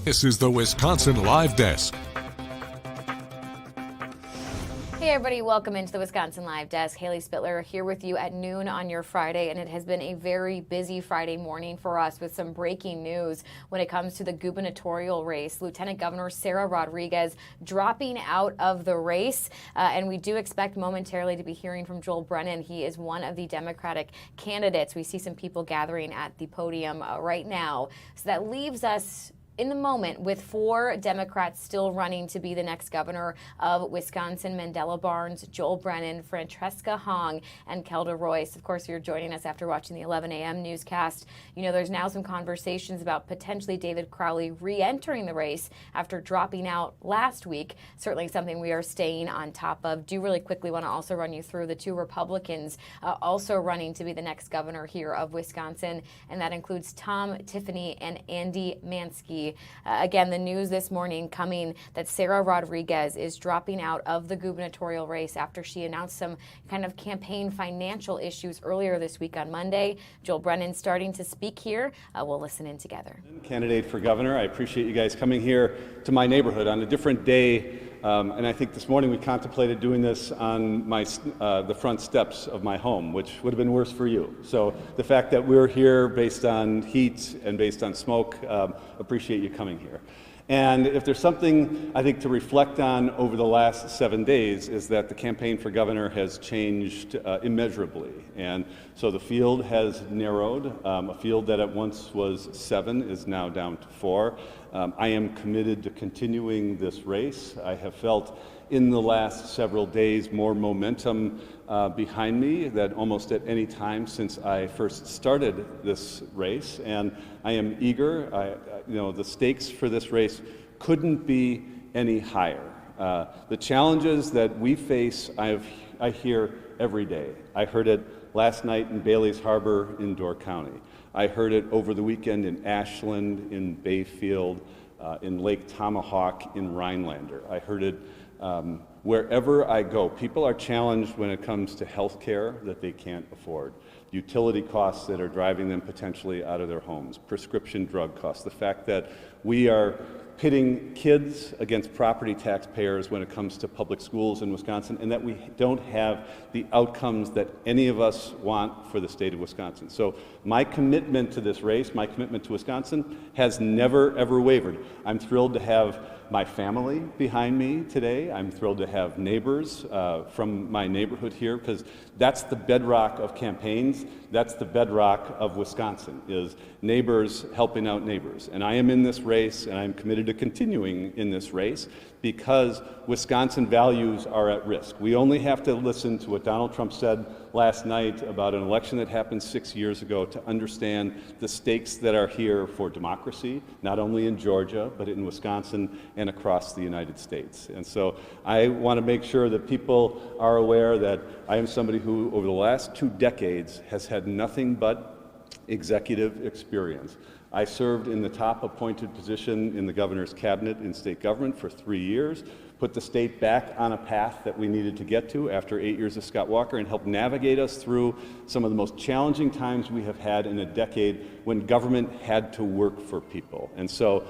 This is the Wisconsin Live Desk. Hey everybody, welcome into the Wisconsin Live Desk. Haley Spittler here with you at noon on your Friday, and it has been a very busy Friday morning for us with some breaking news when it comes to the gubernatorial race. Lieutenant Governor Sarah Rodriguez dropping out of the race, and we do expect momentarily to be hearing from Joel Brennan. He is one of the Democratic candidates. We see some people gathering at the podium right now. So that leaves us in the moment with 4 Democrats still running to be the next governor of Wisconsin: Mandela Barnes, Joel Brennan, Francesca Hong, and Kelda Royce. Of course, you're joining us after watching the 11 a.m. newscast. You know, there's now some conversations about potentially David Crowley re-entering the race after dropping out last week. Certainly something we are staying on top of. Do really quickly want to also run you through the 2 Republicans also running to be the next governor here of Wisconsin, and that includes Tom Tiffany and Andy Mansky. Again, the news this morning coming that Sarah Rodriguez is dropping out of the gubernatorial race after she announced some kind of campaign financial issues earlier this week on Monday. Joel Brennan starting to speak here. We'll listen in together. Candidate for governor, I appreciate you guys coming here to my neighborhood on a different day. And I think this morning we contemplated doing this on the front steps of my home, which would have been worse for you. So the fact that we're here based on heat and based on smoke, appreciate you coming here. And if there's something I think to reflect on over the last 7 days is that the campaign for governor has changed immeasurably. And so the field has narrowed. A field that at once was 7 is now down to 4. I am committed to continuing this race. I have felt in the last several days more momentum behind me than almost at any time since I first started this race, and I am eager. The stakes for this race couldn't be any higher. The challenges that we face, I hear every day. I heard it last night in Bailey's Harbor in Door County. I heard it over the weekend in Ashland, in Bayfield, in Lake Tomahawk, in Rhinelander. I heard it wherever I go. People are challenged when it comes to health care that they can't afford, utility costs that are driving them potentially out of their homes, prescription drug costs, the fact that we are pitting kids against property taxpayers when it comes to public schools in Wisconsin, and that we don't have the outcomes that any of us want for the state of Wisconsin. So my commitment to this race, my commitment to Wisconsin, has never, ever wavered. I'm thrilled to have my family behind me today. I'm thrilled to have neighbors from my neighborhood here, because that's the bedrock of campaigns. That's the bedrock of Wisconsin, is neighbors helping out neighbors. And I am in this race, and I'm committed to continuing in this race because Wisconsin values are at risk. We only have to listen to what Donald Trump said last night about an election that happened 6 years ago to understand the stakes that are here for democracy, not only in Georgia, but in Wisconsin and across the United States. And so I want to make sure that people are aware that I am somebody who, over the last 2 decades, has had nothing but executive experience. I served in the top appointed position in the governor's cabinet in state government for 3 years, put the state back on a path that we needed to get to after 8 years of Scott Walker, and helped navigate us through some of the most challenging times we have had in a decade when government had to work for people. And so,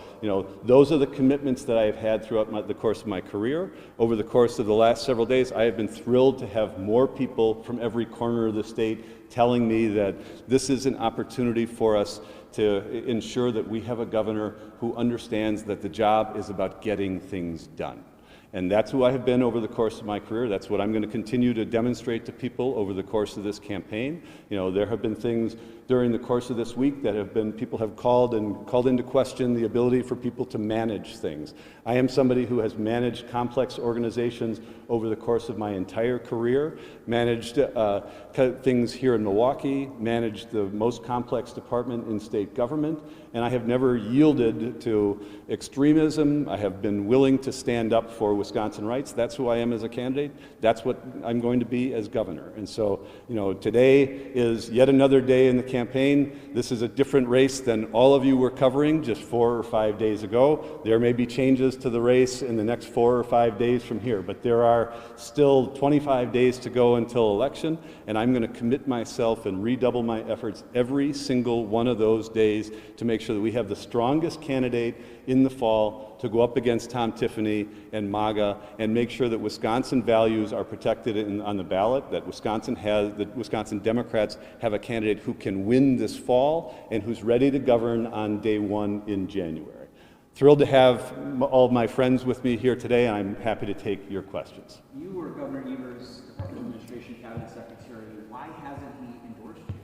those are the commitments that I have had throughout the course of my career. Over the course of the last several days, I have been thrilled to have more people from every corner of the state telling me that this is an opportunity for us to ensure that we have a governor who understands that the job is about getting things done. And that's who I have been over the course of my career. That's what I'm going to continue to demonstrate to people over the course of this campaign. There have been things during the course of this week that people have called into question the ability for people to manage things. I am somebody who has managed complex organizations over the course of my entire career, managed things here in Milwaukee, managed the most complex department in state government, and I have never yielded to extremism. I have been willing to stand up for Wisconsin rights. That's who I am as a candidate. That's what I'm going to be as governor. And so, today is yet another day in the campaign. This is a different race than all of you were covering just 4 or 5 days ago. There may be changes to the race in the next 4 or 5 days from here, but there are still 25 days to go until election, and I'm going to commit myself and redouble my efforts every single one of those days to make sure that we have the strongest candidate in the fall to go up against Tom Tiffany and MAGA and make sure that Wisconsin values are protected on the ballot, that Wisconsin Democrats have a candidate who can win this fall and who's ready to govern on day one in January. Thrilled to have all of my friends with me here today, and I'm happy to take your questions. You were Governor Evers' Department of Administration Cabinet Secretary. Why hasn't he endorsed you?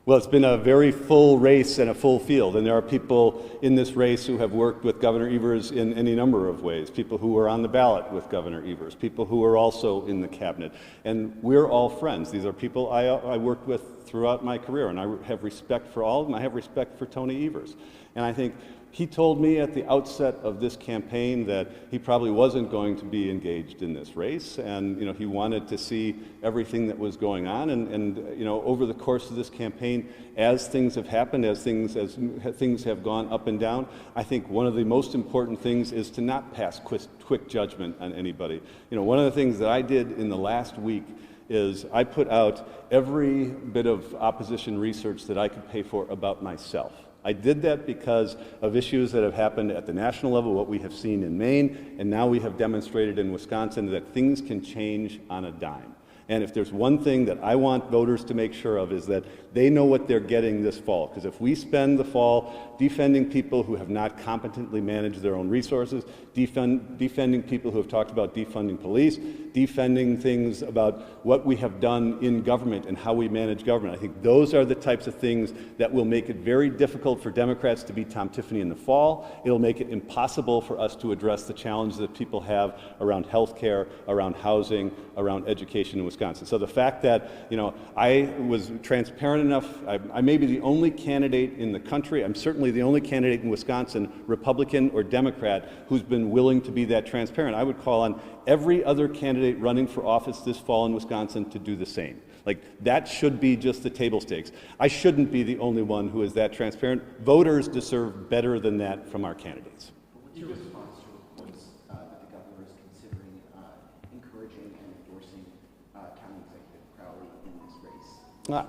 Well, it's been a very full race and a full field, and there are people in this race who have worked with Governor Evers in any number of ways, people who were on the ballot with Governor Evers, people who are also in the cabinet, and we're all friends. These are people I worked with throughout my career, and I have respect for all of them. I have respect for Tony Evers, and I think he told me at the outset of this campaign that he probably wasn't going to be engaged in this race, and he wanted to see everything that was going on. And over the course of this campaign, as things have happened, as things have gone up and down, I think one of the most important things is to not pass quick judgment on anybody. One of the things that I did in the last week is I put out every bit of opposition research that I could pay for about myself. I did that because of issues that have happened at the national level, what we have seen in Maine, and now we have demonstrated in Wisconsin that things can change on a dime. And if there's one thing that I want voters to make sure of is that they know what they're getting this fall. Because if we spend the fall defending people who have not competently managed their own resources, defending people who have talked about defunding police, defending things about what we have done in government and how we manage government, I think those are the types of things that will make it very difficult for Democrats to beat Tom Tiffany in the fall. It'll make it impossible for us to address the challenges that people have around health care, around housing, around education in Wisconsin. So the fact that, I was transparent enough, I may be the only candidate in the country, I'm certainly the only candidate in Wisconsin, Republican or Democrat, who's been willing to be that transparent. I would call on every other candidate running for office this fall in Wisconsin to do the same. That should be just the table stakes. I shouldn't be the only one who is that transparent. Voters deserve better than that from our candidates. What's your response to reports that the governor is considering encouraging and endorsing County Executive Crowley in this race?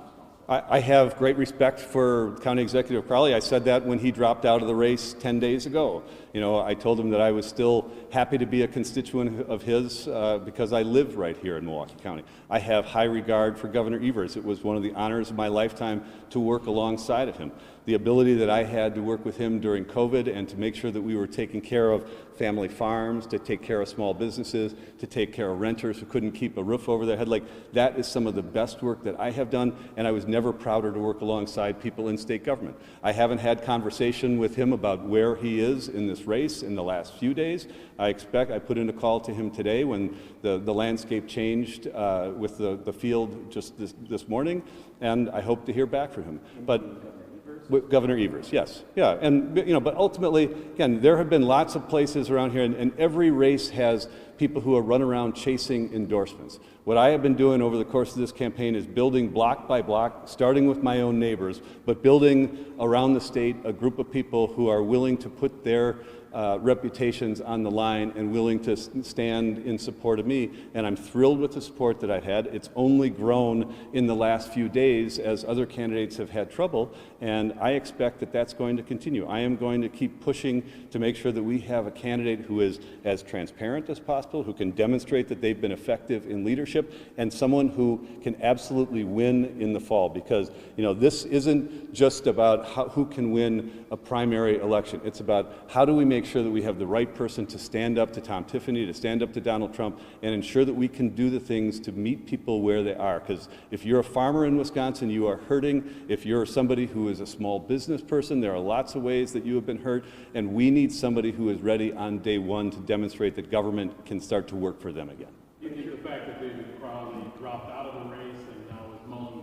I have great respect for County Executive Crowley. I said that when he dropped out of the race 10 days ago. I told him that I was still happy to be a constituent of his because I live right here in Milwaukee County. I have high regard for Governor Evers. It was one of the honors of my lifetime to work alongside of him. The ability that I had to work with him during COVID and to make sure that we were taking care of family farms, to take care of small businesses, to take care of renters who couldn't keep a roof over their head, that is some of the best work that I have done, and I was never prouder to work alongside people in state government. I haven't had conversation with him about where he is in this race in the last few days. I put in a call to him today when the landscape changed with the field just this morning, and I hope to hear back from him. But Governor Evers, yes. Yeah, and but ultimately, again, there have been lots of places around here, and every race has people who are run around chasing endorsements. What I have been doing over the course of this campaign is building block by block, starting with my own neighbors, but building around the state a group of people who are willing to put their reputations on the line and willing to stand in support of me, and I'm thrilled with the support that I've had. It's only grown in the last few days as other candidates have had trouble, and I expect that that's going to continue. I am going to keep pushing to make sure that we have a candidate who is as transparent as possible, who can demonstrate that they've been effective in leadership, and someone who can absolutely win in the fall, because this isn't just about who can win a primary election. It's about how do we make sure that we have the right person to stand up to Tom Tiffany, to stand up to Donald Trump, and ensure that we can do the things to meet people where they are. Because if you're a farmer in Wisconsin, you are hurting. If you're somebody who is a small business person, there are lots of ways that you have been hurt, and we need somebody who is ready on day one to demonstrate that government can start to work for them again. You think the fact that David Crowley dropped out of the race and now is Mullen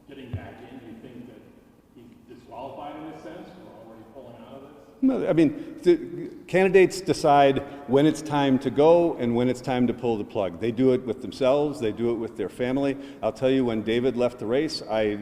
getting back in, do you think that he's disqualified in a sense, or already pulling out of this? No, I mean, candidates decide when it's time to go and when it's time to pull the plug. They do it with themselves. They do it with their family. I'll tell you, when David left the race, I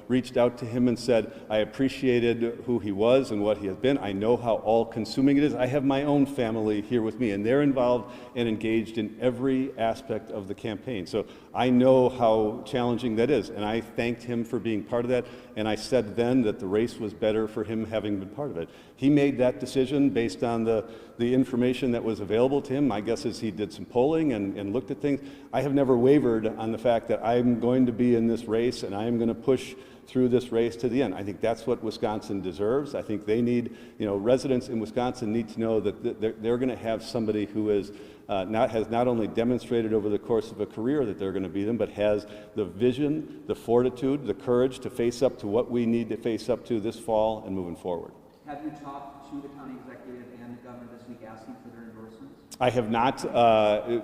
reached out to him and said I appreciated who he was and what he has been. I know how all-consuming it is. I have my own family here with me, and they're involved and engaged in every aspect of the campaign. So I know how challenging that is, and I thanked him for being part of that, and I said then that the race was better for him having been part of it. He made that decision based on the information that was available to him. My guess is he did some polling and looked at things. I have never wavered on the fact that I'm going to be in this race and I am going to push through this race to the end. I think that's what Wisconsin deserves. I think they need, residents in Wisconsin need to know that they're going to have somebody who is has not only demonstrated over the course of a career that they're going to be them, but has the vision, the fortitude, the courage to face up to what we need to face up to this fall and moving forward. Have you talked to the county executive and the governor this week asking for their endorsements? I have not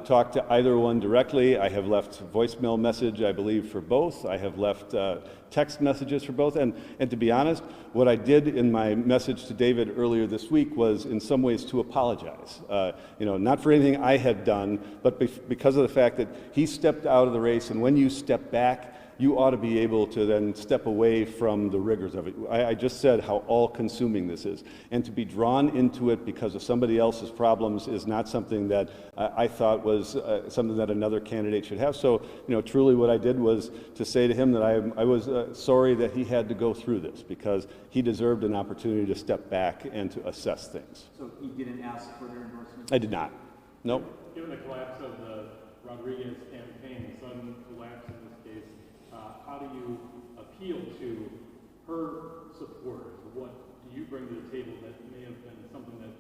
talked to either one directly. I have left voicemail message, I believe, for both. I have left text messages for both. And to be honest, what I did in my message to David earlier this week was in some ways to apologize. Not for anything I had done, but because of the fact that he stepped out of the race, and when you step back, you ought to be able to then step away from the rigors of it. I just said how all-consuming this is. And to be drawn into it because of somebody else's problems is not something that I thought was something that another candidate should have. So, truly what I did was to say to him that I was sorry that he had to go through this, because he deserved an opportunity to step back and to assess things. So you didn't ask for their endorsements? I did not. No. Given the collapse of the Rodriguez campaign, the sudden collapse in this case, how do you appeal to her supporters? What do you bring to the table that may have been something that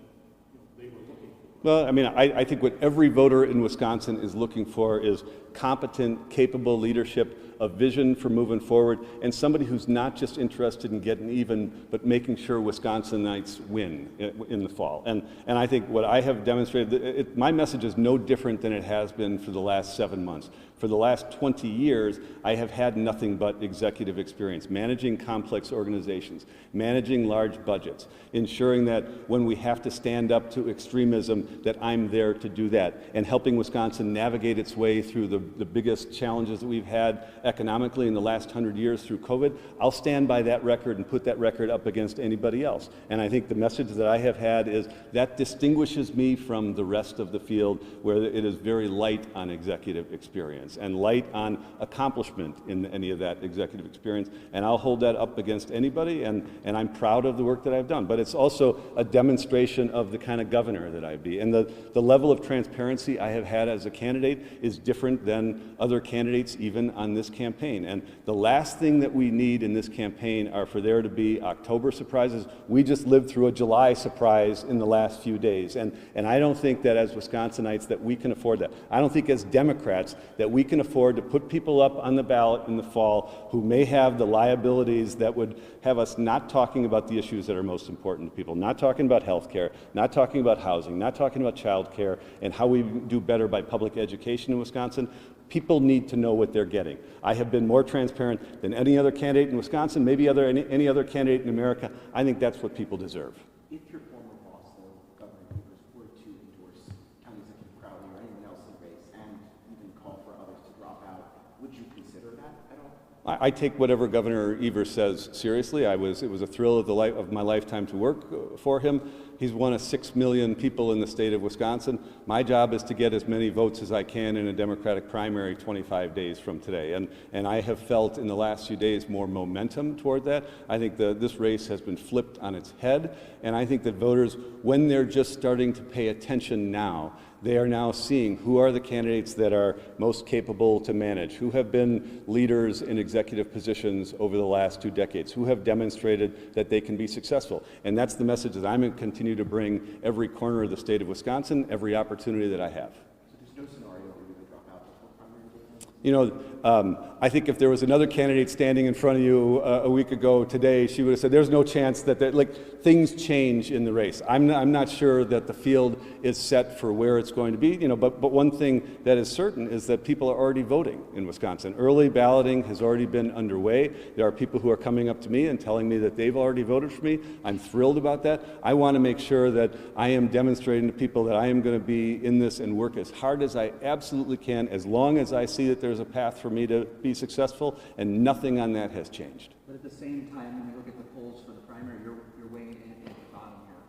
they were looking for? Well, I think what every voter in Wisconsin is looking for is competent, capable leadership, a vision for moving forward, and somebody who's not just interested in getting even, but making sure Wisconsinites win in the fall. And I think what I have demonstrated, my message is no different than it has been for the last 7 months. For the last 20 years, I have had nothing but executive experience, managing complex organizations, managing large budgets, ensuring that when we have to stand up to extremism, that I'm there to do that, and helping Wisconsin navigate its way through the biggest challenges that we've had economically in the last 100 years through COVID. I'll stand by that record and put that record up against anybody else. And I think the message that I have had is that distinguishes me from the rest of the field, where it is very light on executive experience and light on accomplishment in any of that executive experience. And I'll hold that up against anybody, and I'm proud of the work that I've done. But it's also a demonstration of the kind of governor that I'd be. And the level of transparency I have had as a candidate is different than other candidates even on this campaign. And the last thing that we need in this campaign are for there to be October surprises. We just lived through a July surprise in the last few days. And I don't think that as Wisconsinites that we can afford that. I don't think as Democrats that we can afford to put people up on the ballot in the fall who may have the liabilities that would have us not talking about the issues that are most important to people, not talking about health care, not talking about housing, not talking about child care, and how we do better by public education in Wisconsin. People need to know what they're getting. I have been more transparent than any other candidate in Wisconsin, maybe any other candidate in America. I think that's what people deserve. If your former boss, though, Governor Evers, were to endorse County Executive Crowley or anyone else in the race and even call for others to drop out, would you consider that at all? I take whatever Governor Evers says seriously. It was a thrill of my lifetime to work for him. He's one of 6 million people in the state of Wisconsin. My job is to get as many votes as I can in a Democratic primary 25 days from today. And I have felt in the last few days more momentum toward that. I think this race has been flipped on its head. And I think that voters, when they're just starting to pay attention now, they are now seeing who are the candidates that are most capable to manage, who have been leaders in executive positions over the last 2 decades, who have demonstrated that they can be successful. And that's the message that I'm going to continue to bring every corner of the state of Wisconsin, every opportunity that I have. So there's no scenario where you would drop out before primary day? I think if there was another candidate standing in front of you a week ago today, she would have said, there's no chance that, like, things change in the race. I'm not sure that the field is set for where it's going to be, you know, but one thing that is certain is that people are already voting in Wisconsin. Early balloting has already been underway. There are people who are coming up to me and telling me that they've already voted for me. I'm thrilled about that. I want to make sure that I am demonstrating to people that I am going to be in this and work as hard as I absolutely can, as long as I see that there's a path for me to be successful, and nothing on that has changed. But at the same time, when you look at the polls for the primary, you're way in at the bottom here.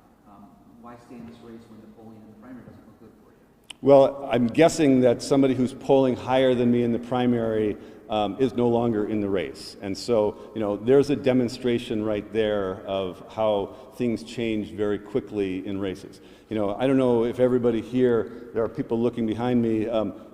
Why stay in this race when the polling in the primary doesn't look good for you? Well, I'm guessing that somebody who's polling higher than me in the primary is no longer in the race. And so, you know, there's a demonstration right there of how things change very quickly in races. You know, I don't know if everybody here, there are people looking behind me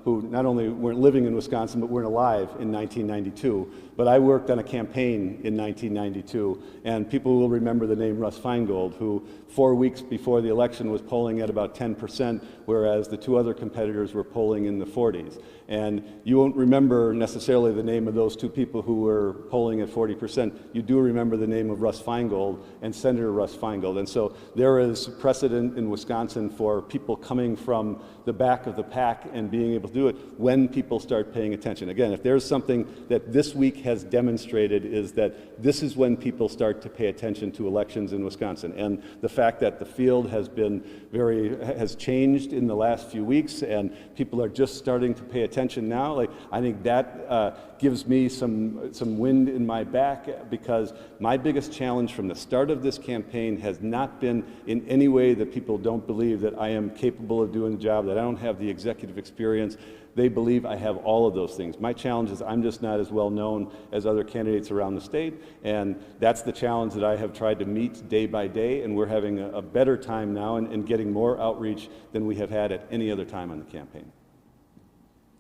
who not only weren't living in Wisconsin, but weren't alive in 1992. But I worked on a campaign in 1992, and people will remember the name Russ Feingold, who 4 weeks before the election was polling at about 10%, whereas the two other competitors were polling in the 40s. And you won't remember necessarily the name of those two people who were polling at 40%. You do remember the name of Russ Feingold and Senator Russ Feingold. And so there is precedent in Wisconsin for people coming from the back of the pack and being able to do it when people start paying attention. Again, if there's something that this week has demonstrated, is that this is when people start to pay attention to elections in Wisconsin. And the fact that the field has changed in the last few weeks, and people are just starting to pay attention now, like, I think that gives me some wind in my back, because my biggest challenge from the start of this campaign has not been in any way that people don't believe that I am capable of doing the job, that I don't have the executive experience. They believe I have all of those things. My challenge is I'm just not as well known as other candidates around the state, and that's the challenge that I have tried to meet day by day, and we're having a better time now and getting more outreach than we have had at any other time on the campaign.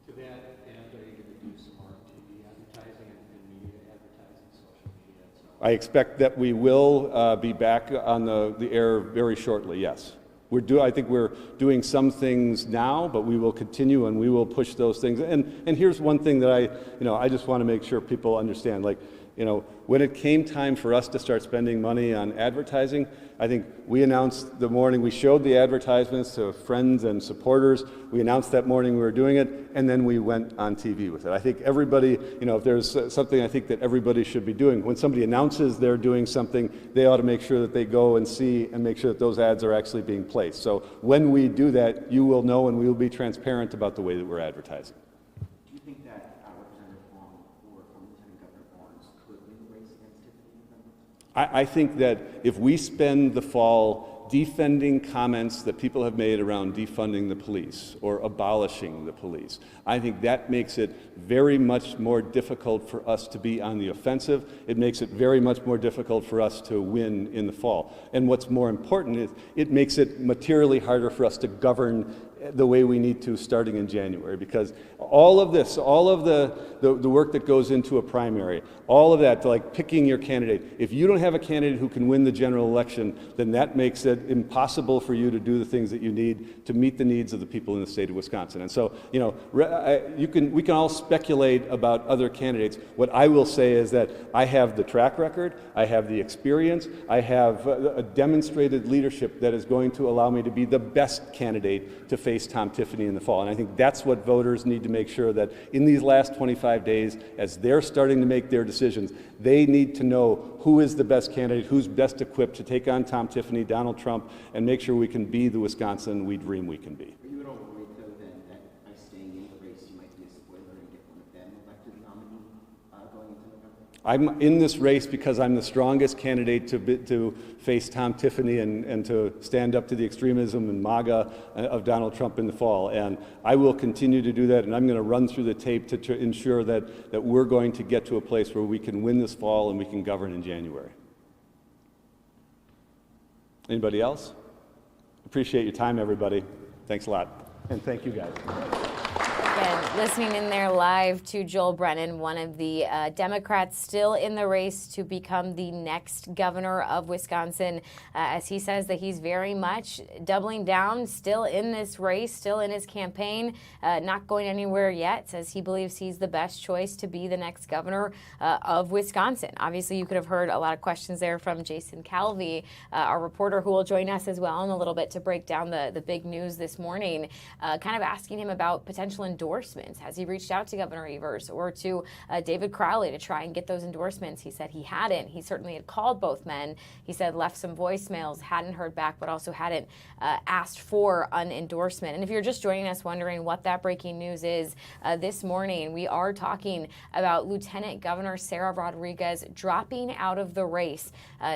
To that end, are you going to do some more TV advertising and media advertising, social media, and so on? I expect that we will be back on the air very shortly, yes. I think we're doing some things now, but we will continue and we will push those things. And here's one thing that I just want to make sure people understand. Like, you know, when it came time for us to start spending money on advertising, I think we announced the morning, we showed the advertisements to friends and supporters. We announced that morning we were doing it, and then we went on TV with it. I think everybody, you know, if there's something I think that everybody should be doing, when somebody announces they're doing something, they ought to make sure that they go and see and make sure that those ads are actually being placed. So when we do that, you will know, and we will be transparent about the way that we're advertising. Do you think that Representative Long or Lieutenant Governor Barnes could win the race against Tiffany in November? I think that if we spend the fall defending comments that people have made around defunding the police or abolishing the police, I think that makes it very much more difficult for us to be on the offensive. It makes it very much more difficult for us to win in the fall. And what's more important is it makes it materially harder for us to govern the way we need to starting in January, because all of this, all of the work that goes into a primary, all of that, like picking your candidate, if you don't have a candidate who can win the general election, then that makes it impossible for you to do the things that you need to meet the needs of the people in the state of Wisconsin. And so, you know, we can all speculate about other candidates. What I will say is that I have the track record, I have the experience, I have a demonstrated leadership that is going to allow me to be the best candidate to face Tom Tiffany in the fall. And I think that's what voters need to make sure, that in these last 25 days, as they're starting to make their decisions, they need to know who is the best candidate, who's best equipped to take on Tom Tiffany, Donald Trump, and make sure we can be the Wisconsin we dream we can be. Are you at all worried, though, then, that by staying in the race, you might be a spoiler and get one of them elected nominee going into November? I'm in this race because I'm the strongest candidate to face Tom Tiffany and to stand up to the extremism and MAGA of Donald Trump in the fall. And I will continue to do that, and I'm going to run through the tape to ensure that we're going to get to a place where we can win this fall and we can govern in January. Anybody else? Appreciate your time, everybody. Thanks a lot. And thank you, guys. Again, listening in there live to Joel Brennan, one of the Democrats still in the race to become the next governor of Wisconsin, as he says that he's very much doubling down, still in this race, still in his campaign, not going anywhere yet, says he believes he's the best choice to be the next governor of Wisconsin. Obviously, you could have heard a lot of questions there from Jason Calvi, our reporter, who will join us as well in a little bit to break down the big news this morning, kind of asking him about potential endorsements. Has he reached out to Governor Evers or to David Crowley to try and get those endorsements? He said he hadn't. He certainly had called both men. He said left some voicemails, hadn't heard back, but also hadn't asked for an endorsement. And if you're just joining us wondering what that breaking news is, this morning we are talking about Lieutenant Governor Sarah Rodriguez dropping out of the race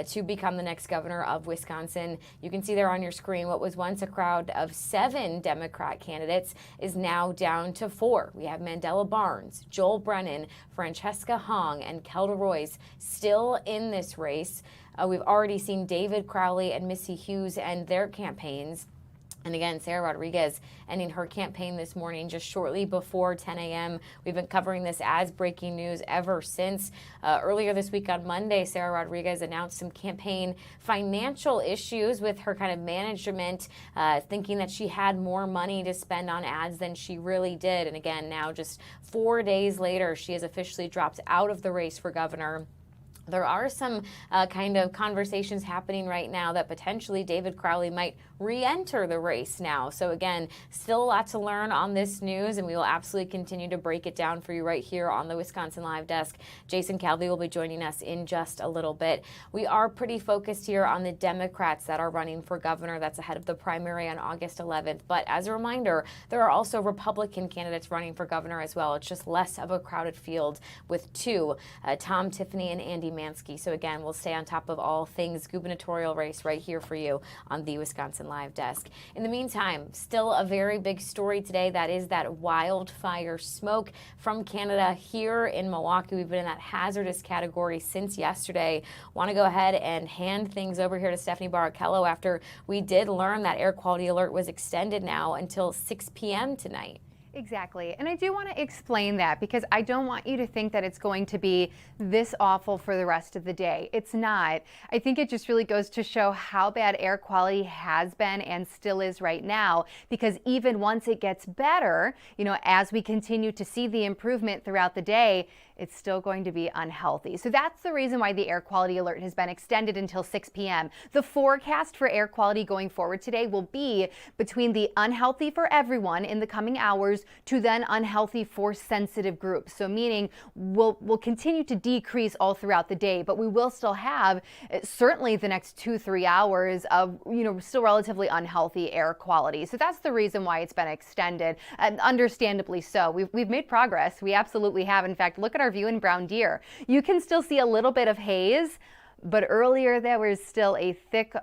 to become the next governor of Wisconsin. You can see there on your screen what was once a crowd of 7 Democrat candidates is now down to 4. We have Mandela Barnes, Joel Brennan, Francesca Hong, and Kelda Royce still in this race. We've already seen David Crowley and Missy Hughes end their campaigns. And again, Sarah Rodriguez ending her campaign this morning just shortly before 10 a.m. We've been covering this as breaking news ever since. Earlier this week on Monday, Sarah Rodriguez announced some campaign financial issues with her kind of management, thinking that she had more money to spend on ads than she really did. And again, now just 4 days later, she has officially dropped out of the race for governor. There are some kind of conversations happening right now that potentially David Crowley might re-enter the race now. So again, still a lot to learn on this news, and we will absolutely continue to break it down for you right here on the Wisconsin Live Desk. Jason Calvi will be joining us in just a little bit. We are pretty focused here on the Democrats that are running for governor. That's ahead of the primary on August 11th. But as a reminder, there are also Republican candidates running for governor as well. It's just less of a crowded field with 2, Tom Tiffany and Andy Mansky. So again, we'll stay on top of all things gubernatorial race right here for you on the Wisconsin Live Desk. In the meantime, still a very big story today. That is that wildfire smoke from Canada here in Milwaukee. We've been in that hazardous category since yesterday. Want to go ahead and hand things over here to Stephanie Barrichello after we did learn that air quality alert was extended now until 6 p.m. tonight. Exactly. And I do want to explain that because I don't want you to think that it's going to be this awful for the rest of the day. It's not. I think it just really goes to show how bad air quality has been and still is right now, because even once it gets better, as we continue to see the improvement throughout the day, it's still going to be unhealthy. So that's the reason why the air quality alert has been extended until 6 p.m. The forecast for air quality going forward today will be between the unhealthy for everyone in the coming hours to then unhealthy for sensitive groups. So meaning we'll continue to decrease all throughout the day, but we will still have certainly the next 2-3 hours of, still relatively unhealthy air quality. So that's the reason why it's been extended, and understandably so. We've made progress. We absolutely have. In fact, look at our view in Brown Deer. You can still see a little bit of haze, but earlier there was still a thick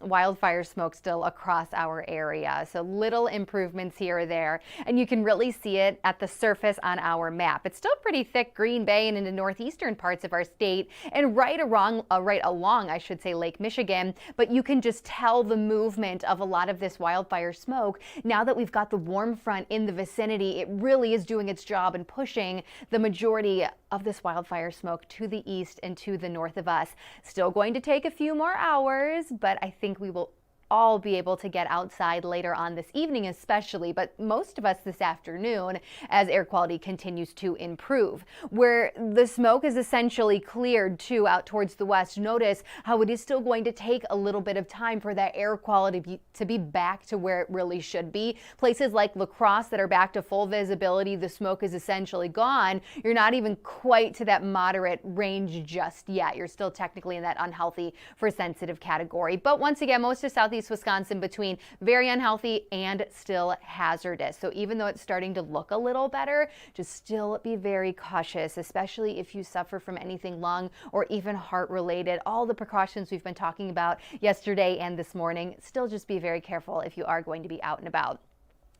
wildfire smoke still across our area. So little improvements here or there. And you can really see it at the surface on our map. It's still pretty thick Green Bay and into northeastern parts of our state and right along, I should say, Lake Michigan. But you can just tell the movement of a lot of this wildfire smoke. Now that we've got the warm front in the vicinity, it really is doing its job and pushing the majority of this wildfire smoke to the east and to the north of us. Still going to take a few more hours, but I think we will all be able to get outside later on this evening especially, but most of us this afternoon as air quality continues to improve. Where the smoke is essentially cleared too out towards the west, notice how it is still going to take a little bit of time for that air quality to be back to where it really should be. Places like La Crosse that are back to full visibility, the smoke is essentially gone. You're not even quite to that moderate range just yet. You're still technically in that unhealthy for sensitive category. But once again, most of southeast Wisconsin between very unhealthy and still hazardous. So even though it's starting to look a little better, just still be very cautious, especially if you suffer from anything lung or even heart related. All the precautions we've been talking about yesterday and this morning, still just be very careful if you are going to be out and about.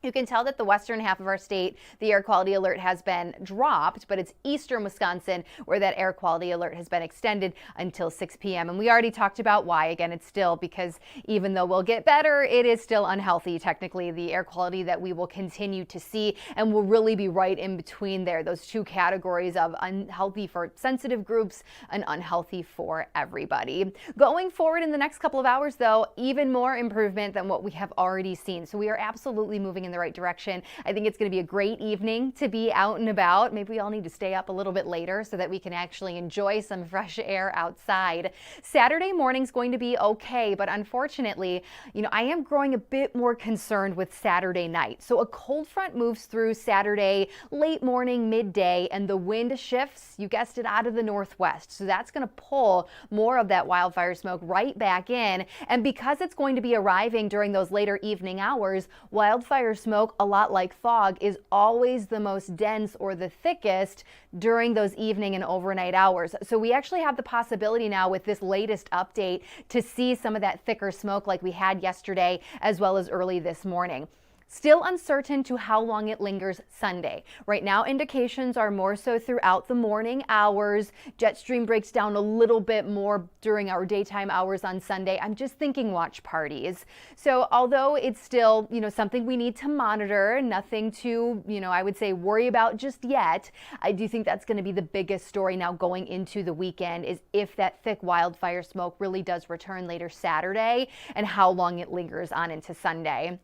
You can tell that the western half of our state, the air quality alert has been dropped, but it's eastern Wisconsin where that air quality alert has been extended until 6 p.m. And we already talked about why. Again, it's still because even though we'll get better, it is still unhealthy, technically, the air quality that we will continue to see, and will really be right in between there, those two categories of unhealthy for sensitive groups and unhealthy for everybody. Going forward in the next couple of hours, though, even more improvement than what we have already seen. So we are absolutely moving in the right direction. I think it's going to be a great evening to be out and about. Maybe we all need to stay up a little bit later so that we can actually enjoy some fresh air outside. Saturday morning's going to be okay, but unfortunately, I am growing a bit more concerned with Saturday night. So a cold front moves through Saturday late morning, midday, and the wind shifts, you guessed it, out of the northwest. So that's going to pull more of that wildfire smoke right back in. And because it's going to be arriving during those later evening hours, wildfire smoke, a lot like fog, is always the most dense or the thickest during those evening and overnight hours. So we actually have the possibility now with this latest update to see some of that thicker smoke like we had yesterday as well as early this morning. Still uncertain to how long it lingers Sunday. Right now, indications are more so throughout the morning hours. Jet stream breaks down a little bit more during our daytime hours on Sunday. I'm just thinking watch parties. So although it's still, something we need to monitor, nothing to, I would say worry about just yet, I do think that's going to be the biggest story now going into the weekend, is if that thick wildfire smoke really does return later Saturday and how long it lingers on into Sunday.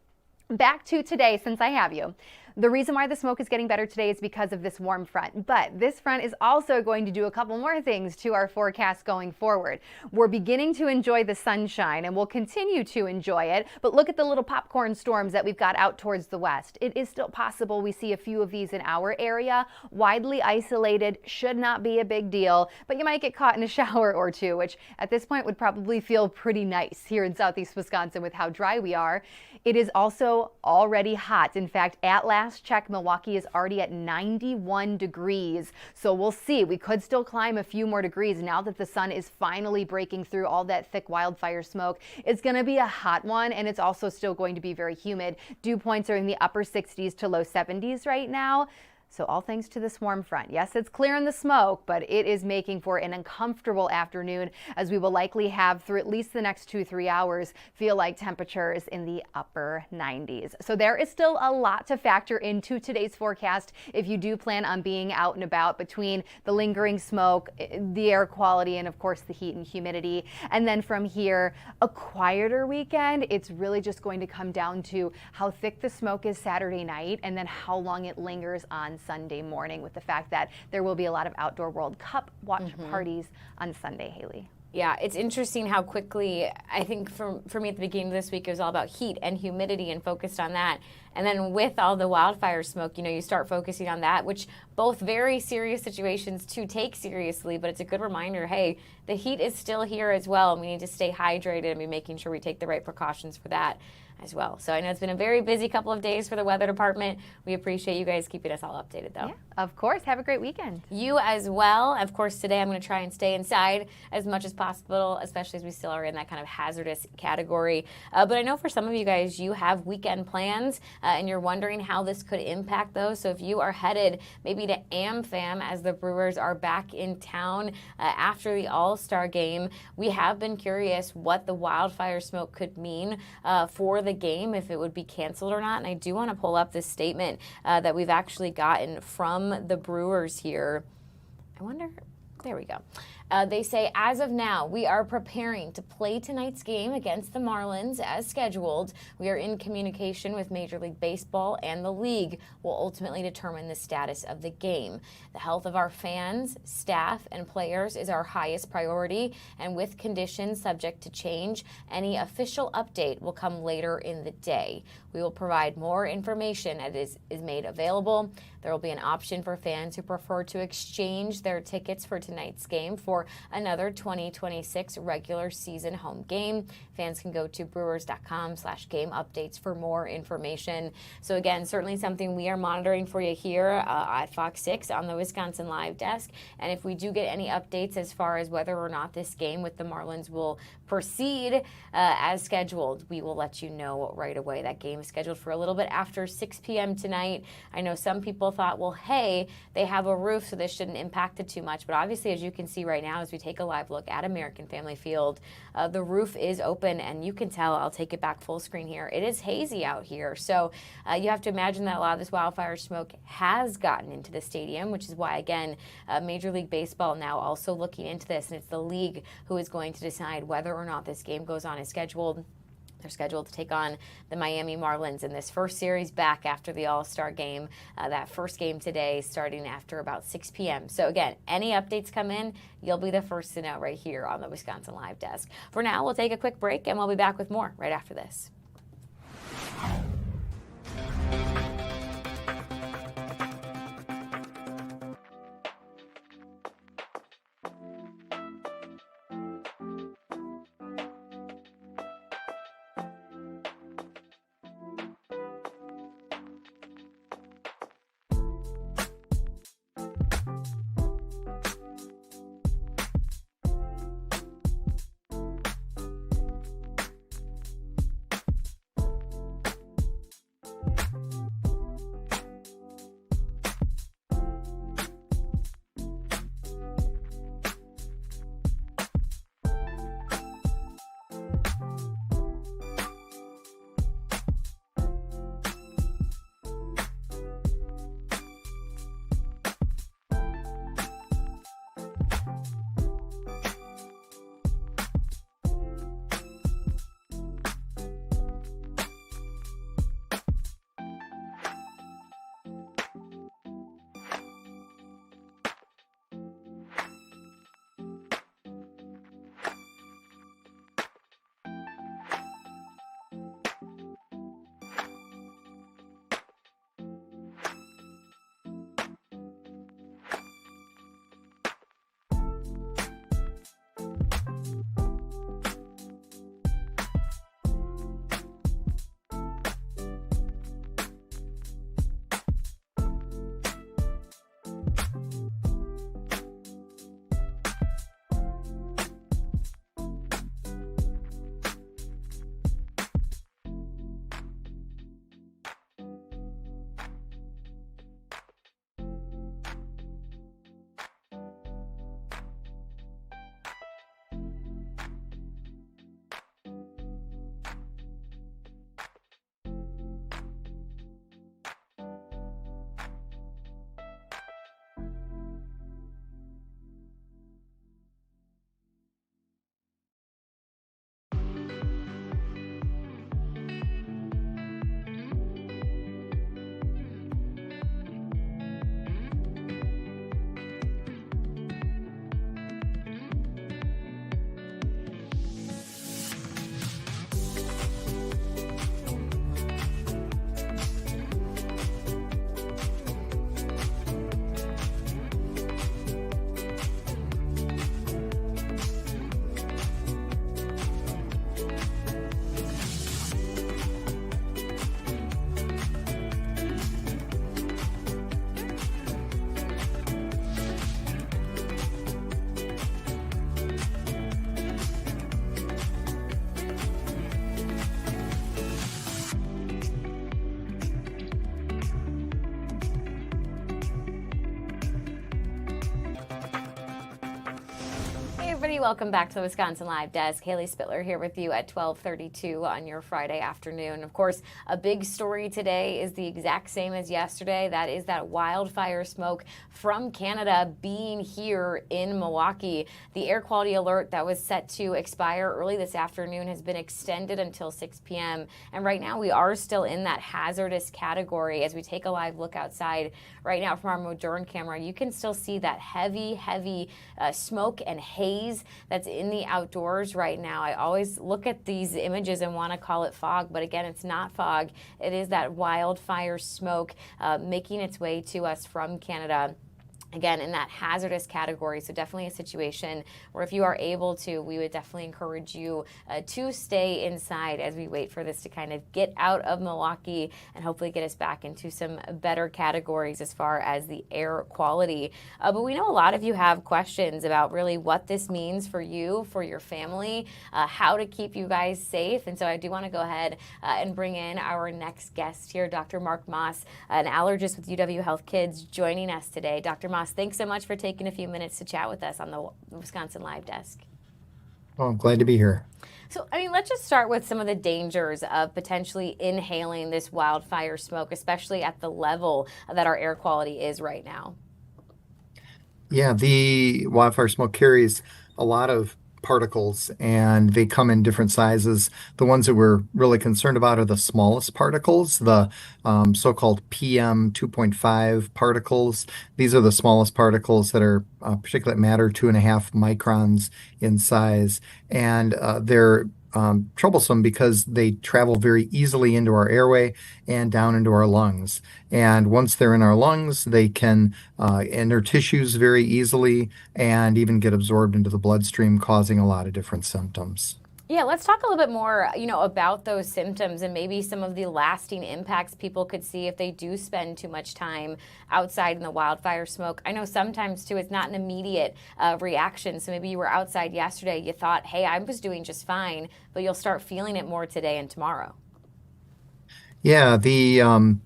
Back to today, since I have you. The reason why the smoke is getting better today is because of this warm front, but this front is also going to do a couple more things to our forecast going forward. We're beginning to enjoy the sunshine and we'll continue to enjoy it, but look at the little popcorn storms that we've got out towards the west. It is still possible we see a few of these in our area, widely isolated, should not be a big deal, but you might get caught in a shower or two, which at this point would probably feel pretty nice here in southeast Wisconsin with how dry we are. It is also already hot. In fact, at last check, Milwaukee is already at 91 degrees. So we'll see. We could still climb a few more degrees now that the sun is finally breaking through all that thick wildfire smoke. It's going to be a hot one, and it's also still going to be very humid. Dew points are in the upper 60s to low 70s right now. So all thanks to this warm front. Yes, it's clearing the smoke, but it is making for an uncomfortable afternoon, as we will likely have through at least the next 2-3 hours feel like temperatures in the upper 90s. So there is still a lot to factor into today's forecast if you do plan on being out and about, between the lingering smoke, the air quality, and of course the heat and humidity. And then from here, a quieter weekend. It's really just going to come down to how thick the smoke is Saturday night and then how long it lingers on Sunday morning, with the fact that there will be a lot of outdoor World Cup watch parties on Sunday, Haley. Yeah, it's interesting how quickly, I think for me at the beginning of this week, it was all about heat and humidity and focused on that. And then with all the wildfire smoke, you start focusing on that, which both very serious situations to take seriously, but it's a good reminder, hey, the heat is still here as well. And we need to stay hydrated and be making sure we take the right precautions for that as well. So I know it's been a very busy couple of days for the weather department. We appreciate you guys keeping us all updated, though. Yeah, of course. Have a great weekend. You as well. Of course, today I'm going to try and stay inside as much as possible, especially as we still are in that kind of hazardous category. But I know for some of you guys, you have weekend plans and you're wondering how this could impact those. So if you are headed maybe to AmFam as the Brewers are back in town after the All-Star game, we have been curious what the wildfire smoke could mean for the game, if it would be canceled or not. And I do want to pull up this statement that we've actually gotten from the Brewers here. I wonder, there we go. They say, as of now, we are preparing to play tonight's game against the Marlins as scheduled. We are in communication with Major League Baseball, and the league will ultimately determine the status of the game. The health of our fans, staff, and players is our highest priority, and with conditions subject to change, any official update will come later in the day. We will provide more information as is made available. There will be an option for fans who prefer to exchange their tickets for tonight's game for for another 2026 regular season home game. Fans can go to brewers.com/game updates for more information. So again, certainly something we are monitoring for you here at Fox 6 on the Wisconsin Live Desk. And if we do get any updates as far as whether or not this game with the Marlins will proceed as scheduled, we will let you know right away. That game is scheduled for a little bit after 6 p.m. tonight. I know some people thought, well, hey, they have a roof, so this shouldn't impact it too much. But obviously, as you can see right now, as we take a live look at American Family Field, the roof is open, and you can tell, I'll take it back full screen here, it is hazy out here. So you have to imagine that a lot of this wildfire smoke has gotten into the stadium, which is why, again, Major League Baseball now also looking into this, and it's the league who is going to decide whether or not this game goes on as scheduled. They're scheduled to take on the Miami Marlins in this first series back after the All-Star game. That first game today starting after about 6 p.m. So again, any updates come in, you'll be the first to know right here on the Wisconsin Live Desk. For now, we'll take a quick break and we'll be back with more right after this. everybody. Welcome back to the Wisconsin Live Desk. Haley Spittler here with you at 12:32 on your Friday afternoon. Of course, a big story today is the exact same as yesterday. That is that wildfire smoke from Canada being here in Milwaukee. The air quality alert that was set to expire early this afternoon has been extended until 6 p.m. And right now we are still in that hazardous category. As we take a live look outside right now from our Modern camera, you can still see that heavy smoke and haze that's in the outdoors right now. I always look at these images and want to call it fog, but again, it's not fog. It is that wildfire smoke making its way to us from Canada. again, in that hazardous category. So definitely a situation where if you are able to, we would definitely encourage you to stay inside as we wait for this to kind of get out of Milwaukee and hopefully get us back into some better categories as far as the air quality. But we know a lot of you have questions about really what this means for you, for your family, how to keep you guys safe. And so I do want to go ahead and bring in our next guest here, Dr. Mark Moss, an allergist with UW Health Kids, joining us today. Dr. Moss, thanks so much for taking a few minutes to chat with us on the Wisconsin Live Desk. Oh, I'm glad to be here. So, I mean, let's just start with some of the dangers of potentially inhaling this wildfire smoke, especially at the level that our air quality is right now. Yeah, the wildfire smoke carries a lot of particles and they come in different sizes. The ones that we're really concerned about are the smallest particles, the so-called PM 2.5 particles. These are the smallest particles that are particulate matter 2.5 microns in size, and they're troublesome because they travel very easily into our airway and down into our lungs. And once they're in our lungs, they can enter tissues very easily and even get absorbed into the bloodstream, causing a lot of different symptoms. Yeah, let's talk a little bit more, about those symptoms and maybe some of the lasting impacts people could see if they do spend too much time outside in the wildfire smoke. I know sometimes, too, it's not an immediate reaction. So maybe you were outside yesterday, you thought, hey, I was doing just fine, but you'll start feeling it more today and tomorrow. Yeah, the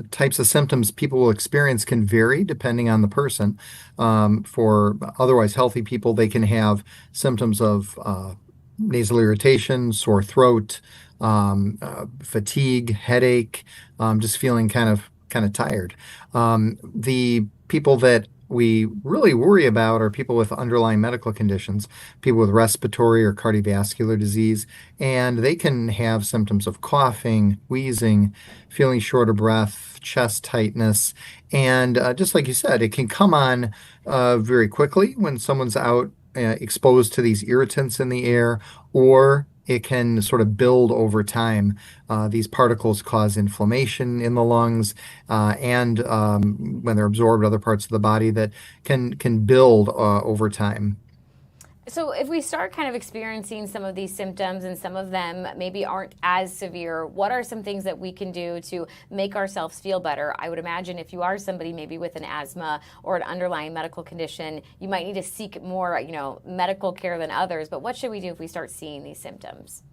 types of symptoms people will experience can vary depending on the person. For otherwise healthy people, they can have symptoms of nasal irritation, sore throat, fatigue, headache, just feeling kind of tired. The people that we really worry about are people with underlying medical conditions, people with respiratory or cardiovascular disease, and they can have symptoms of coughing, wheezing, feeling short of breath, chest tightness, and just like you said, it can come on very quickly when someone's out exposed to these irritants in the air, or it can sort of build over time. These particles cause inflammation in the lungs, and when they're absorbed, other parts of the body that can build over time. So if we start kind of experiencing some of these symptoms and some of them maybe aren't as severe, what are some things that we can do to make ourselves feel better? I would imagine if you are somebody maybe with an asthma or an underlying medical condition, you might need to seek more, medical care than others. But what should we do if we start seeing these symptoms?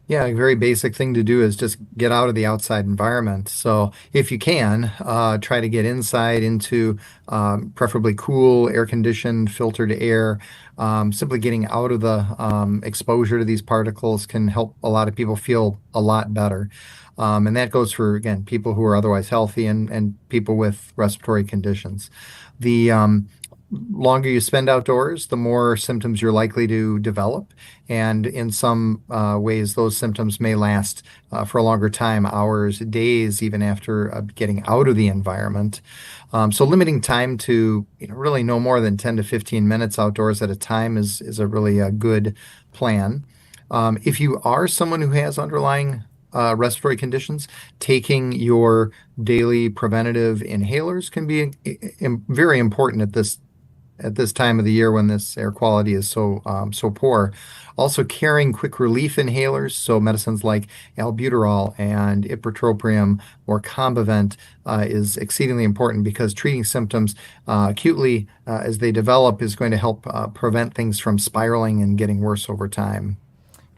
Yeah, a very basic thing to do is just get out of the outside environment. So if you can, try to get inside into preferably cool, air-conditioned, filtered air. Simply getting out of the exposure to these particles can help a lot of people feel a lot better. And that goes for, again, people who are otherwise healthy and people with respiratory conditions. The longer you spend outdoors, the more symptoms you're likely to develop. And in some ways, those symptoms may last for a longer time, hours, days, even after getting out of the environment. So limiting time to really no more than 10 to 15 minutes outdoors at a time is a really good plan. If you are someone who has underlying respiratory conditions, taking your daily preventative inhalers can be very important at this time of the year when this air quality is so poor. Also carrying quick relief inhalers, so medicines like albuterol and ipratropium or Combivent is exceedingly important because treating symptoms acutely as they develop is going to help prevent things from spiraling and getting worse over time.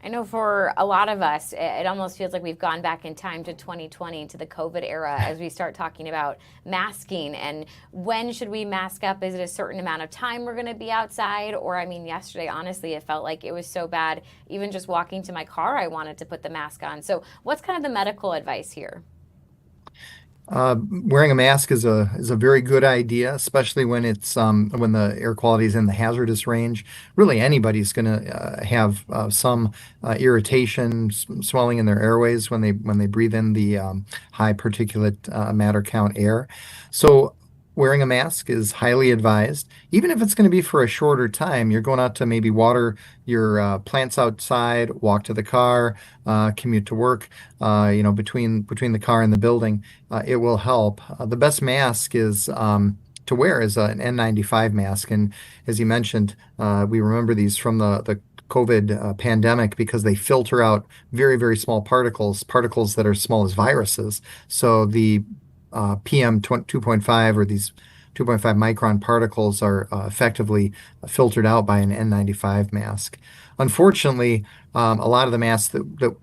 I know for a lot of us, it almost feels like we've gone back in time to 2020, to the COVID era, as we start talking about masking and when should we mask up? Is it a certain amount of time we're going to be outside? Or, yesterday, honestly, it felt like it was so bad. Even just walking to my car, I wanted to put the mask on. So what's kind of the medical advice here? Wearing a mask is a very good idea, especially when it's when the air quality is in the hazardous range. Really, anybody's going to have some irritation, swelling in their airways when they breathe in the high particulate matter count air. So wearing a mask is highly advised, even if it's going to be for a shorter time. You're going out to maybe water your plants outside, walk to the car, commute to work, between the car and the building, it will help. The best mask is to wear is an N95 mask. And as you mentioned, we remember these from the COVID pandemic because they filter out very, very small particles that are small as viruses. So the PM 2.5 or these 2.5 micron particles are effectively filtered out by an N95 mask. Unfortunately, a lot of the masks that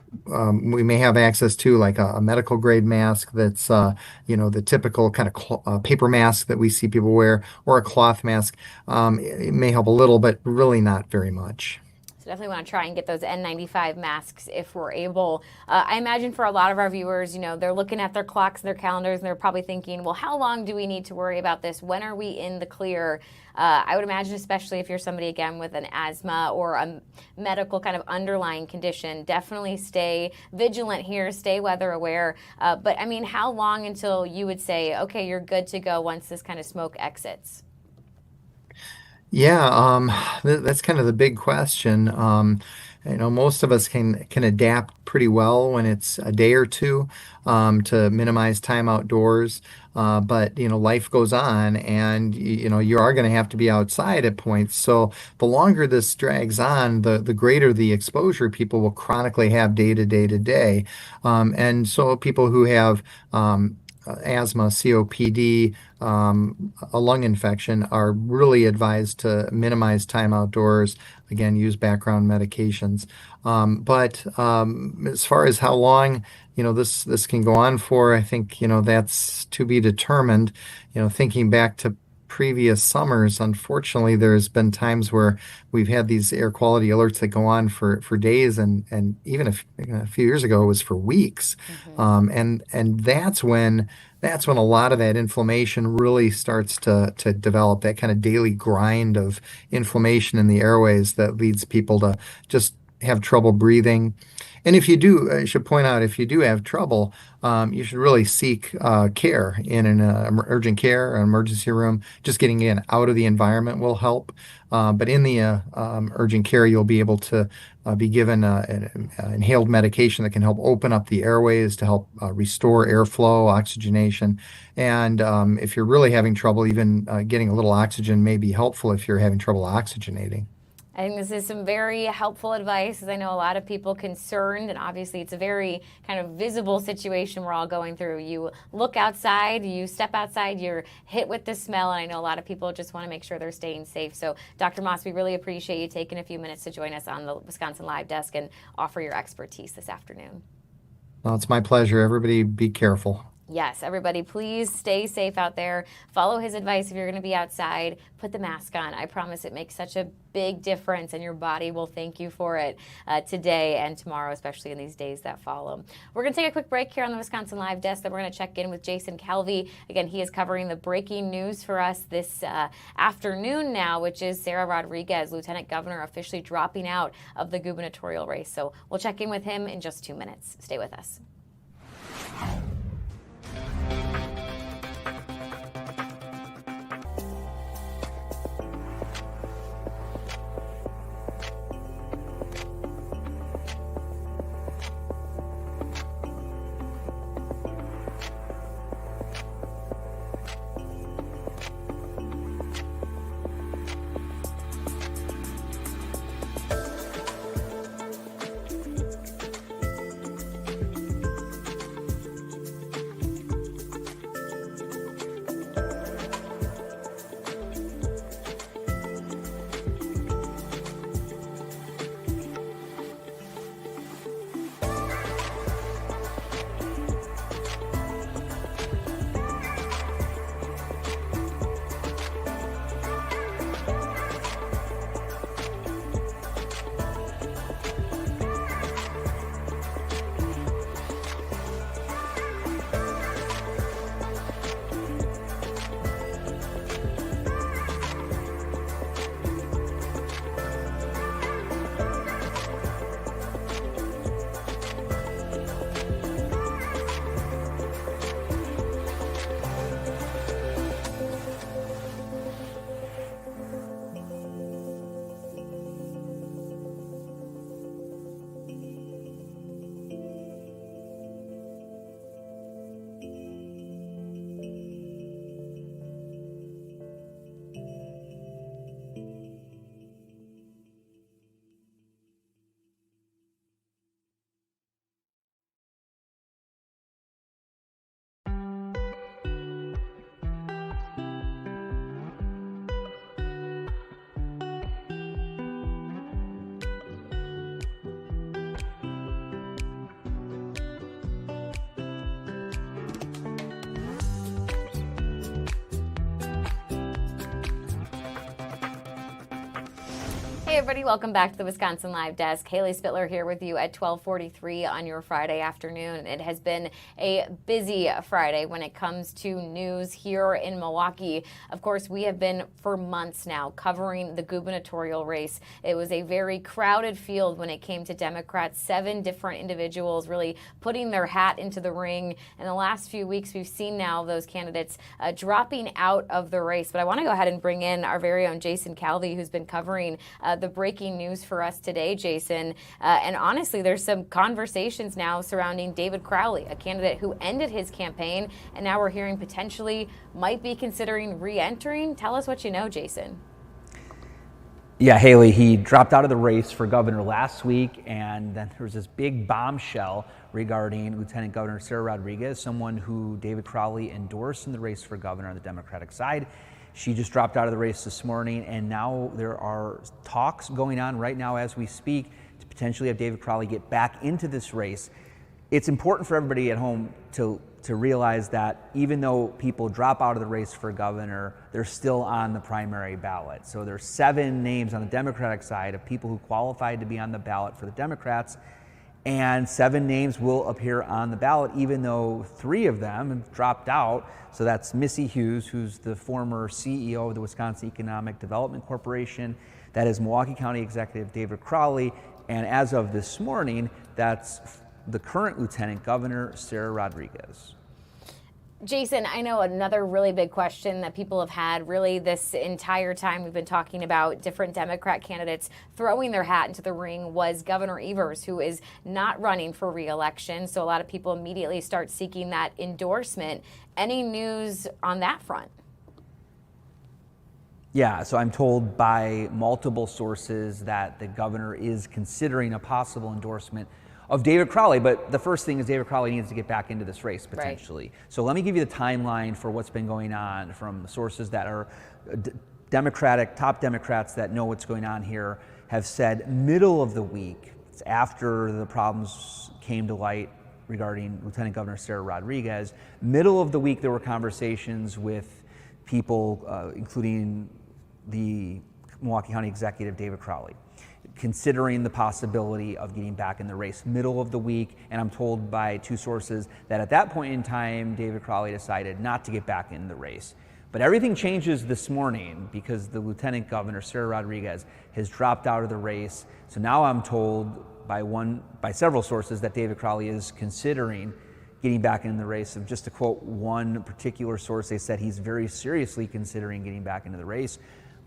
we may have access to, like a medical grade mask that's the typical kind of paper mask that we see people wear, or a cloth mask, it may help a little, but really not very much. So definitely want to try and get those N95 masks if we're able. I imagine for a lot of our viewers, they're looking at their clocks, their calendars, and they're probably thinking, well, how long do we need to worry about this? When are we in the clear? I would imagine, especially if you're somebody, again, with an asthma or a medical kind of underlying condition, definitely stay vigilant here, stay weather aware. But I mean, how long until you would say, okay, you're good to go once this kind of smoke exits? Yeah, that's kind of the big question. Most of us can adapt pretty well when it's a day or two to minimize time outdoors. But life goes on, and you are going to have to be outside at points. So the longer this drags on, the greater the exposure people will chronically have day to day to day. And so people who have asthma, COPD, a lung infection are really advised to minimize time outdoors. Again, use background medications. But as far as how long, this can go on for, I think, that's to be determined. Thinking back to previous summers, unfortunately, there's been times where we've had these air quality alerts that go on for days, and even a few years ago, it was for weeks. And that's when a lot of that inflammation really starts to develop, that kind of daily grind of inflammation in the airways that leads people to just have trouble breathing. And if you do, I should point out, if you do have trouble, you should really seek care in an urgent care, an emergency room. Just getting in out of the environment will help. But in the urgent care, you'll be able to be given an inhaled medication that can help open up the airways to help restore airflow, oxygenation. And if you're really having trouble, even getting a little oxygen may be helpful if you're having trouble oxygenating. I think this is some very helpful advice, as I know a lot of people concerned, and obviously it's a very kind of visible situation we're all going through. You look outside, you step outside, you're hit with the smell, and I know a lot of people just want to make sure they're staying safe. So, Dr. Moss, we really appreciate you taking a few minutes to join us on the Wisconsin Live Desk and offer your expertise this afternoon. Well, it's my pleasure. Everybody be careful. Yes, everybody, please stay safe out there. Follow his advice if you're going to be outside. Put the mask on. I promise it makes such a big difference, and your body will thank you for it today and tomorrow, especially in these days that follow. We're going to take a quick break here on the Wisconsin Live Desk. Then we're going to check in with Jason Calvi. Again, he is covering the breaking news for us this afternoon now, which is Sarah Rodriguez, Lieutenant Governor, officially dropping out of the gubernatorial race. So we'll check in with him in just 2 minutes. Stay with us. Hey everybody, welcome back to the Wisconsin Live Desk. Haley Spittler here with you at 12:43 on your Friday afternoon. It has been a busy Friday when it comes to news here in Milwaukee. Of course, we have been for months now covering the gubernatorial race. It was a very crowded field when it came to Democrats. 7 different individuals really putting their hat into the ring. In the last few weeks, we've seen now those candidates dropping out of the race. But I want to go ahead and bring in our very own Jason Calvi, who's been covering the breaking news for us today, Jason. And honestly, there's some conversations now surrounding David Crowley, a candidate who ended his campaign, and now we're hearing potentially might be considering re-entering. Tell us what you know, Jason. Yeah, Haley, he dropped out of the race for governor last week, and then there was this big bombshell regarding Lieutenant Governor Sarah Rodriguez, someone who David Crowley endorsed in the race for governor on the Democratic side. She just dropped out of the race this morning, and now there are talks going on right now as we speak to potentially have David Crowley get back into this race. It's important for everybody at home to realize that even though people drop out of the race for governor, they're still on the primary ballot. So there's 7 names on the Democratic side of people who qualified to be on the ballot for the Democrats, and 7 names will appear on the ballot, even though 3 of them have dropped out. So that's Missy Hughes, who's the former CEO of the Wisconsin Economic Development Corporation. That is Milwaukee County Executive David Crowley. And as of this morning, that's the current Lieutenant Governor, Sarah Rodriguez. Jason, I know another really big question that people have had really this entire time we've been talking about different Democrat candidates throwing their hat into the ring was Governor Evers, who is not running for re-election. So a lot of people immediately start seeking that endorsement. Any news on that front? Yeah, so I'm told by multiple sources that the governor is considering a possible endorsement of David Crowley, but the first thing is David Crowley needs to get back into this race potentially. Right. So let me give you the timeline for what's been going on from sources that are top Democrats that know what's going on here have said middle of the week, it's after the problems came to light regarding Lieutenant Governor Sarah Rodriguez. Middle of the week, there were conversations with people, including the Milwaukee County Executive David Crowley, considering the possibility of getting back in the race middle of the week. And I'm told by 2 sources that at that point in time, David Crowley decided not to get back in the race. But everything changes this morning because the Lieutenant Governor, Sarah Rodriguez, has dropped out of the race. So now I'm told by several sources that David Crowley is considering getting back in the race. And just to quote one particular source, they said he's very seriously considering getting back into the race,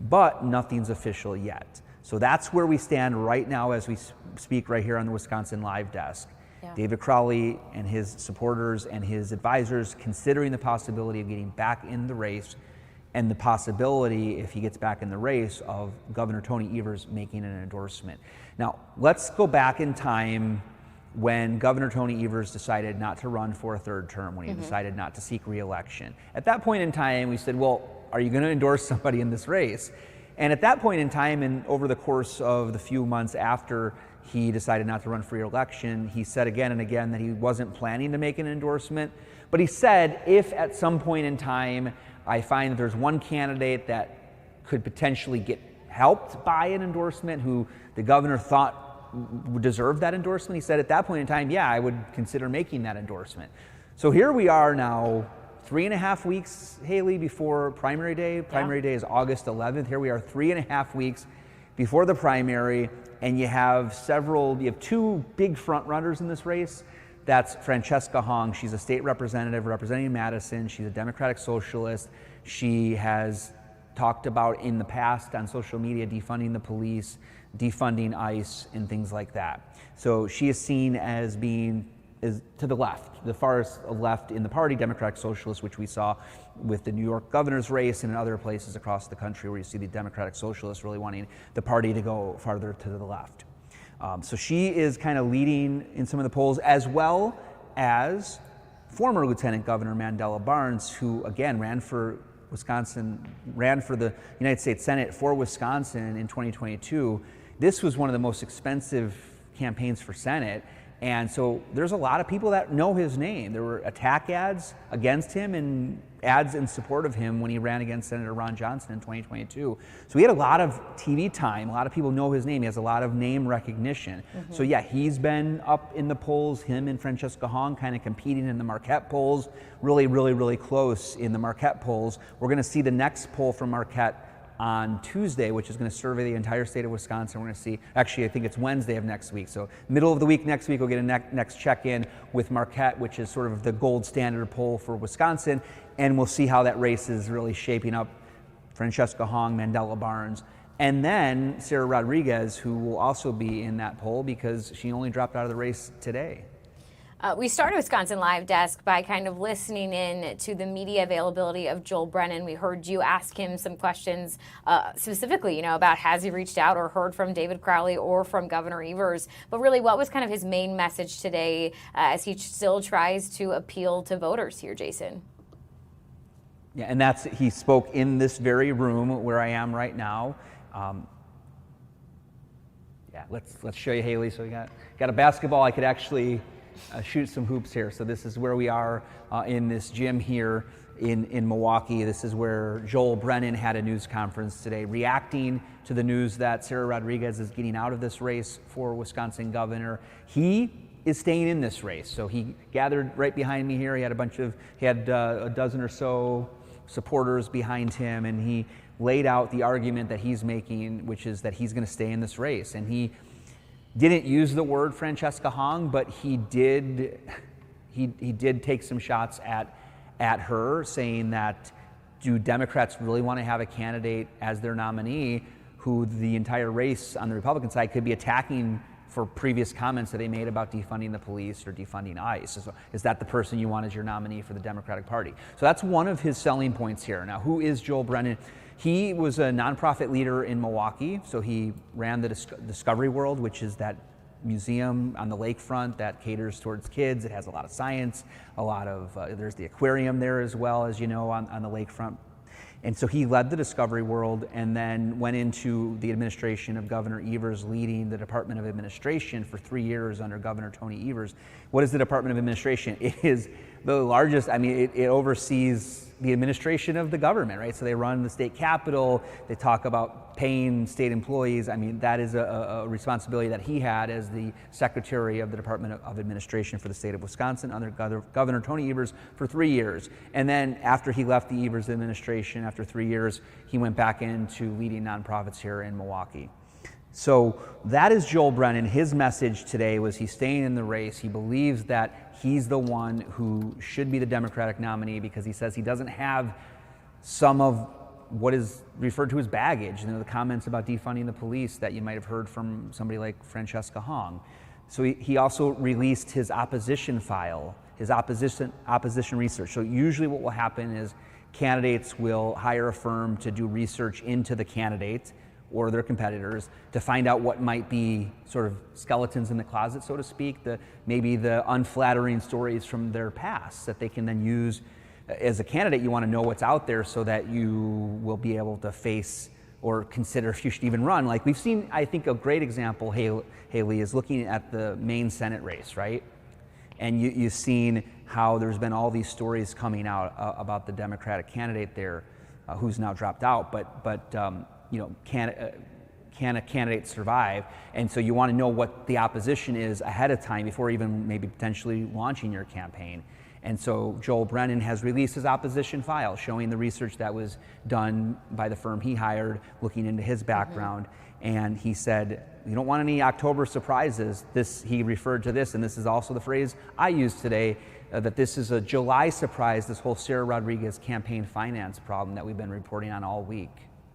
but nothing's official yet. So that's where we stand right now as we speak right here on the Wisconsin Live Desk. Yeah. David Crowley and his supporters and his advisors considering the possibility of getting back in the race, and the possibility, if he gets back in the race, of Governor Tony Evers making an endorsement. Now, let's go back in time when Governor Tony Evers decided not to run for a 3rd term, when he decided not to seek re-election. At that point in time, we said, well, are you going to endorse somebody in this race? And at that point in time, and over the course of the few months after he decided not to run for re-election, he said again and again that he wasn't planning to make an endorsement. But he said, if at some point in time I find that there's one candidate that could potentially get helped by an endorsement who the governor thought would deserve that endorsement, he said at that point in time, yeah, I would consider making that endorsement. So here we are now, 3.5 weeks, Haley, before primary day. Primary day is August 11th. Here we are 3.5 weeks before the primary, and you have 2 big front runners in this race. That's Francesca Hong. She's a state representative representing Madison. She's a Democratic socialist. She has talked about in the past on social media defunding the police, defunding ICE, and things like that. So she is seen as being to the left, the farthest left in the party, Democratic Socialists, which we saw with the New York governor's race and in other places across the country where you see the Democratic Socialists really wanting the party to go farther to the left. So she is kind of leading in some of the polls, as well as former Lieutenant Governor Mandela Barnes, who again ran for the United States Senate for Wisconsin in 2022. This was one of the most expensive campaigns for Senate. And so there's a lot of people that know his name. There were attack ads against him and ads in support of him when he ran against Senator Ron Johnson in 2022. So he had a lot of TV time. A lot of people know his name. He has a lot of name recognition. So yeah, he's been up in the polls. Him and Francesca Hong kind of competing in the Marquette polls. Really close in the Marquette polls. We're going to see the next poll from Marquette on Tuesday, which is going to survey the entire state of Wisconsin. We're going to see, actually, I think it's Wednesday of next week. So middle of the week next week, we'll get a next check-in with Marquette, which is sort of the gold standard poll for Wisconsin. And we'll see how that race is really shaping up. Francesca Hong, Mandela Barnes, and then Sarah Rodriguez, who will also be in that poll because she only dropped out of the race today. We started Wisconsin Live Desk by kind of listening in to the media availability of Joel Brennan. We heard you ask him some questions specifically, about has he reached out or heard from David Crowley or from Governor Evers. But really, what was kind of his main message today as he still tries to appeal to voters here, Jason? Yeah, and he spoke in this very room where I am right now. Yeah, let's show you, Haley. So we got a basketball. I could actually shoot some hoops here. So this is where we are in this gym here in Milwaukee. This is where Joel Brennan had a news conference today, reacting to the news that Sarah Rodriguez is getting out of this race for Wisconsin governor. He is staying in this race. So he gathered right behind me here. He had a dozen or so supporters behind him, and he laid out the argument that he's making, which is that he's going to stay in this race. And he didn't use the word Francesca Hong, but he did take some shots at her, saying that do Democrats really want to have a candidate as their nominee who the entire race on the Republican side could be attacking for previous comments that they made about defunding the police or defunding ICE? So is that the person you want as your nominee for the Democratic Party? So that's one of his selling points here. Now, who is Joel Brennan? He was a nonprofit leader in Milwaukee. So he ran the Discovery World, which is that museum on the lakefront that caters towards kids. It has a lot of science, there's the aquarium there as well, as you know, on the lakefront. And so he led the Discovery World and then went into the administration of Governor Evers, leading the Department of Administration for 3 years under Governor Tony Evers. What is the Department of Administration? It is the largest, it oversees the administration of the government, right? So they run the state capitol, they talk about paying state employees. That is a responsibility that he had as the secretary of the Department of Administration for the state of Wisconsin under Governor Tony Evers for 3 years. And then after he left the Evers administration, after 3 years, he went back into leading nonprofits here in Milwaukee. So that is Joel Brennan. His message today was he's staying in the race. He believes that he's the one who should be the Democratic nominee because he says he doesn't have some of what is referred to as baggage, the comments about defunding the police that you might have heard from somebody like Francesca Hong. So he also released his opposition file, his opposition research. So usually what will happen is candidates will hire a firm to do research into the candidate or their competitors to find out what might be sort of skeletons in the closet, so to speak, maybe the unflattering stories from their past that they can then use. As a candidate, you want to know what's out there so that you will be able to face or consider if you should even run. Like we've seen, I think a great example, Haley, is looking at the Maine Senate race, right? And you've seen how there's been all these stories coming out about the Democratic candidate there who's now dropped out, but can a candidate survive? And so you want to know what the opposition is ahead of time before even maybe potentially launching your campaign. And so Joel Brennan has released his opposition file showing the research that was done by the firm he hired, looking into his background. And he said, you don't want any October surprises. He referred to this, and this is also the phrase I used today, that this is a July surprise, this whole Sarah Rodriguez campaign finance problem that we've been reporting on all week.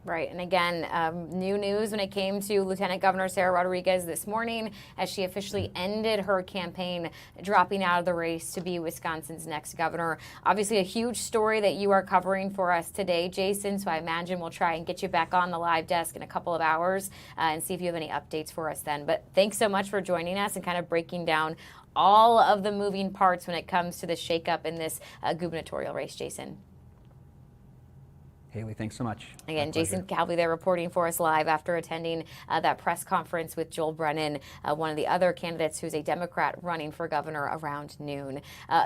Right. And again, new news when it came to Lieutenant Governor Sarah Rodriguez this morning as she officially ended her campaign, dropping out of the race to be Wisconsin's next governor. Obviously, a huge story that you are covering for us today, Jason. So I imagine we'll try and get you back on the live desk in a couple of hours and see if you have any updates for us then. But thanks so much for joining us and kind of breaking down all of the moving parts when it comes to the shakeup in this gubernatorial race, Jason. Haley, thanks so much. Again, Jason Calvi there reporting for us live after attending that press conference with Joel Brennan, one of the other candidates who's a Democrat running for governor, around noon.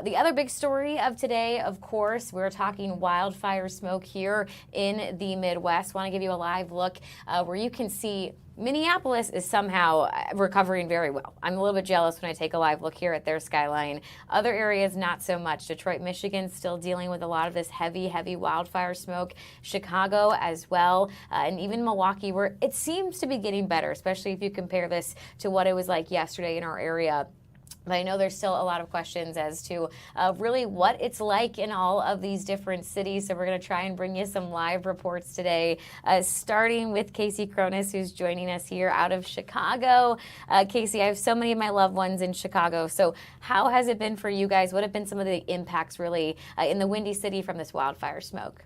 The other big story of today, of course, we're talking wildfire smoke here in the Midwest. Want to give you a live look where you can see Minneapolis is somehow recovering very well. I'm a little bit jealous when I take a live look here at their skyline. Other areas, not so much. Detroit, Michigan, still dealing with a lot of this heavy wildfire smoke. Chicago as well, and even Milwaukee, where it seems to be getting better, especially if you compare this to what it was like yesterday in our area. But I know there's still a lot of questions as to really what it's like in all of these different cities. So we're going to try and bring you some live reports today, starting with Casey Cronus, who's joining us here out of Chicago. Casey, I have so many of my loved ones in Chicago. So how has it been for you guys? What have been some of the impacts really in the Windy City from this wildfire smoke?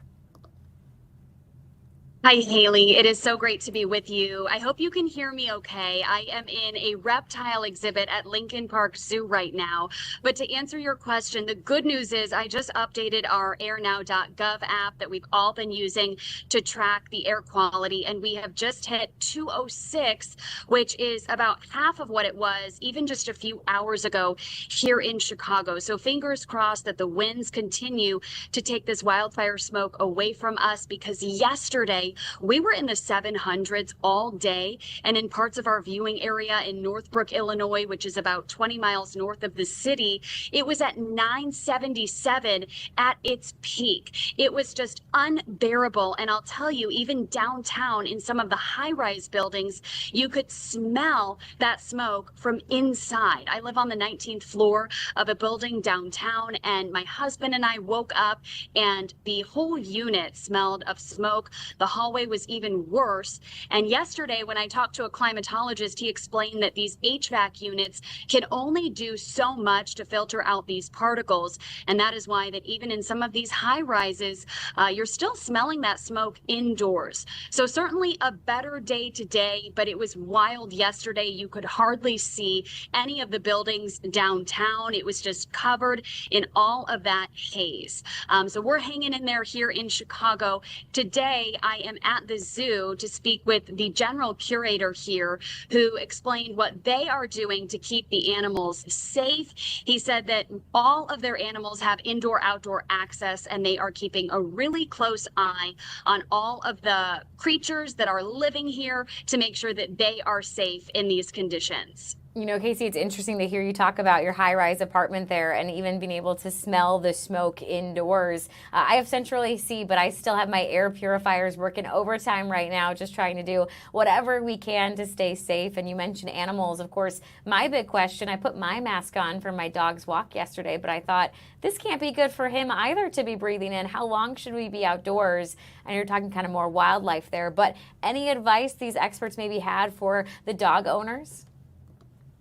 Hi, Haley. It is so great to be with you. I hope you can hear me okay. I am in a reptile exhibit at Lincoln Park Zoo right now. But to answer your question, the good news is I just updated our airnow.gov app that we've all been using to track the air quality, and we have just hit 206, which is about half of what it was even just a few hours ago here in Chicago. So fingers crossed that the winds continue to take this wildfire smoke away from us, because yesterday we were in the 700s all day, and in parts of our viewing area in Northbrook, Illinois, which is about 20 miles north of the city, it was at 977 at its peak. It was just unbearable. And I'll tell you, even downtown in some of the high-rise buildings, you could smell that smoke from inside. I live on the 19th floor of a building downtown, and my husband and I woke up and the whole unit smelled of smoke. The hallway was even worse. And yesterday, when I talked to a climatologist, he explained that these HVAC units can only do so much to filter out these particles. And that is why that even in some of these high rises, you're still smelling that smoke indoors. So certainly a better day today, but it was wild yesterday. You could hardly see any of the buildings downtown. It was just covered in all of that haze. So we're hanging in there here in Chicago. Today, I am at the zoo to speak with the general curator here, who explained what they are doing to keep the animals safe. He said that all of their animals have indoor-outdoor access, and they are keeping a really close eye on all of the creatures that are living here to make sure that they are safe in these conditions. You know, Casey, it's interesting to hear you talk about your high-rise apartment there and even being able to smell the smoke indoors. I have central AC, but I still have my air purifiers working overtime right now, just trying to do whatever we can to stay safe. And you mentioned animals. Of course, my big question, I put my mask on for my dog's walk yesterday, but I thought this can't be good for him either to be breathing in. How long should we be outdoors? And you're talking kind of more wildlife there, but any advice these experts maybe had for the dog owners?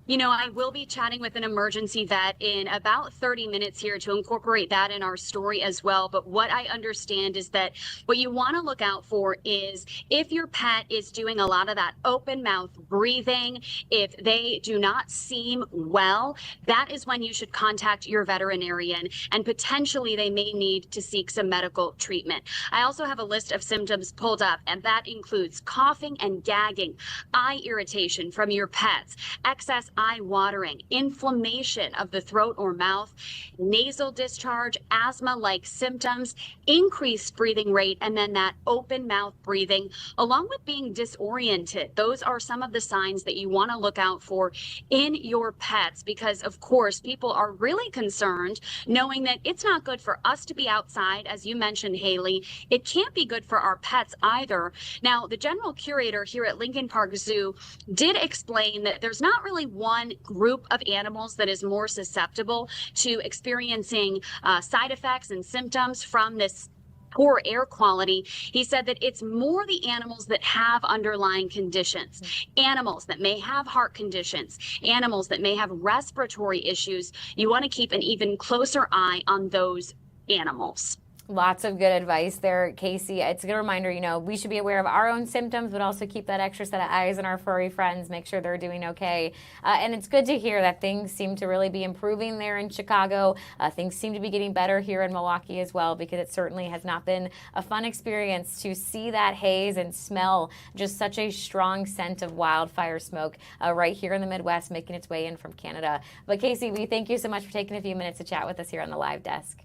You know, I will be chatting with an emergency vet in about 30 minutes here to incorporate that in our story as well. But what I understand is that what you want to look out for is if your pet is doing a lot of that open mouth breathing, if they do not seem well, that is when you should contact your veterinarian, and potentially they may need to seek some medical treatment. I also have a list of symptoms pulled up, and that includes coughing and gagging, eye irritation from your pets, excess eye watering, inflammation of the throat or mouth, nasal discharge, asthma-like symptoms, increased breathing rate, and then that open mouth breathing, along with being disoriented. Those are some of the signs that you want to look out for in your pets, because of course people are really concerned knowing that it's not good for us to be outside. As you mentioned, Haley, it can't be good for our pets either. Now, the general curator here at Lincoln Park Zoo did explain that there's not really one group of animals that is more susceptible to experiencing side effects and symptoms from this poor air quality. He said that it's more the animals that have underlying conditions, animals that may have heart conditions, animals that may have respiratory issues. You want to keep an even closer eye on those animals. Lots of good advice there, Casey. It's a good reminder, we should be aware of our own symptoms, but also keep that extra set of eyes on our furry friends, make sure they're doing okay. And it's good to hear that things seem to really be improving there in Chicago. Things seem to be getting better here in Milwaukee as well, because it certainly has not been a fun experience to see that haze and smell just such a strong scent of wildfire smoke right here in the Midwest, making its way in from Canada. But Casey, we thank you so much for taking a few minutes to chat with us here on the live desk.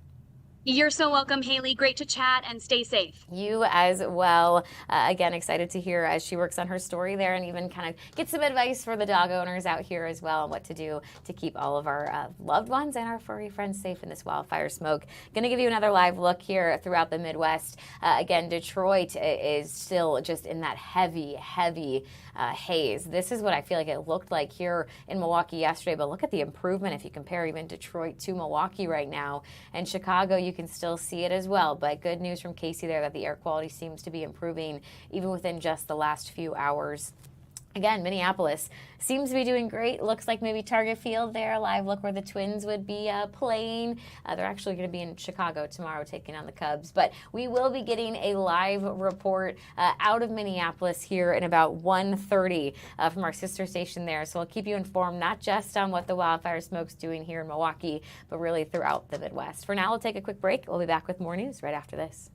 You're so welcome, Haley. Great to chat, and stay safe. You as well. Again, excited to hear as she works on her story there, and even kind of get some advice for the dog owners out here as well on what to do to keep all of our loved ones and our furry friends safe in this wildfire smoke. Going to give you another live look here throughout the Midwest. Again, Detroit is still just in that heavy haze. This is what I feel like it looked like here in Milwaukee yesterday, but look at the improvement if you compare even Detroit to Milwaukee right now. And Chicago, you can still see it as well, but good news from Casey there that the air quality seems to be improving even within just the last few hours. Again, Minneapolis seems to be doing great. Looks like maybe Target Field there, a live look where the Twins would be playing. They're actually going to be in Chicago tomorrow taking on the Cubs. But we will be getting a live report out of Minneapolis here in about 1:30 from our sister station there. So we'll keep you informed not just on what the wildfire smoke's doing here in Milwaukee, but really throughout the Midwest. For now, we'll take a quick break. We'll be back with more news right after this.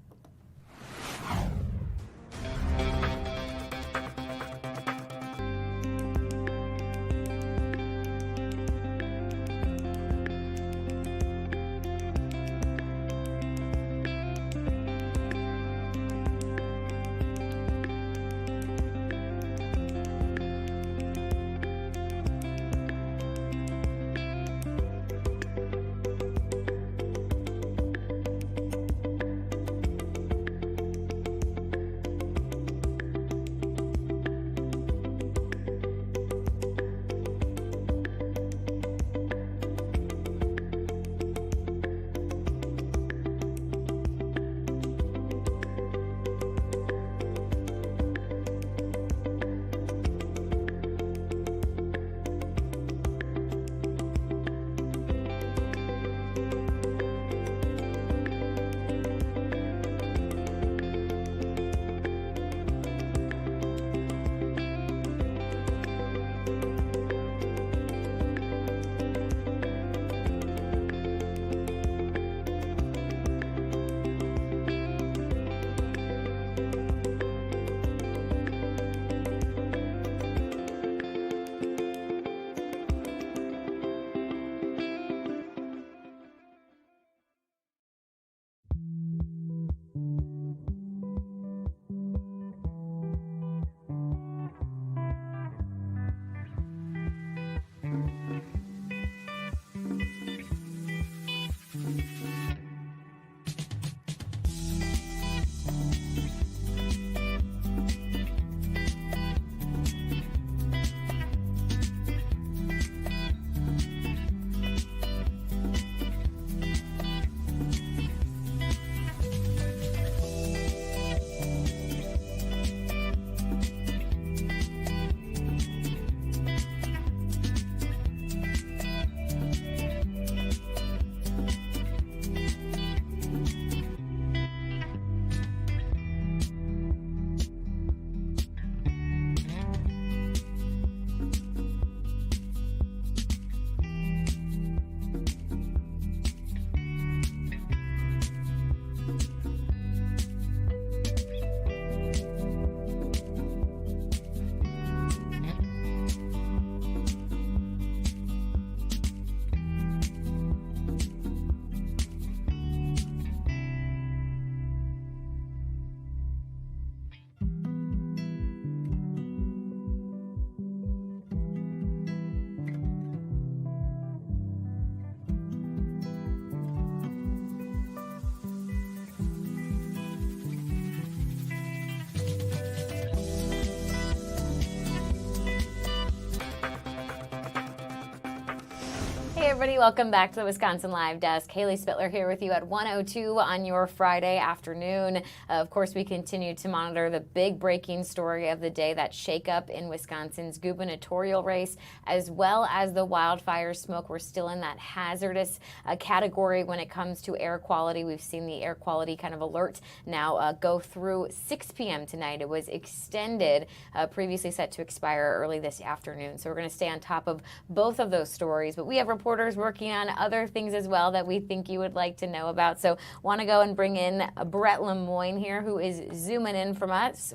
everybody, welcome back to the Wisconsin Live Desk. Haley Spittler here with you at 1:02 on your Friday afternoon. Of course, we continue to monitor the big breaking story of the day, that shakeup in Wisconsin's gubernatorial race, as well as the wildfire smoke. We're still in that hazardous category when it comes to air quality. We've seen the air quality kind of alert now go through 6 p.m. tonight. It was extended, previously set to expire early this afternoon. So we're going to stay on top of both of those stories. But we have reporters working on other things as well that we think you would like to know about. So want to go and bring in Brett Lemoyne here, who is zooming in for us,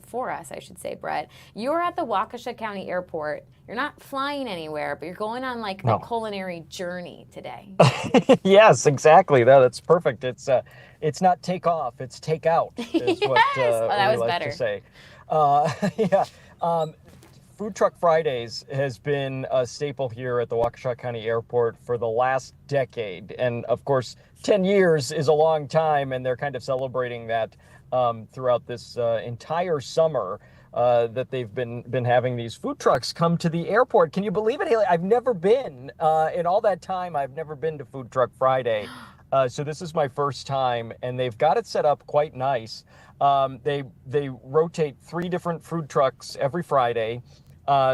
I should say, Brett. You're at the Waukesha County Airport. You're not flying anywhere, but you're going on like a culinary journey today. Yes, exactly. That's perfect. It's not take off, it's take out, is Yes! what that we was like better. to say. Yeah. Food Truck Fridays has been a staple here at the Waukesha County Airport for the last decade. And of course, 10 years is a long time, and they're kind of celebrating that throughout this entire summer that they've been having these food trucks come to the airport. Can you believe it, Haley? I've never been, in all that time, I've never been to Food Truck Friday. So this is my first time, and they've got it set up quite nice. They rotate 3 different food trucks every Friday.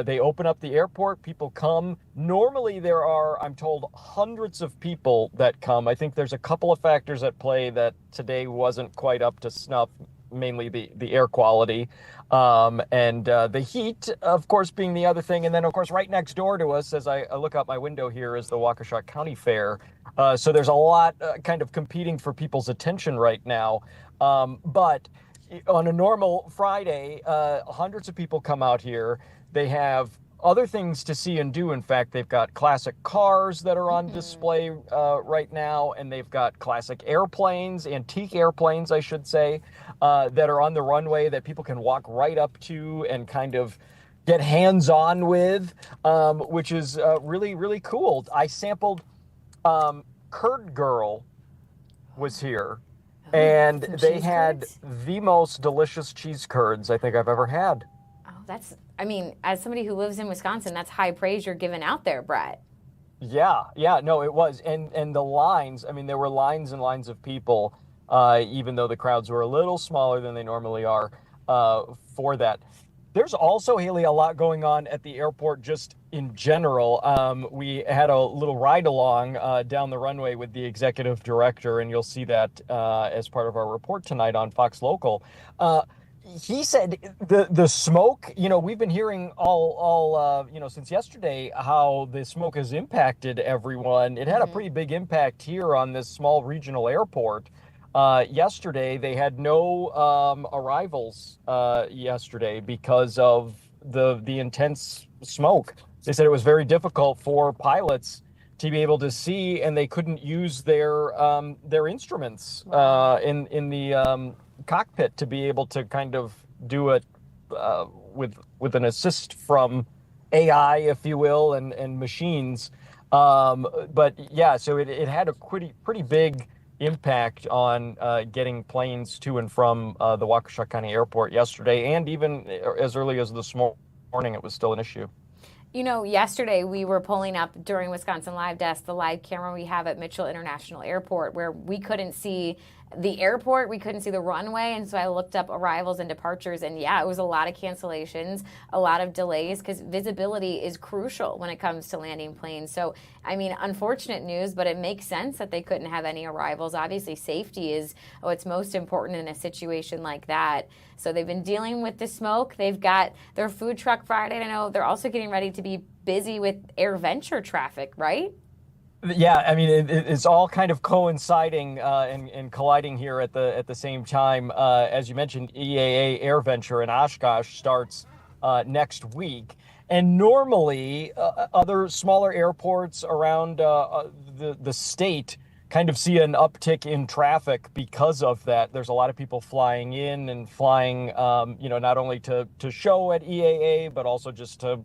They open up the airport, people come. Normally there are, I'm told, hundreds of people that come. I think there's a couple of factors at play that today wasn't quite up to snuff, mainly the air quality, and the heat, of course, being the other thing. And then, of course, right next door to us, as I look out my window here, is the Waukesha County Fair. So there's a lot kind of competing for people's attention right now. But on a normal Friday, hundreds of people come out here. They have other things to see and do. In fact, they've got classic cars that are on display right now, and they've got classic airplanes, antique airplanes, I should say, that are on the runway that people can walk right up to and kind of get hands-on with, which is really, really cool. I sampled Curd Girl was here, and they had the most delicious cheese curds I think I've ever had. I mean, as somebody who lives in Wisconsin, that's high praise you're giving out there, Brett. Yeah, no, it was. And the lines, I mean, there were lines and lines of people, even though the crowds were a little smaller than they normally are for that. There's also, Haley, a lot going on at the airport just in general. We had a little ride along down the runway with the executive director, and you'll see that as part of our report tonight on Fox Local. He said the smoke, we've been hearing all since yesterday how the smoke has impacted everyone. It had a pretty big impact here on this small regional airport. Yesterday, they had no arrivals yesterday because of the intense smoke. They said it was very difficult for pilots to be able to see, and they couldn't use their instruments in the cockpit to be able to kind of do it with an assist from AI, if you will, and machines. But yeah, so it had a pretty big impact on getting planes to and from the Waukesha County Airport yesterday, and even as early as this morning, it was still an issue. Yesterday we were pulling up during Wisconsin Live Desk the live camera we have at Mitchell International Airport, where we couldn't see the airport, we couldn't see the runway, and so I looked up arrivals and departures, and yeah, it was a lot of cancellations, a lot of delays, because visibility is crucial when it comes to landing planes. So, I mean, unfortunate news, but it makes sense that they couldn't have any arrivals. Obviously, safety is what's most important in a situation like that. So they've been dealing with the smoke. They've got their Food Truck Friday. I know they're also getting ready to be busy with AirVenture traffic, right? Yeah, I mean, it's all kind of coinciding and colliding here at the same time. As you mentioned, EAA AirVenture in Oshkosh starts next week. And normally, other smaller airports around the state kind of see an uptick in traffic because of that. There's a lot of people flying in and flying, not only to show at EAA, but also just to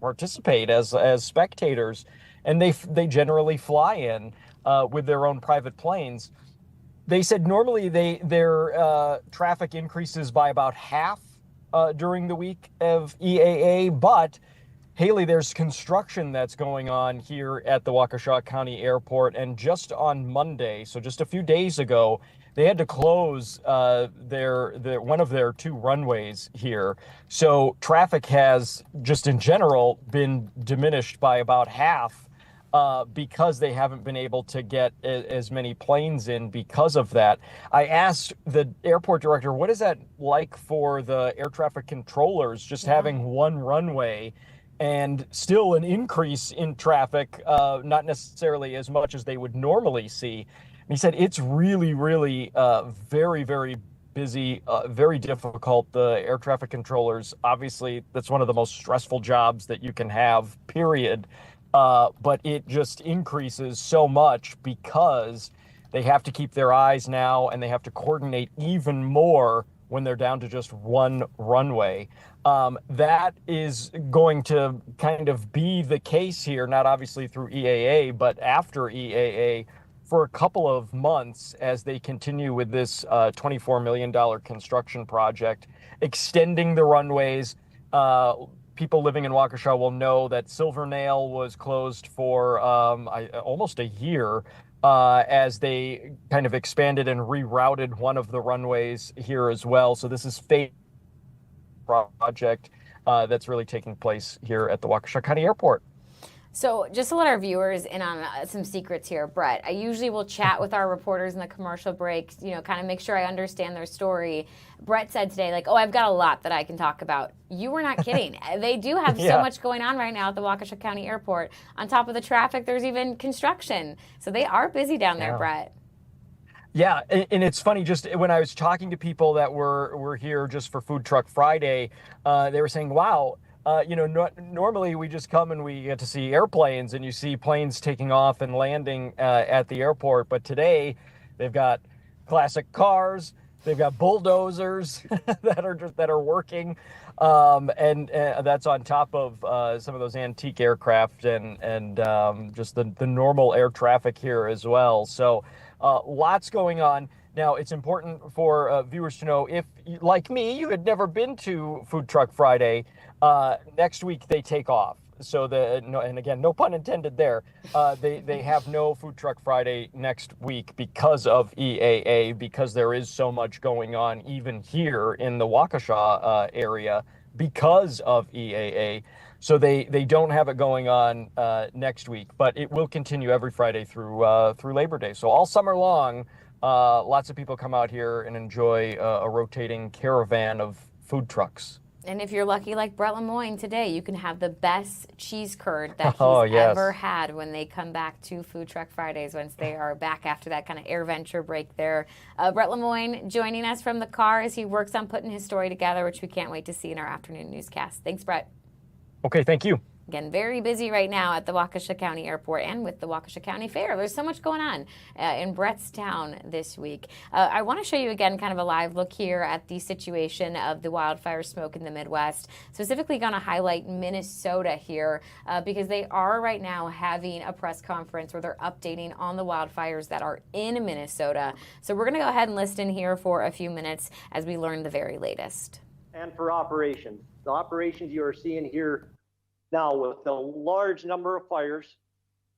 participate as spectators. And they generally fly in with their own private planes. They said normally their traffic increases by about half during the week of EAA, but Haley, there's construction that's going on here at the Waukesha County Airport, and just on Monday, so just a few days ago, they had to close one of their 2 runways here. So traffic has, just in general, been diminished by about half because they haven't been able to get as many planes in because of that. I asked the airport director, what is that like for the air traffic controllers, just having one runway and still an increase in traffic, not necessarily as much as they would normally see. And he said it's really, really very, very busy, very difficult. The air traffic controllers, obviously, that's one of the most stressful jobs that you can have, period. But it just increases so much because they have to keep their eyes now, and they have to coordinate even more when they're down to just one runway. That is going to kind of be the case here, not obviously through EAA, but after EAA for a couple of months as they continue with this $24 million construction project, extending the runways. People living in Waukesha will know that Silvernail was closed for almost a year as they kind of expanded and rerouted one of the runways here as well. So this is phase project that's really taking place here at the Waukesha County Airport. So just to let our viewers in on some secrets here, Brett, I usually will chat with our reporters in the commercial breaks, kind of make sure I understand their story. Brett said today, I've got a lot that I can talk about. You were not kidding. They do have so much going on right now at the Waukesha County Airport. On top of the traffic, there's even construction. So they are busy down there, Brett. Yeah, and it's funny, just when I was talking to people that were here just for Food Truck Friday, they were saying, wow, normally we just come and we get to see airplanes, and you see planes taking off and landing at the airport. But today they've got classic cars, they've got bulldozers that are working, and that's on top of some of those antique aircraft and just the normal air traffic here as well. So lots going on. Now, it's important for viewers to know, if, like me, you had never been to Food Truck Friday, next week they take off. So, and again, no pun intended there, they have no Food Truck Friday next week because of EAA, because there is so much going on even here in the Waukesha area because of EAA. So they don't have it going on next week, but it will continue every Friday through Labor Day. So all summer long, lots of people come out here and enjoy a rotating caravan of food trucks. And if you're lucky like Brett Lemoyne today, you can have the best cheese curd that he's ever had when they come back to Food Truck Fridays, once they are back after that kind of air venture break there. Brett Lemoyne joining us from the car as he works on putting his story together, which we can't wait to see in our afternoon newscast. Thanks, Brett. Okay, thank you. Again, very busy right now at the Waukesha County Airport and with the Waukesha County Fair. There's so much going on in Brettstown this week. I want to show you again kind of a live look here at the situation of the wildfire smoke in the Midwest. Specifically going to highlight Minnesota here because they are right now having a press conference where they're updating on the wildfires that are in Minnesota. So we're going to go ahead and listen here for a few minutes as we learn the very latest. And for operations, the operations you are seeing here now, with a large number of fires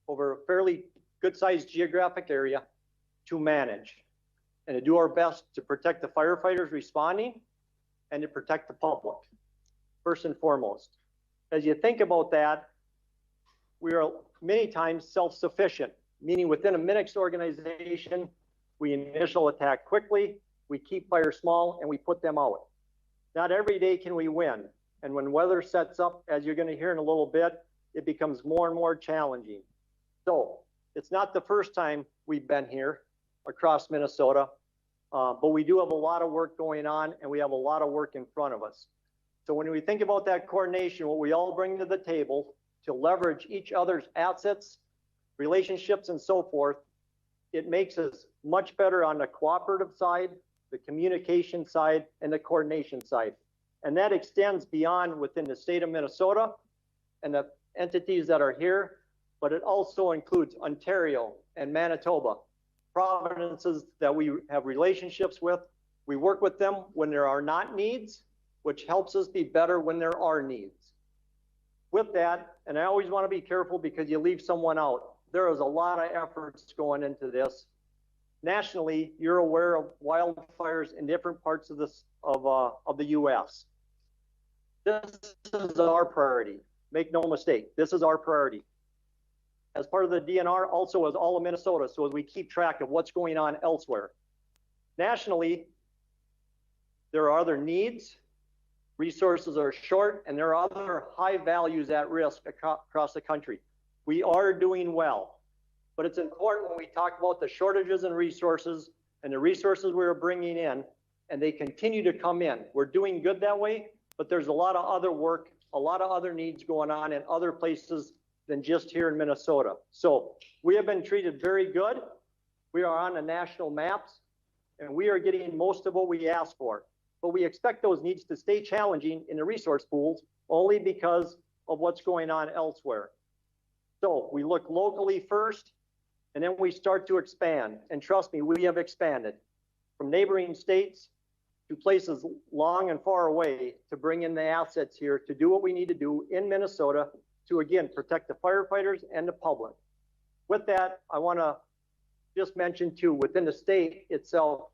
over a fairly good-sized geographic area to manage and to do our best to protect the firefighters responding and to protect the public, first and foremost. As you think about that, we are many times self-sufficient, meaning within a Minix organization, we initial attack quickly, we keep fires small, and we put them out. Not every day can we win. And when weather sets up, as you're going to hear in a little bit, it becomes more and more challenging. So it's not the first time we've been here across Minnesota, but we do have a lot of work going on, and we have a lot of work in front of us. So when we think about that coordination, what we all bring to the table to leverage each other's assets, relationships, and so forth, it makes us much better on the cooperative side, the communication side, and the coordination side. And that extends beyond within the state of Minnesota and the entities that are here, but it also includes Ontario and Manitoba, provinces that we have relationships with. We work with them when there are not needs, which helps us be better when there are needs. With that, and I always want to be careful because you leave someone out, there is a lot of efforts going into this. Nationally, you're aware of wildfires in different parts of the U.S. This is our priority. Make no mistake, this is our priority. As part of the DNR, also as all of Minnesota, so as we keep track of what's going on elsewhere. Nationally, there are other needs, resources are short, and there are other high values at risk across the country. We are doing well, but it's important when we talk about the shortages in resources and the resources we're bringing in, and they continue to come in. We're doing good that way, but there's a lot of other work, a lot of other needs going on in other places than just here in Minnesota. So we have been treated very good. We are on the national maps, and we are getting most of what we ask for. But we expect those needs to stay challenging in the resource pools only because of what's going on elsewhere. So we look locally first, and then we start to expand. And trust me, we have expanded from neighboring states to places long and far away to bring in the assets here to do what we need to do in Minnesota to, again, protect the firefighters and the public. With that, I want to just mention too, within the state itself,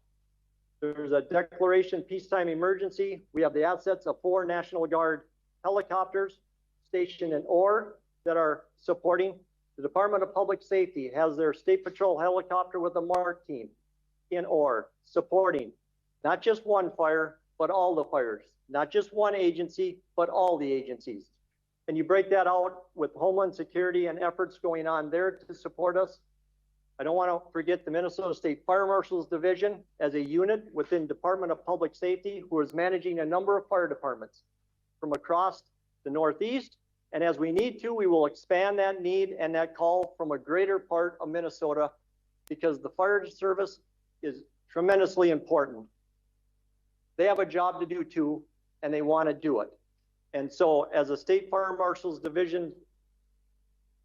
there's a declaration peacetime emergency. We have the assets of 4 National Guard helicopters stationed in Orr that are supporting. The Department of Public Safety has their State Patrol helicopter with a MARC team in Orr supporting not just one fire, but all the fires. Not just one agency, but all the agencies. And you break that out with Homeland Security and efforts going on there to support us. I don't want to forget the Minnesota State Fire Marshal's Division as a unit within Department of Public Safety, who is managing a number of fire departments from across the Northeast. And as we need to, we will expand that need and that call from a greater part of Minnesota because the fire service is tremendously important. They have a job to do too, and they want to do it. And so as a State Fire Marshal's Division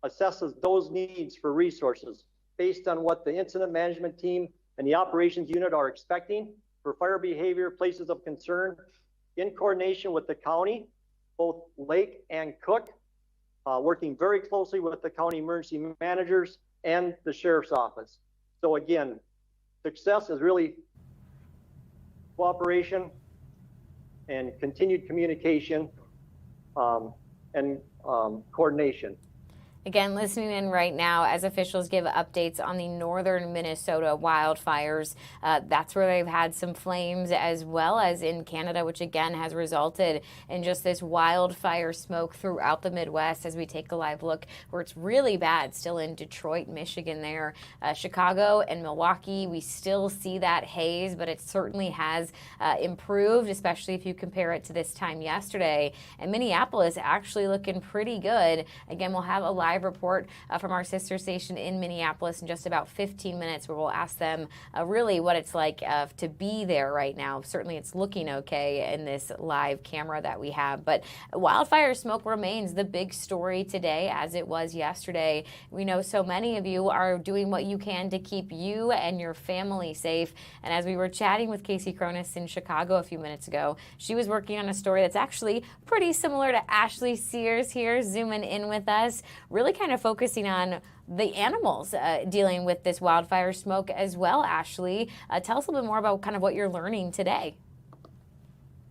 assesses those needs for resources based on what the incident management team and the operations unit are expecting for fire behavior, places of concern, in coordination with the county, both Lake and Cook, working very closely with the county emergency managers and the sheriff's office. So again, success is really cooperation and continued communication and coordination. Again, listening in right now as officials give updates on the northern Minnesota wildfires. That's where they've had some flames, as well as in Canada, which again has resulted in just this wildfire smoke throughout the Midwest. As we take a live look where it's really bad still in Detroit, Michigan there. Chicago and Milwaukee, we still see that haze, but it certainly has improved, especially if you compare it to this time yesterday. And Minneapolis actually looking pretty good. Again, we'll have a live report from our sister station in Minneapolis in just about 15 minutes, where we'll ask them really what it's like to be there right now. Certainly it's looking okay in this live camera that we have, but wildfire smoke remains the big story today, as it was yesterday. We know so many of you are doing what you can to keep you and your family safe. And as we were chatting with Casey Cronus in Chicago a few minutes ago, she was working on a story that's actually pretty similar to Ashley Sears here, zooming in with us, really kind of focusing on the animals dealing with this wildfire smoke as well. Ashley, tell us a little bit more about kind of what you're learning today.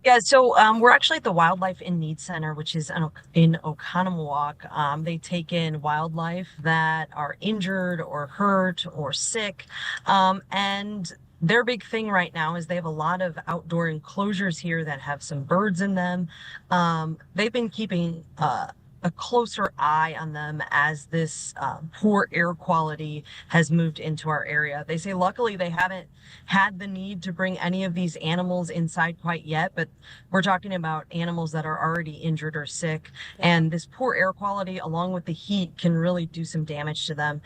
Yeah, so we're actually at the Wildlife in Need Center, which is in Oconomowoc. They take in wildlife that are injured or hurt or sick, and their big thing right now is they have a lot of outdoor enclosures here that have some birds in them. They've been keeping a closer eye on them as this poor air quality has moved into our area. They say luckily they haven't had the need to bring any of these animals inside quite yet, but we're talking about animals that are already injured or sick. And this poor air quality along with the heat can really do some damage to them.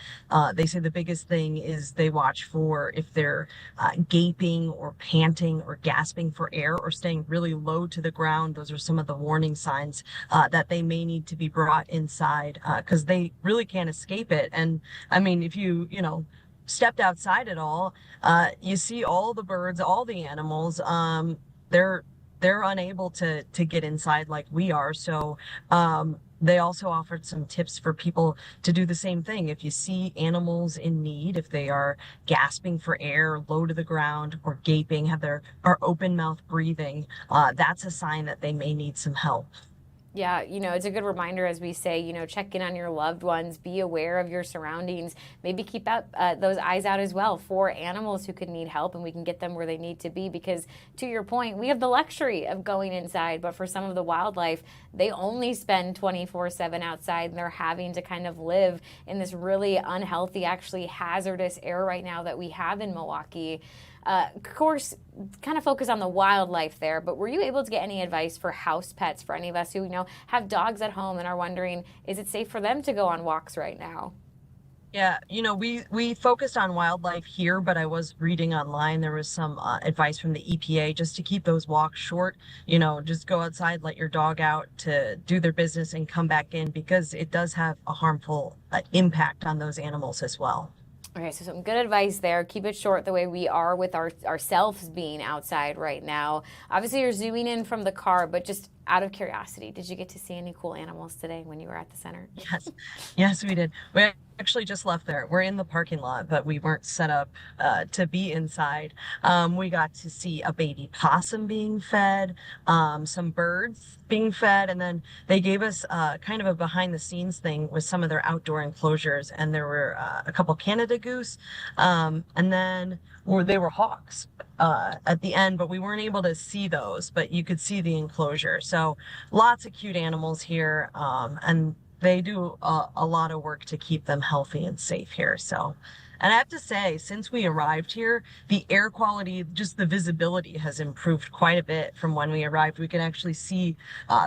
They say the biggest thing is they watch for if they're gaping or panting or gasping for air or staying really low to the ground. Those are some of the warning signs that they may need to be brought inside because they really can't escape it. And I mean, if you stepped outside at all, you see all the birds, all the animals, they're unable to get inside like we are. So they also offered some tips for people to do the same thing. If you see animals in need, if they are gasping for air, low to the ground, or gaping, are open mouth breathing, that's a sign that they may need some help. Yeah, it's a good reminder, as we say, check in on your loved ones, be aware of your surroundings, maybe keep out those eyes out as well for animals who could need help, and we can get them where they need to be, because to your point, we have the luxury of going inside, but for some of the wildlife, they only spend 24/7 outside, and they're having to kind of live in this really unhealthy, actually hazardous air right now that we have in Milwaukee. Of course, kind of focus on the wildlife there, but were you able to get any advice for house pets for any of us who have dogs at home and are wondering, is it safe for them to go on walks right now? Yeah, we focused on wildlife here, but I was reading online. There was some advice from the EPA just to keep those walks short. Just go outside, let your dog out to do their business and come back in, because it does have a harmful impact on those animals as well. Okay, so some good advice there. Keep it short the way we are with ourselves being outside right now. Obviously, you're zooming in from the car, but just out of curiosity, did you get to see any cool animals today when you were at the center? Yes, we did. We actually just left there. We're in the parking lot, but we weren't set up to be inside. We got to see a baby possum being fed, some birds being fed, and then they gave us kind of a behind the scenes thing with some of their outdoor enclosures, and there were a couple Canada goose, and then they were hawks at the end, but we weren't able to see those, but you could see the enclosure. So lots of cute animals here, and they do a lot of work to keep them healthy and safe here. So, and I have to say, since we arrived here, the air quality, just the visibility has improved quite a bit from when we arrived. We can actually see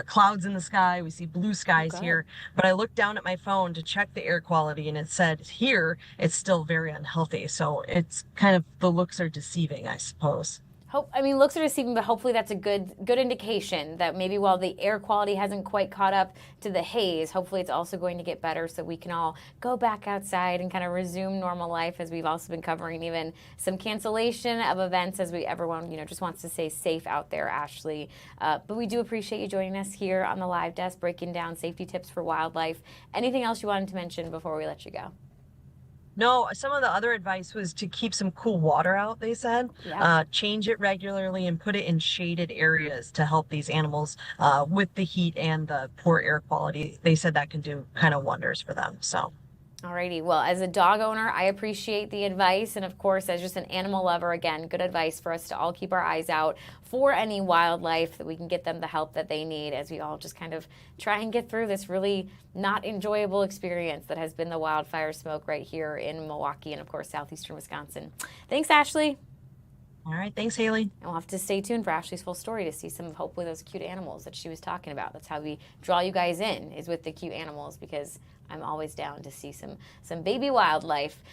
clouds in the sky. We see blue skies here. But I looked down at my phone to check the air quality, and it said here it's still very unhealthy. So it's kind of, the looks are deceiving, I suppose. Looks are deceiving, but hopefully that's a good indication that maybe while the air quality hasn't quite caught up to the haze, hopefully it's also going to get better so we can all go back outside and kind of resume normal life, as we've also been covering even some cancellation of events, as everyone just wants to stay safe out there, Ashley. But we do appreciate you joining us here on the live desk, breaking down safety tips for wildlife. Anything else you wanted to mention before we let you go? No, some of the other advice was to keep some cool water out, they said. Yeah. Change it regularly and put it in shaded areas to help these animals with the heat and the poor air quality. They said that can do kind of wonders for them. So. Alrighty, well, as a dog owner, I appreciate the advice, and of course, as just an animal lover, again, good advice for us to all keep our eyes out for any wildlife, that we can get them the help that they need as we all just kind of try and get through this really not enjoyable experience that has been the wildfire smoke right here in Milwaukee and, of course, southeastern Wisconsin. Thanks, Ashley. All right, thanks, Haley. And we'll have to stay tuned for Ashley's full story to see some, hopefully, those cute animals that she was talking about. That's how we draw you guys in, is with the cute animals, because I'm always down to see some baby wildlife.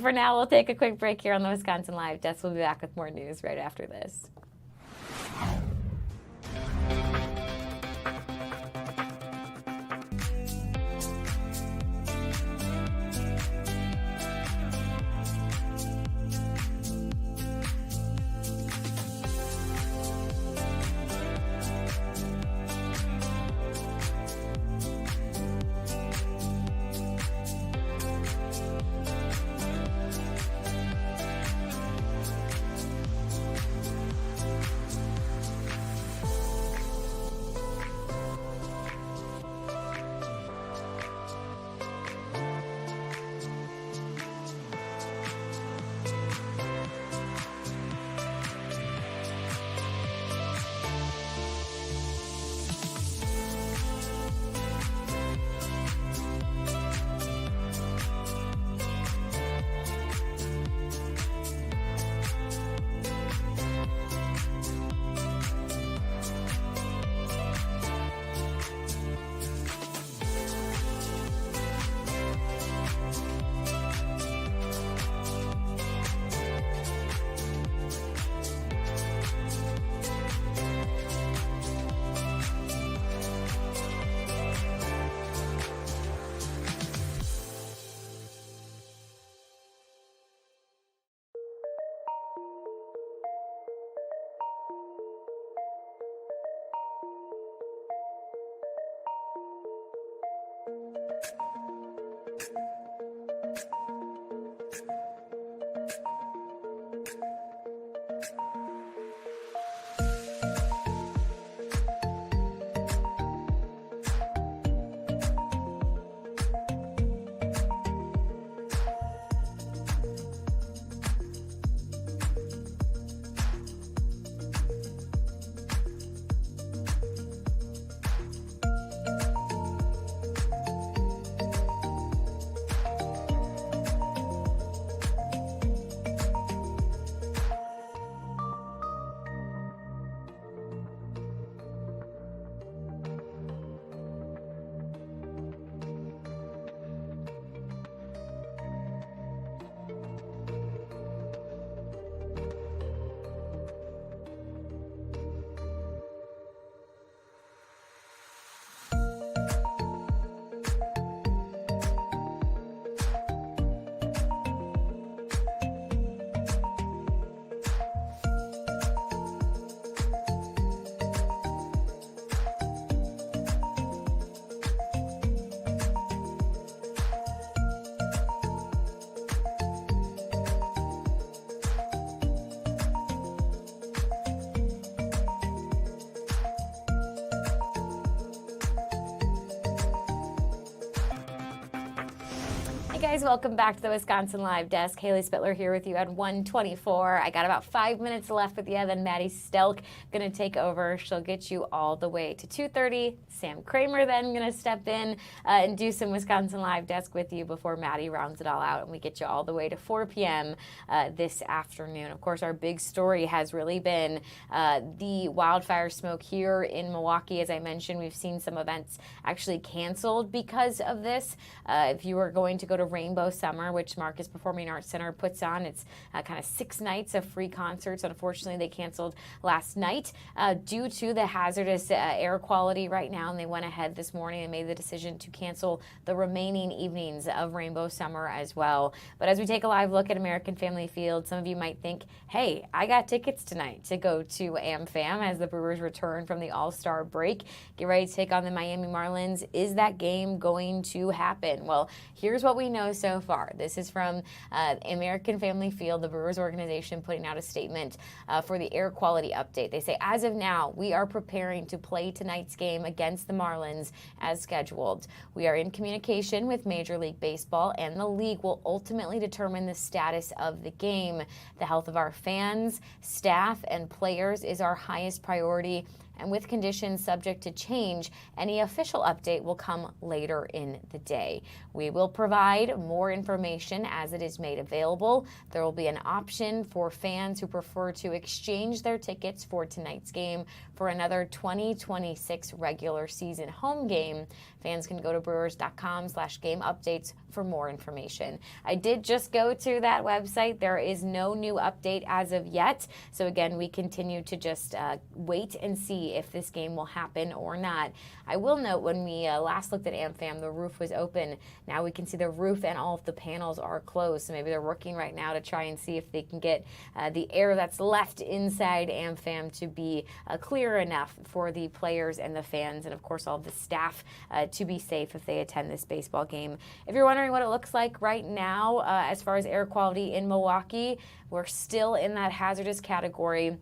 For now, we'll take a quick break here on the Wisconsin Live Desk. We'll be back with more news right after this. guys, welcome back to the Wisconsin Live Desk. Haley Spittler here with you at 1:24. I got about 5 minutes left with you, then Maddie Stelk going to take over. She'll get you all the way to 2:30. Sam Kramer then going to step in and do some Wisconsin Live Desk with you before Maddie rounds it all out, and we get you all the way to 4 p.m. This afternoon. Of course, our big story has really been the wildfire smoke here in Milwaukee. As I mentioned, we've seen some events actually canceled because of this. If you were going to go to Rainbow Summer, which Marcus Performing Arts Center puts on, it's kind of 6 nights of free concerts. Unfortunately, they canceled last night due to the hazardous air quality right now, and they went ahead this morning and made the decision to cancel the remaining evenings of Rainbow Summer as well. But as we take a live look at American Family Field, some of you might think, hey, I got tickets tonight to go to AmFam as the Brewers return from the All-Star break. Get ready to take on the Miami Marlins. Is that game going to happen? Well, here's what we know so far. This is from American Family Field, the Brewers organization, putting out a statement for the air quality update. They say, as of now, we are preparing to play tonight's game against the Marlins as scheduled. We are in communication with Major League Baseball, and the league will ultimately determine the status of the game. The health of our fans, staff, and players is our highest priority. And with conditions subject to change, any official update will come later in the day. We will provide more information as it is made available. There will be an option for fans who prefer to exchange their tickets for tonight's game for another 2026 regular season home game. Fans can go to brewers.com/game updates for more information. I did just go to that website. There is no new update as of yet. So again, we continue to just wait and see if this game will happen or not. I will note when we last looked at AmFam, the roof was open. Now we can see the roof and all of the panels are closed. So maybe they're working right now to try and see if they can get the air that's left inside AmFam to be clear enough for the players and the fans and, of course, all of the staff to be safe if they attend this baseball game. If you're wondering what it looks like right now as far as air quality in Milwaukee, we're still in that hazardous category.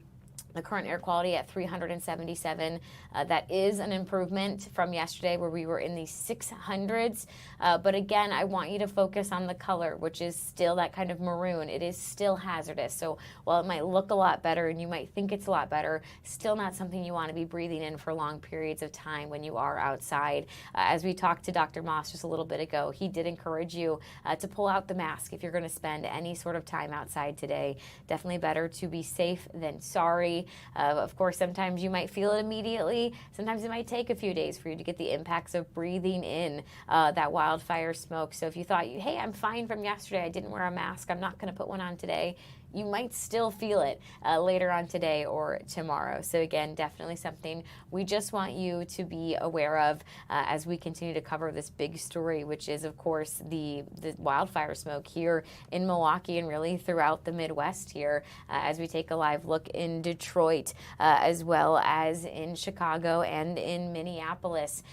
The current air quality at 377. That is an improvement from yesterday where we were in the 600s. But again, I want you to focus on the color, which is still that kind of maroon. It is still hazardous. So while it might look a lot better and you might think it's a lot better, still not something you want to be breathing in for long periods of time when you are outside. As we talked to Dr. Moss just a little bit ago, he did encourage you to pull out the mask if you're going to spend any sort of time outside today. Definitely better to be safe than sorry. Of course, sometimes you might feel it immediately. Sometimes it might take a few days for you to get the impacts of breathing in that wildfire smoke. So if you thought, hey, I'm fine from yesterday, I didn't wear a mask, I'm not going to put one on today, you might still feel it later on today or tomorrow. So again, definitely something we just want you to be aware of as we continue to cover this big story, which is, of course, the wildfire smoke here in Milwaukee and really throughout the Midwest here as we take a live look in Detroit as well as in Chicago and in Minneapolis,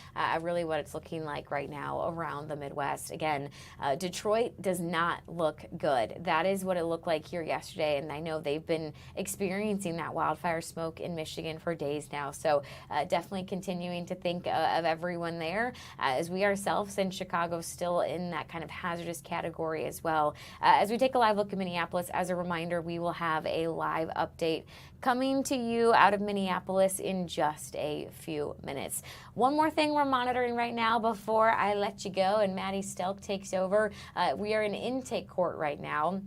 really what it's looking like right now around the Midwest. Again, Detroit does not look good. That is what it looked like here yesterday. And I know they've been experiencing that wildfire smoke in Michigan for days now. So definitely continuing to think of everyone there as we ourselves in Chicago still in that kind of hazardous category as well. As we take a live look at Minneapolis, as a reminder, we will have a live update coming to you out of Minneapolis in just a few minutes. One more thing we're monitoring right now before I let you go and Maddie Stelk takes over. We are in intake court right now,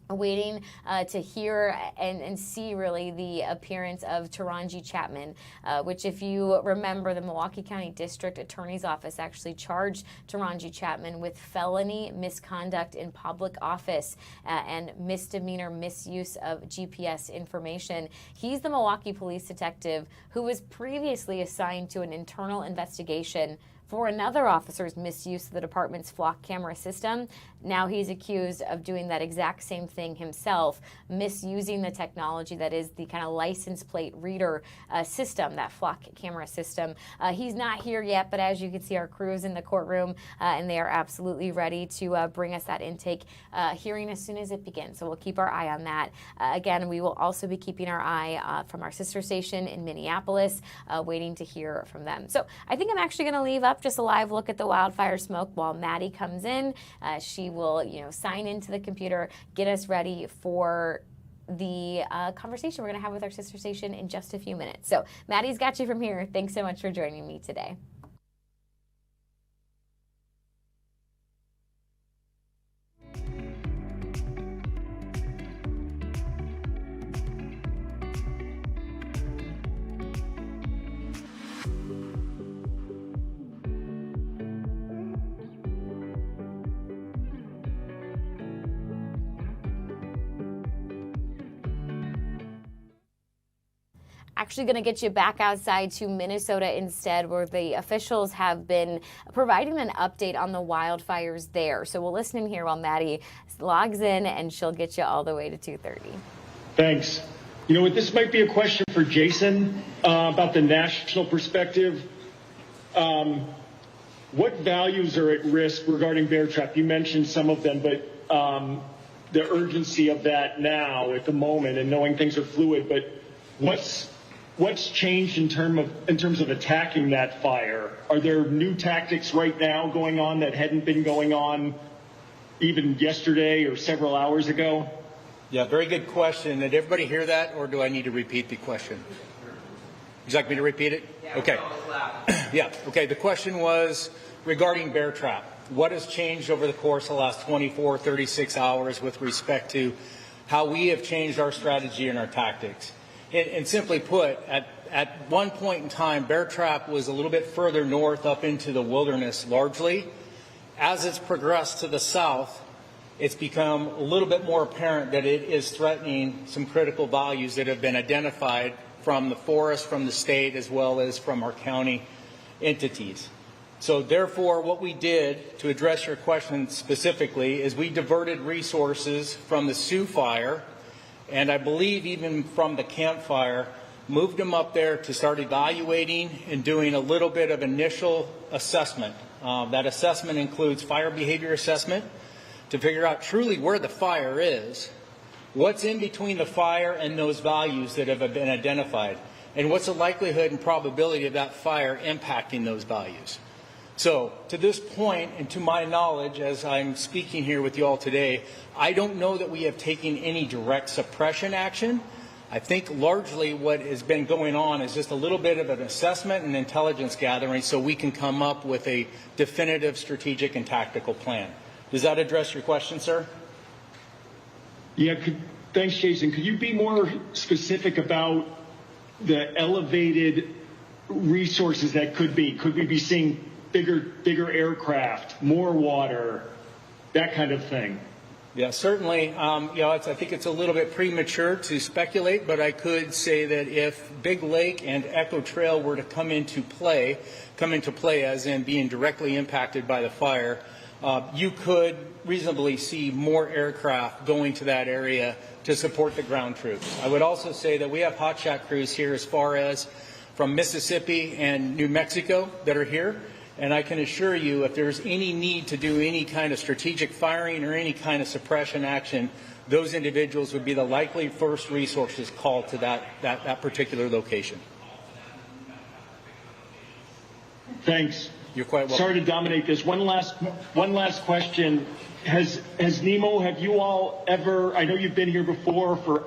waiting to hear and see really the appearance of Taranji Chapman, which if you remember, the Milwaukee County District Attorney's Office actually charged Taranji Chapman with felony misconduct in public office and misdemeanor misuse of GPS information. He's the Milwaukee police detective who was previously assigned to an internal investigation for another officer's misuse of the department's flock camera system. Now he's accused of doing that exact same thing himself, misusing the technology that is the kind of license plate reader system, that flock camera system. He's not here yet, but as you can see, our crew is in the courtroom and they are absolutely ready to bring us that intake hearing as soon as it begins. So we'll keep our eye on that. Again, we will also be keeping our eye from our sister station in Minneapolis, waiting to hear from them. So I think I'm actually going to leave up up, just a live look at the wildfire smoke while Maddie comes in. She will, sign into the computer, get us ready for the conversation we're going to have with our sister station in just a few minutes. So Maddie's got you from here. Thanks so much for joining me today. Actually going to get you back outside to Minnesota instead, where the officials have been providing an update on the wildfires there. So we'll listen in here while Maddie logs in, and she'll get you all the way to 2:30. Thanks. You know what, this might be a question for Jason about the national perspective. What values are at risk regarding bear trap? You mentioned some of them, but the urgency of that now at the moment, and knowing things are fluid, but what's changed in terms of attacking that fire? Are there new tactics right now going on that hadn't been going on even yesterday or several hours ago? Yeah, very good question. Did everybody hear that, or do I need to repeat the question? Would you like me to repeat it? Yeah, okay. Yeah, okay. The question was regarding bear trap. What has changed over the course of the last 24, 36 hours with respect to how we have changed our strategy and our tactics? And simply put, at one point in time, bear trap was a little bit further north up into the wilderness largely. As it's progressed to the south, it's become a little bit more apparent that it is threatening some critical values that have been identified from the forest, from the state, as well as from our county entities. So therefore, what we did to address your question specifically is we diverted resources from the Sioux fire, and I believe even from the Camp Fire, moved them up there to start evaluating and doing a little bit of initial assessment. That assessment includes fire behavior assessment to figure out truly where the fire is, what's in between the fire and those values that have been identified, and what's the likelihood and probability of that fire impacting those values. So to this point, and to my knowledge, as I'm speaking here with you all today, I don't know that we have taken any direct suppression action. I think largely what has been going on is just a little bit of an assessment and intelligence gathering so we can come up with a definitive strategic and tactical plan. Does that address your question, sir? Yeah, thanks, Jason. Could you be more specific about the elevated resources that could be? Could we be seeing bigger aircraft, more water, that kind of thing? Yeah, certainly. I think it's a little bit premature to speculate, but I could say that if Big Lake and Echo Trail were to come into play as in being directly impacted by the fire, you could reasonably see more aircraft going to that area to support the ground troops. I would also say that we have hotshot crews here as far as from Mississippi and New Mexico that are here. And I can assure you, if there's any need to do any kind of strategic firing or any kind of suppression action, those individuals would be the likely first resources called to that particular location. Thanks. You're quite welcome. Sorry to dominate this. One last question. Has Nemo, have you all ever, I know you've been here before for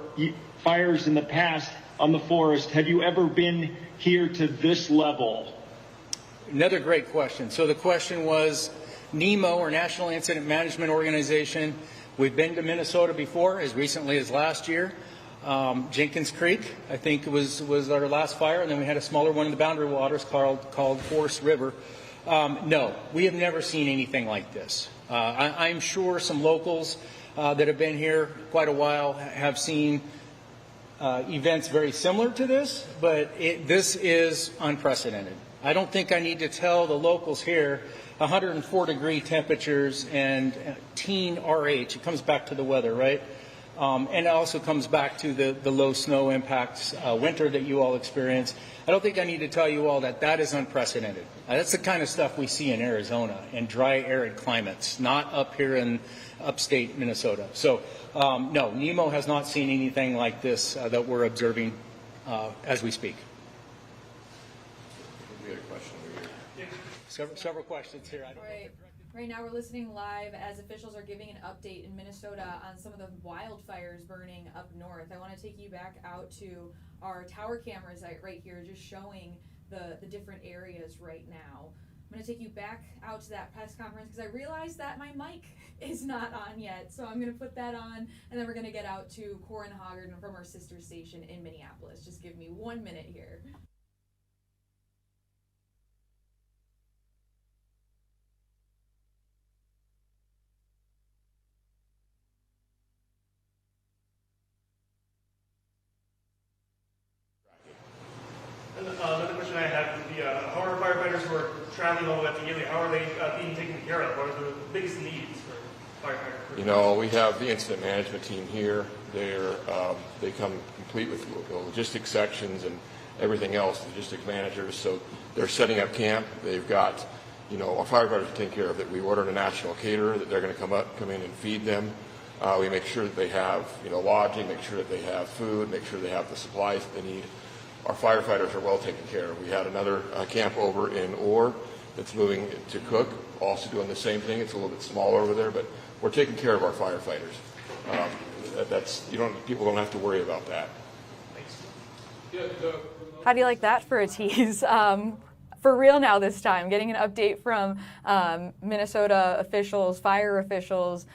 fires in the past on the forest, have you ever been here to this level? Another great question. So the question was, NEMO, or National Incident Management Organization, we've been to Minnesota before, as recently as last year. Jenkins Creek, I think, was our last fire, and then we had a smaller one in the Boundary Waters called Forest River. No, we have never seen anything like this. I'm sure some locals that have been here quite a while have seen events very similar to this, but this is unprecedented. I don't think I need to tell the locals here 104-degree temperatures and teen RH. It comes back to the weather, right? And it also comes back to the low snow impacts winter that you all experience. I don't think I need to tell you all that is unprecedented. That's the kind of stuff we see in Arizona in dry, arid climates, not up here in upstate Minnesota. So, no, NEMO has not seen anything like this that we're observing as we speak. Several questions here. Right now we're listening live as officials are giving an update in Minnesota on some of the wildfires burning up north. I want to take you back out to our tower cameras right here, just showing the different areas right now. I'm going to take you back out to that press conference because I realized that my mic is not on yet. So I'm going to put that on, and then we're going to get out to Corin Hoggard from our sister station in Minneapolis. Just give me 1 minute here. Another question I have would be, how are firefighters who are traveling all the way up to Ely, how are they being taken care of? What are the biggest needs for firefighters? You know, we have the incident management team here. They come complete with logistics sections and everything else, logistics managers. So they're setting up camp. They've got, our firefighters are taking care of it. We ordered a national caterer that they're going to come in and feed them. We make sure that they have, lodging, make sure that they have food, make sure they have the supplies that they need. Our firefighters are well taken care of. We had another camp over in Orr that's moving to Cook, also doing the same thing. It's a little bit smaller over there, but we're taking care of our firefighters. People don't have to worry about that. How do you like that for a tease? For real now this time, getting an update from Minnesota officials, fire officials,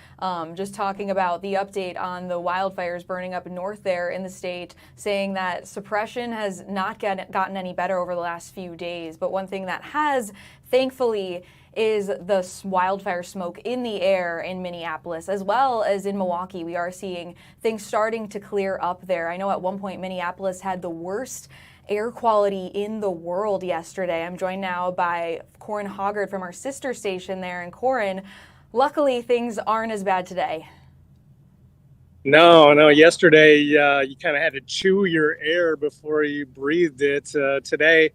just talking about the update on the wildfires burning up north there in the state, saying that suppression has not gotten any better over the last few days. But one thing that has, thankfully, is the wildfire smoke in the air in Minneapolis, as well as in Milwaukee. We are seeing things starting to clear up there. I know at one point Minneapolis had the worst air quality in the world yesterday. I'm joined now by Corin Hoggard from our sister station there. And Corin, luckily things aren't as bad today. No, yesterday you kind of had to chew your air before you breathed it. Today,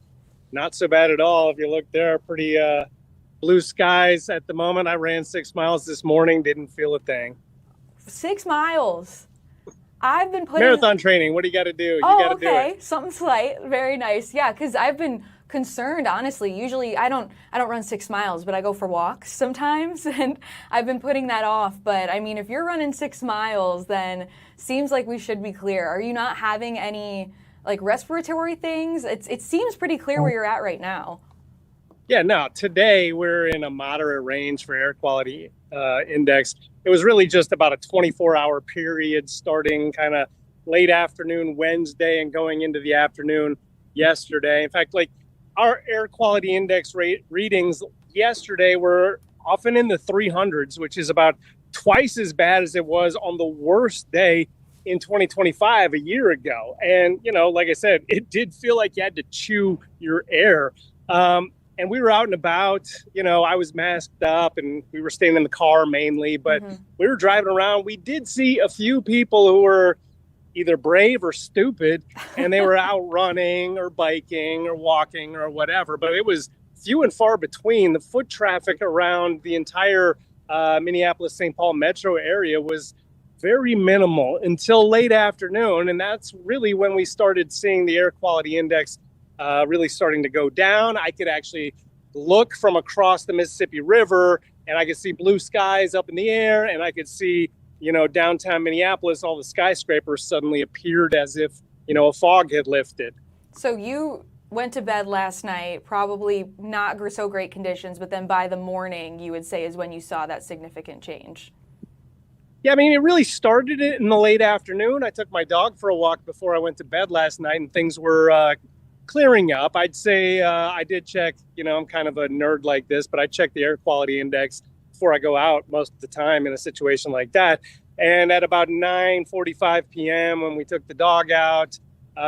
not so bad at all. If you look there, pretty blue skies at the moment. I ran 6 miles this morning, didn't feel a thing. 6 miles? I've been putting marathon training. What do you got to do? Do it. Something slight. Very nice. Yeah, because I've been concerned, honestly. Usually I don't run 6 miles, but I go for walks sometimes, and I've been putting that off. But I mean, if you're running 6 miles, then seems like we should be clear. Are you not having any respiratory things? It seems pretty clear where you're at right now. Yeah, no. Today we're in a moderate range for air quality index. It was really just about a 24-hour period starting kind of late afternoon Wednesday and going into the afternoon yesterday. In fact, our air quality index readings yesterday were often in the 300s, which is about twice as bad as it was on the worst day in 2025 a year ago. And, like I said, it did feel like you had to chew your air. And we were out and about, I was masked up and we were staying in the car mainly, but we were driving around. We did see a few people who were either brave or stupid, and they were out running or biking or walking or whatever, but it was few and far between. The foot traffic around the entire Minneapolis-St. Paul metro area was very minimal until late afternoon. And that's really when we started seeing the air quality index really starting to go down. I could actually look from across the Mississippi River and I could see blue skies up in the air, and I could see, downtown Minneapolis, all the skyscrapers suddenly appeared as if, a fog had lifted. So you went to bed last night, probably not so great conditions, but then by the morning, you would say, is when you saw that significant change. Yeah, I mean, it really started it in the late afternoon. I took my dog for a walk before I went to bed last night, and things were clearing up. I'd say I did check, I'm kind of a nerd like this, but I check the air quality index before I go out most of the time in a situation like that. And at about 9:45 p.m. when we took the dog out,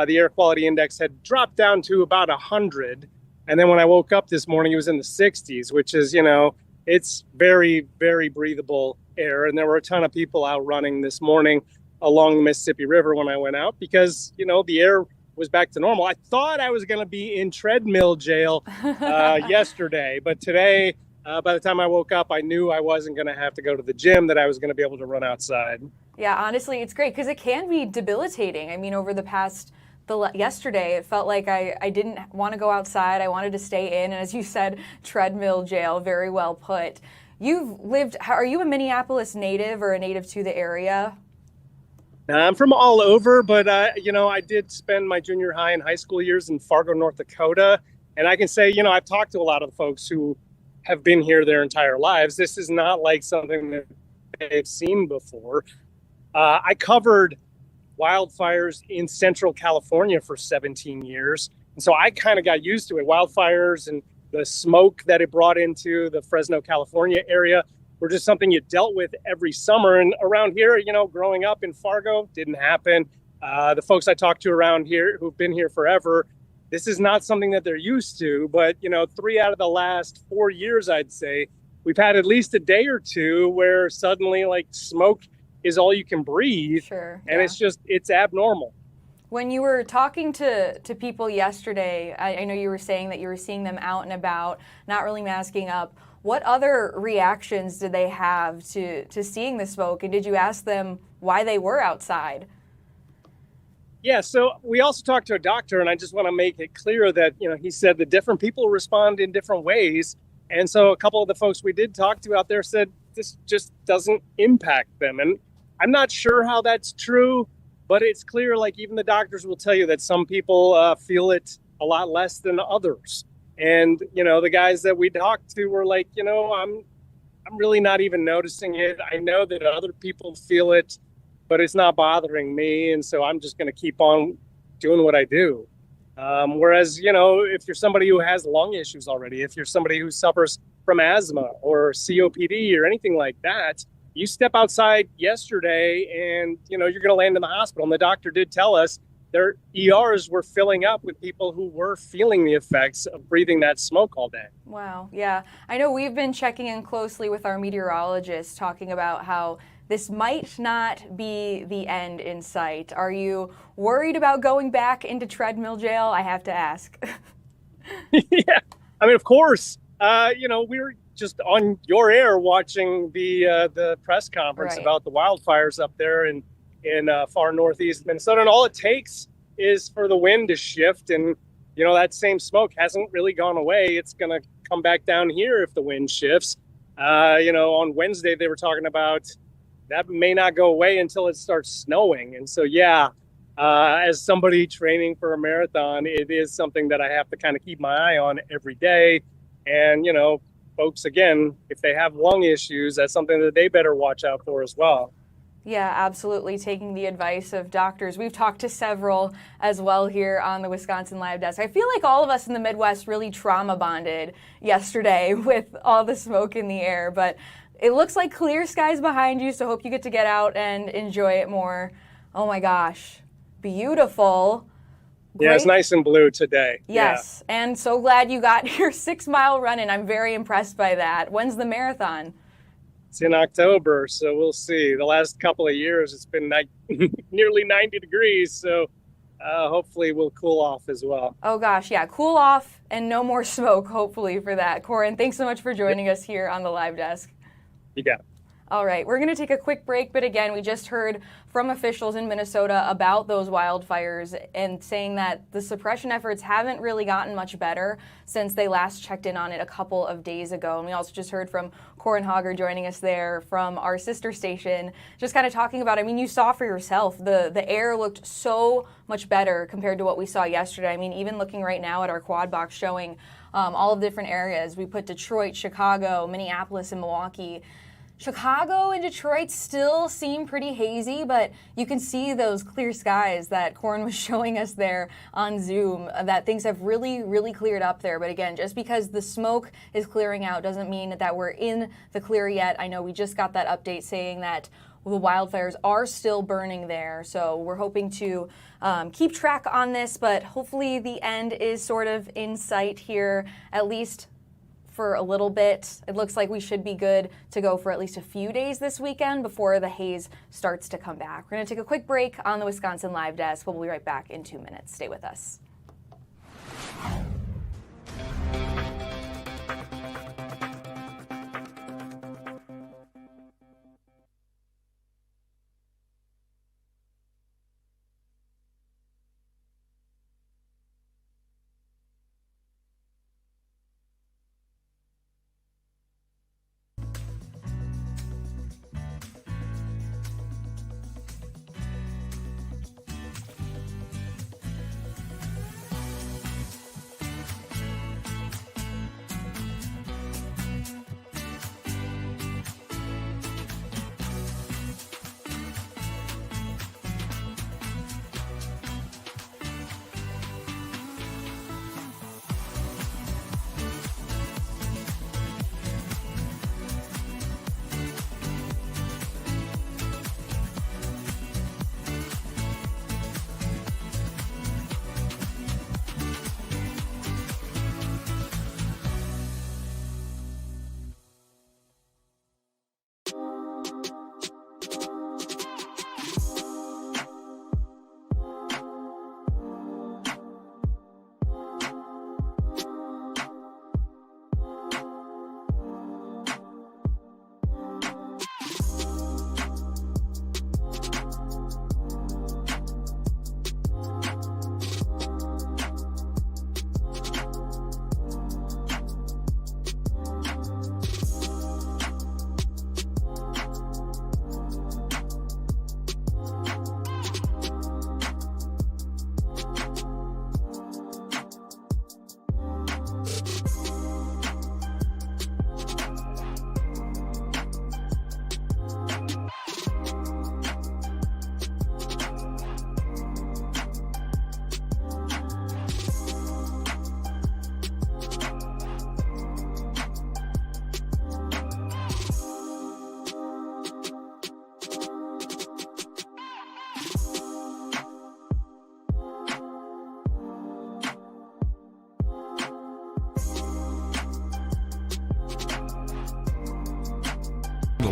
the air quality index had dropped down to about 100. And then when I woke up this morning, it was in the 60s, which is, it's very, very breathable air. And there were a ton of people out running this morning along the Mississippi River when I went out because, the air was back to normal. I thought I was going to be in treadmill jail yesterday, but today, by the time I woke up, I knew I wasn't going to have to go to the gym, that I was going to be able to run outside. Yeah, honestly, it's great because it can be debilitating. I mean, over the past yesterday, it felt like I didn't want to go outside. I wanted to stay in. And as you said, treadmill jail, very well put. Are you a Minneapolis native or a native to the area? I'm from all over, but I did spend my junior high and high school years in Fargo, North Dakota. And I can say, I've talked to a lot of the folks who have been here their entire lives. This is not like something that they've seen before. I covered wildfires in Central California for 17 years. And so I kind of got used to it. Wildfires and the smoke that it brought into the Fresno, California area were just something you dealt with every summer. And around here, growing up in Fargo, didn't happen. The folks I talked to around here who've been here forever, this is not something that they're used to. But, 3 out of the last 4 years, I'd say, we've had at least a day or two where suddenly like smoke is all you can breathe. Sure. And it's abnormal. When you were talking to people yesterday, I know you were saying that you were seeing them out and about, not really masking up. What other reactions did they have to seeing the smoke? And did you ask them why they were outside? Yeah, so we also talked to a doctor, and I just want to make it clear that, he said that different people respond in different ways. And so a couple of the folks we did talk to out there said this just doesn't impact them. And I'm not sure how that's true, but it's clear, like even the doctors will tell you that some people feel it a lot less than others. And, the guys that we talked to were like, I'm really not even noticing it. I know that other people feel it, but it's not bothering me. And so I'm just going to keep on doing what I do. Whereas, if you're somebody who has lung issues already, if you're somebody who suffers from asthma or COPD or anything like that, you step outside yesterday and, you're going to land in the hospital. And the doctor did tell us their ERs were filling up with people who were feeling the effects of breathing that smoke all day. Wow. Yeah. I know we've been checking in closely with our meteorologists, talking about how this might not be the end in sight. Are you worried about going back into treadmill jail? I have to ask. Yeah. I mean, of course, we were just on your air watching the press conference about the wildfires up there in far northeast Minnesota. And all it takes is for the wind to shift. And, that same smoke hasn't really gone away. It's going to come back down here if the wind shifts. On Wednesday, they were talking about that may not go away until it starts snowing. And so, as somebody training for a marathon, it is something that I have to kind of keep my eye on every day. And, folks, again, if they have lung issues, that's something that they better watch out for as well. Yeah, absolutely. Taking the advice of doctors. We've talked to several as well here on the Wisconsin Live Desk. I feel like all of us in the Midwest really trauma bonded yesterday with all the smoke in the air, but it looks like clear skies behind you, so hope you get to get out and enjoy it more. Oh my gosh, beautiful. Great. Yeah, it's nice and blue today. Yes, and so glad you got your 6-mile run in. I'm very impressed by that. When's the marathon? It's in October, so we'll see. The last couple of years, it's been nearly 90 degrees, so hopefully we'll cool off as well. Oh gosh, yeah, cool off and no more smoke, hopefully, for that. Corin, thanks so much for joining us here on the Live Desk. You got it. All right, we're going to take a quick break, but again, we just heard from officials in Minnesota about those wildfires and saying that the suppression efforts haven't really gotten much better since they last checked in on it a couple of days ago. And we also just heard from Corin Hogger joining us there from our sister station, just kind of talking about, you saw for yourself, the air looked so much better compared to what we saw yesterday. Even looking right now at our quad box showing all of the different areas. We put Detroit, Chicago, Minneapolis, and Milwaukee. Chicago and Detroit still seem pretty hazy, but you can see those clear skies that Corin was showing us there on Zoom, that things have really, really cleared up there. But again, just because the smoke is clearing out doesn't mean that we're in the clear yet. I know we just got that update saying that the wildfires are still burning there. So we're hoping to keep track on this, but hopefully the end is sort of in sight here, at least for a little bit. It looks like we should be good to go for at least a few days this weekend before the haze starts to come back. We're going to take a quick break on the Wisconsin Live Desk. We'll be right back in 2 minutes. Stay with us.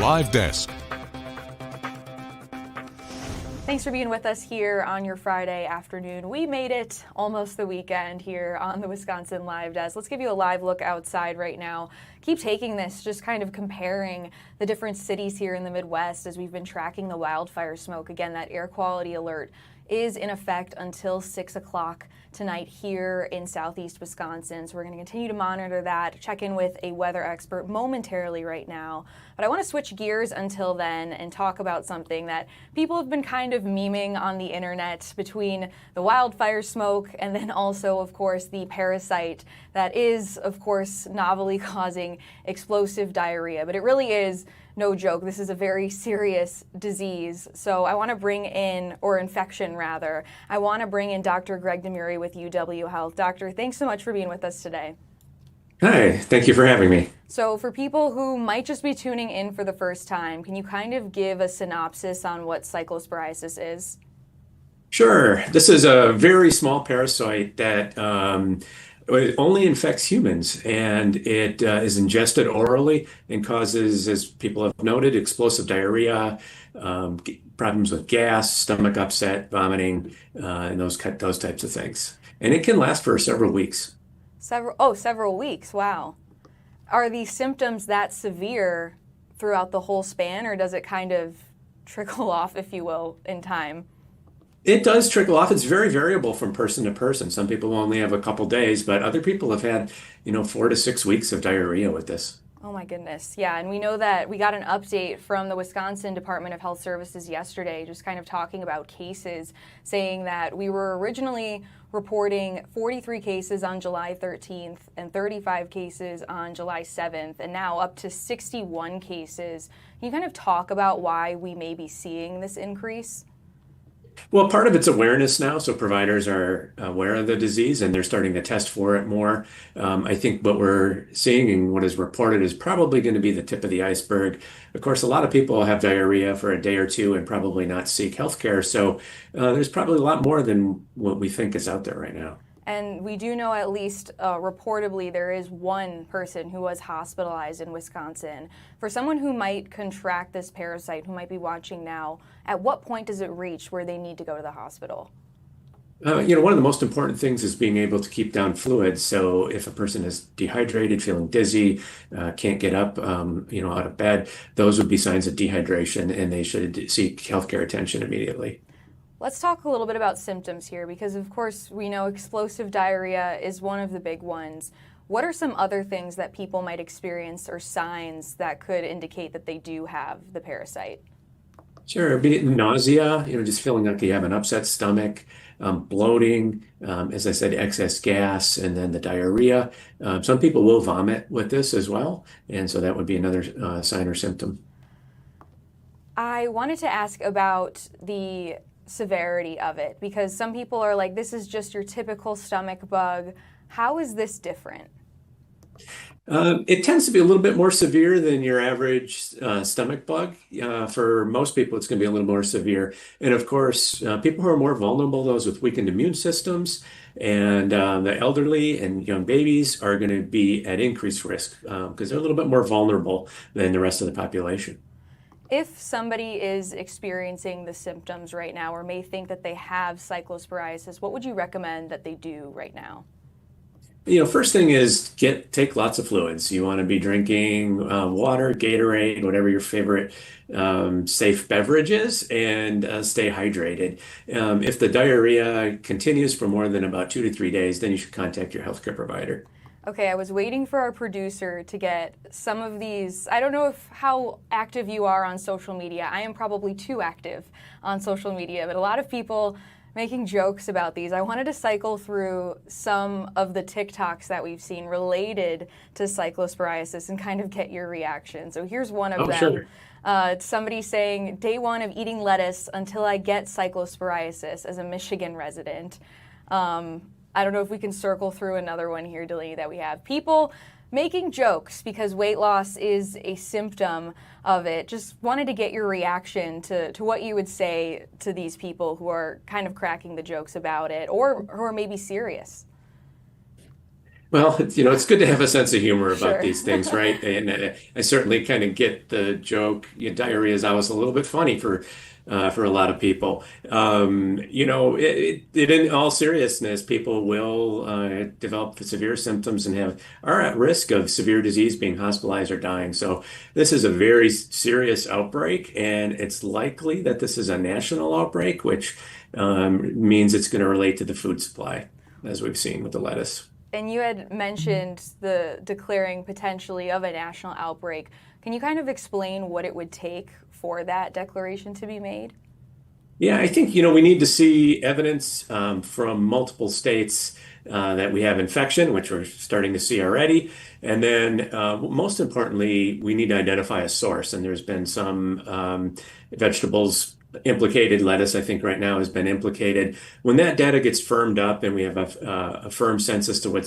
Live Desk. Thanks for being with us here on your Friday afternoon. We made it almost the weekend here on the Wisconsin Live Desk. Let's give you a live look outside right now. Keep taking this, just kind of comparing the different cities here in the Midwest as we've been tracking the wildfire smoke. Again, that air quality alert is in effect until 6 o'clock tonight here in southeast Wisconsin. So we're going to continue to monitor that, check in with a weather expert momentarily right now. But I want to switch gears until then and talk about something that people have been kind of memeing on the internet between the wildfire smoke and then also, of course, the parasite that is, of course, novelly causing explosive diarrhea. But it really is no joke. This is a very serious disease. So I want to bring in, or infection rather, I want to bring in Dr. Greg Demuri with UW Health. Doctor, thanks so much for being with us today. Hi, thank you for having me. So for people who might just be tuning in for the first time, can you kind of give a synopsis on what cyclosporiasis is? Sure. This is a very small parasite that it only infects humans, and it is ingested orally and causes, as people have noted, explosive diarrhea, problems with gas, stomach upset, vomiting, and those types of things. And it can last for several weeks. Several weeks. Wow. Are these symptoms that severe throughout the whole span, or does it kind of trickle off, if you will, in time? It does trickle off. It's very variable from person to person. Some people only have a couple days, but other people have had, 4 to 6 weeks of diarrhea with this. Oh my goodness. Yeah, and we know that we got an update from the Wisconsin Department of Health Services yesterday, just kind of talking about cases, saying that we were originally reporting 43 cases on July 13th and 35 cases on July 7th, and now up to 61 cases. Can you kind of talk about why we may be seeing this increase? Well, part of it's awareness now, so providers are aware of the disease and they're starting to test for it more. I think what we're seeing and what is reported is probably going to be the tip of the iceberg. Of course, a lot of people have diarrhea for a day or two and probably not seek healthcare, so there's probably a lot more than what we think is out there right now. And we do know, at least reportedly, there is one person who was hospitalized in Wisconsin. For someone who might contract this parasite, who might be watching now, at what point does it reach where they need to go to the hospital? One of the most important things is being able to keep down fluids. So if a person is dehydrated, feeling dizzy, can't get up, out of bed, those would be signs of dehydration, and they should seek healthcare attention immediately. Let's talk a little bit about symptoms here, because of course we know explosive diarrhea is one of the big ones. What are some other things that people might experience or signs that could indicate that they do have the parasite? Sure, be it nausea, just feeling like you have an upset stomach, bloating, as I said, excess gas, and then the diarrhea. Some people will vomit with this as well, and so that would be another sign or symptom. I wanted to ask about the severity of it, because some people are like, this is just your typical stomach bug. How is this different? It tends to be a little bit more severe than your average stomach bug. For most people, it's going to be a little more severe. And of course, people who are more vulnerable, those with weakened immune systems, and the elderly and young babies are going to be at increased risk because they're a little bit more vulnerable than the rest of the population. If somebody is experiencing the symptoms right now or may think that they have cyclosporiasis, what would you recommend that they do right now? First thing is take lots of fluids. You want to be drinking water, Gatorade, whatever your favorite safe beverage is, and stay hydrated. If the diarrhea continues for more than about 2 to 3 days, then you should contact your healthcare provider. Okay, I was waiting for our producer to get some of these. I don't know how active you are on social media. I am probably too active on social media, but a lot of people making jokes about these. I wanted to cycle through some of the TikToks that we've seen related to cyclosporiasis and kind of get your reaction. So here's one of them. Sure. It's somebody saying, day one of eating lettuce until I get cyclosporiasis as a Michigan resident. I don't know if we can circle through another one here, Delaney, that we have. People making jokes because weight loss is a symptom of it. Just wanted to get your reaction to what you would say to these people who are kind of cracking the jokes about it or who are maybe serious. Well, it's good to have a sense of humor about Sure. these things, right? And I certainly kind of get the joke. Diarrhea is always a little bit funny for a lot of people. In all seriousness, people will develop severe symptoms and are at risk of severe disease, being hospitalized or dying. So this is a very serious outbreak, and it's likely that this is a national outbreak, which means it's going to relate to the food supply, as we've seen with the lettuce. And you had mentioned the declaring potentially of a national outbreak. Can you kind of explain what it would take for that declaration to be made? Yeah, I think, we need to see evidence from multiple states that we have infection, which we're starting to see already. And then most importantly, we need to identify a source. And there's been some vegetables implicated. Lettuce, I think right now has been implicated. When that data gets firmed up and we have a firm sense as to what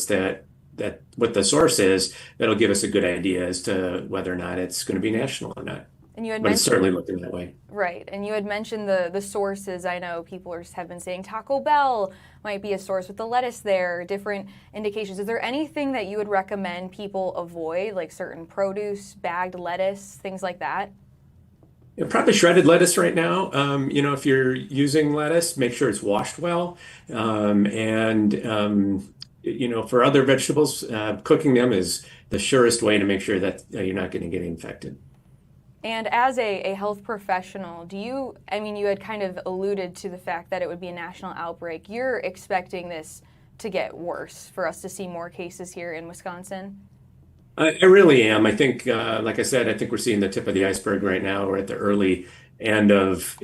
the source is, that'll give us a good idea as to whether or not it's going to be national or not. And you had But it's certainly looking that way. Right, and you had mentioned the sources. I know people have been saying Taco Bell might be a source with the lettuce there, different indications. Is there anything that you would recommend people avoid, like certain produce, bagged lettuce, things like that? Yeah, probably shredded lettuce right now. If you're using lettuce, make sure it's washed well. For other vegetables, cooking them is the surest way to make sure that you're not going to get infected. And as a health professional, you had kind of alluded to the fact that it would be a national outbreak. You're expecting this to get worse, for us to see more cases here in Wisconsin? I really am. I think, like I said, I think we're seeing the tip of the iceberg right now. We're at the early end of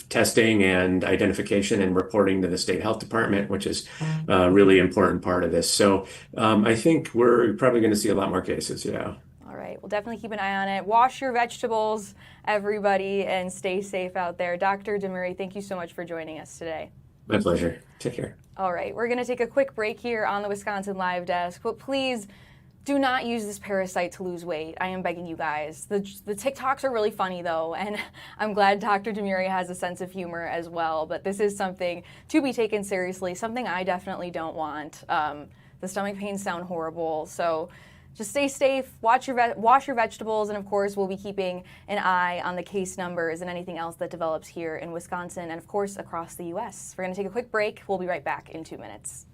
testing and identification and reporting to the state health department, which is a really important part of this. So I think we're probably going to see a lot more cases. Yeah. All right. We'll definitely keep an eye on it. Wash your vegetables, everybody, and stay safe out there. Dr. Demuri, thank you so much for joining us today. My pleasure. Take care. All right. We're going to take a quick break here on the Wisconsin Live Desk, but please do not use this parasite to lose weight. I am begging you guys. The TikToks are really funny though, and I'm glad Dr. Demuri has a sense of humor as well, but this is something to be taken seriously, something I definitely don't want. The stomach pains sound horrible, so just stay safe, wash your vegetables, and of course we'll be keeping an eye on the case numbers and anything else that develops here in Wisconsin and of course across the U.S. We're gonna take a quick break. We'll be right back in 2 minutes.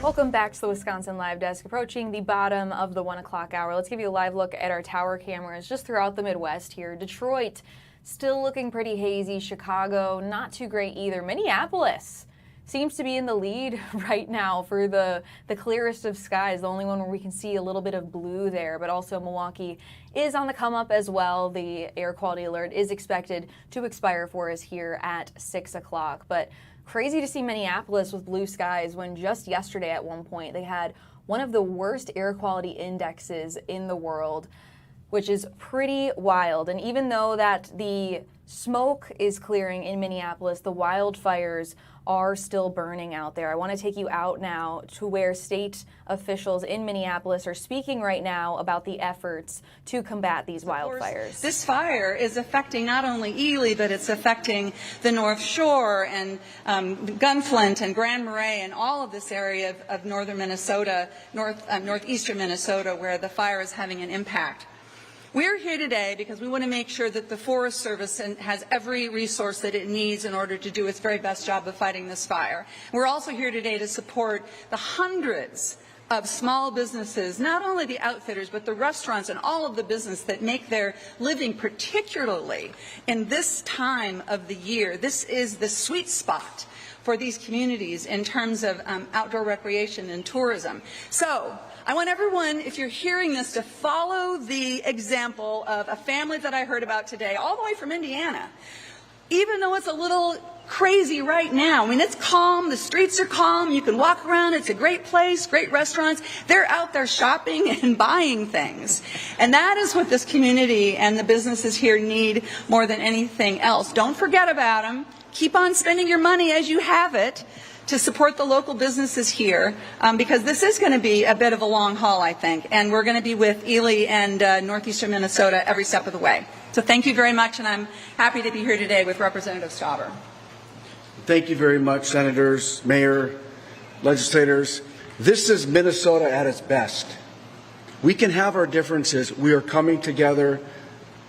Welcome back to the Wisconsin Live Desk, approaching the bottom of the 1 o'clock hour. Let's give you a live look at our tower cameras just throughout the Midwest here. Detroit, still looking pretty hazy. Chicago, not too great either. Minneapolis seems to be in the lead right now for the clearest of skies, the only one where we can see a little bit of blue there, but also Milwaukee is on the come up as well. The air quality alert is expected to expire for us here at 6 o'clock. But crazy to see Minneapolis with blue skies when just yesterday at one point they had one of the worst air quality indexes in the world, which is pretty wild. And even though that the smoke is clearing in Minneapolis, the wildfires are still burning out there. I want to take you out now to where state officials in Minneapolis are speaking right now about the efforts to combat these wildfires. This fire is affecting not only Ely, but it's affecting the North Shore and Gunflint and Grand Marais and all of this area of northern Minnesota, northeastern Minnesota, where the fire is having an impact. We're here today because we want to make sure that the Forest Service has every resource that it needs in order to do its very best job of fighting this fire. We're also here today to support the hundreds of small businesses, not only the outfitters, but the restaurants and all of the business that make their living, particularly in this time of the year. This is the sweet spot for these communities in terms of outdoor recreation and tourism. So I want everyone, if you're hearing this, to follow the example of a family that I heard about today, all the way from Indiana. Even though it's a little crazy right now, I mean, it's calm, the streets are calm, you can walk around, it's a great place, great restaurants. They're out there shopping and buying things. And that is what this community and the businesses here need more than anything else. Don't forget about them. Keep on spending your money as you have it to support the local businesses here, because this is going to be a bit of a long haul, I think, and we're going to be with Ely and northeastern Minnesota every step of the way. So thank you very much, and I'm happy to be here today with Representative Stauber. Thank you very much, Senators, Mayor, legislators. This is Minnesota at its best. We can have our differences. We are coming together.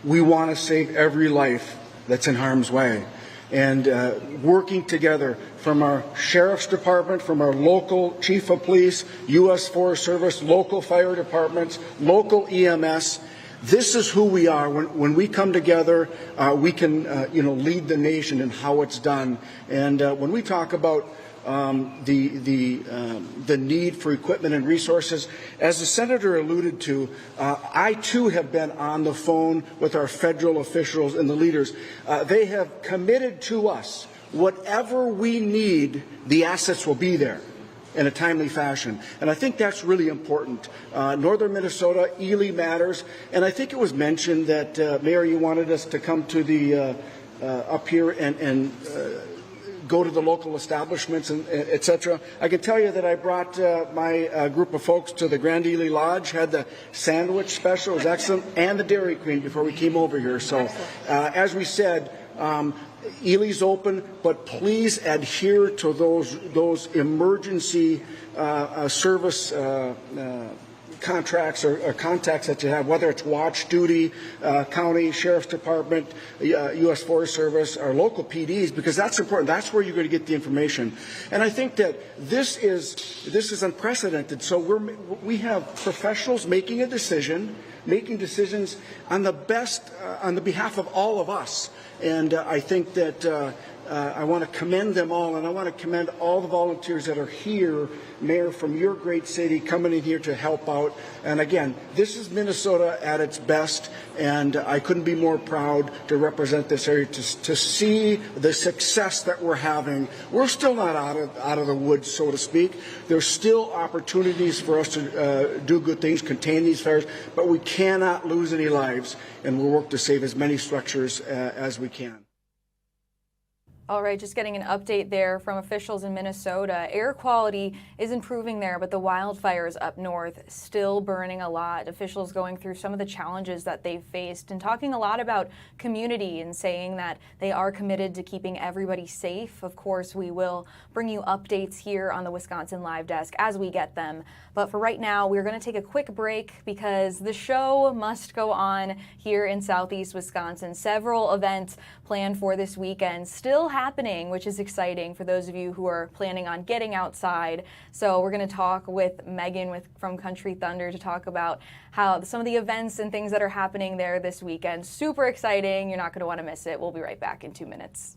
We want to save every life that's in harm's way. And working together from our sheriff's department, from our local chief of police, U.S. Forest Service, local fire departments, local EMS. This is who we are. When we come together, we can lead the nation in how it's done. And when we talk about the need for equipment and resources, as the senator alluded to, I too have been on the phone with our federal officials and the leaders. They have committed to us whatever we need, the assets will be there in a timely fashion. And I think that's really important. Northern Minnesota, Ely matters. And I think it was mentioned that, Mayor, you wanted us to come to the up here and go to the local establishments, and et cetera. I can tell you that I brought my group of folks to the Grand Ely Lodge, had the sandwich special, it was excellent, and the Dairy Queen before we came over here. So as we said, Ely's open, but please adhere to those emergency service contracts or contacts that you have, whether it's watch duty, county sheriff's department, U.S. Forest Service, or local PDs, because that's important. That's where you're going to get the information. And I think that this is unprecedented. So we have professionals making decisions on the best, on the behalf of all of us. And I think that I want to commend them all, and I want to commend all the volunteers that are here, Mayor, from your great city, coming in here to help out. And again, this is Minnesota at its best, and I couldn't be more proud to represent this area, to see the success that we're having. We're still not out of the woods, so to speak. There's still opportunities for us to do good things, contain these fires, but we cannot lose any lives, and we'll work to save as many structures as we can. All right, just getting an update there from officials in Minnesota. Air quality is improving there, but the wildfires up north still burning a lot. Officials going through some of the challenges that they've faced and talking a lot about community and saying that they are committed to keeping everybody safe. Of course, we will bring you updates here on the Wisconsin Live Desk as we get them. But for right now, we're going to take a quick break because the show must go on here in Southeast Wisconsin. Several events planned for this weekend still happening, which is exciting for those of you who are planning on getting outside. So we're going to talk with Megan from Country Thunder to talk about how some of the events and things that are happening there this weekend. Super exciting. You're not going to want to miss it. We'll be right back in 2 minutes.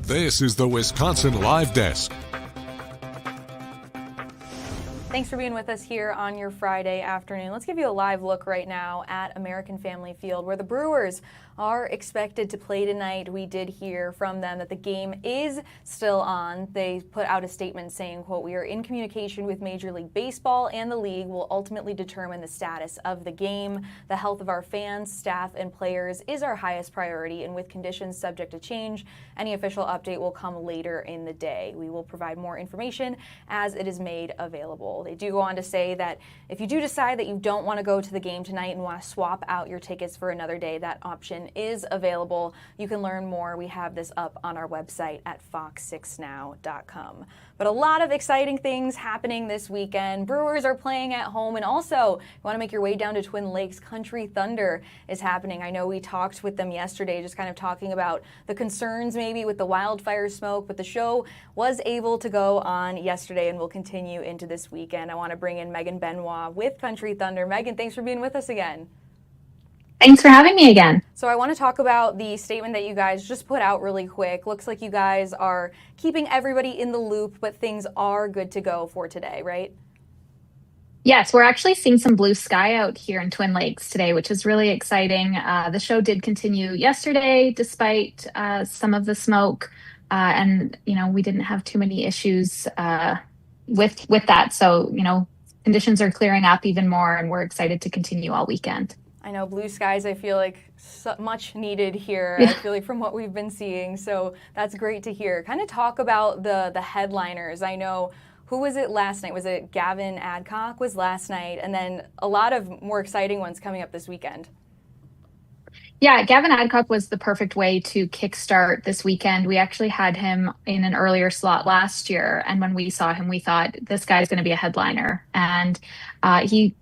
This is the Wisconsin Live Desk. Thanks for being with us here on your Friday afternoon. Let's give you a live look right now at American Family Field, where the Brewers are expected to play tonight. We did hear from them that the game is still on. They put out a statement saying, quote, "We are in communication with Major League Baseball, and the league will ultimately determine the status of the game. The health of our fans, staff, and players is our highest priority, and with conditions subject to change, any official update will come later in the day. We will provide more information as it is made available." They do go on to say that if you do decide that you don't want to go to the game tonight and want to swap out your tickets for another day, that option is available. You can learn more. We have this up on our website at fox6now.com. But a lot of exciting things happening this weekend. Brewers are playing at home, and also, if you want to make your way down to Twin Lakes, Country Thunder is happening. I know we talked with them yesterday, just kind of talking about the concerns maybe with the wildfire smoke, but the show was able to go on yesterday and will continue into this weekend. I want to bring in Megan Benoit with Country Thunder. Megan, thanks for being with us again. Thanks for having me again. So I want to talk about the statement that you guys just put out really quick. Looks like you guys are keeping everybody in the loop, but things are good to go for today, right? Yes, we're actually seeing some blue sky out here in Twin Lakes today, which is really exciting. The show did continue yesterday despite some of the smoke, and we didn't have too many issues with that. So conditions are clearing up even more, and we're excited to continue all weekend. I know blue skies, I feel like so much needed here. Yeah. I feel like from what we've been seeing. So that's great to hear. Kind of talk about the headliners. I know, who was it last night? Was it Gavin Adcock was last night? And then a lot of more exciting ones coming up this weekend. Yeah, Gavin Adcock was the perfect way to kickstart this weekend. We actually had him in an earlier slot last year, and when we saw him, we thought this guy's going to be a headliner. And he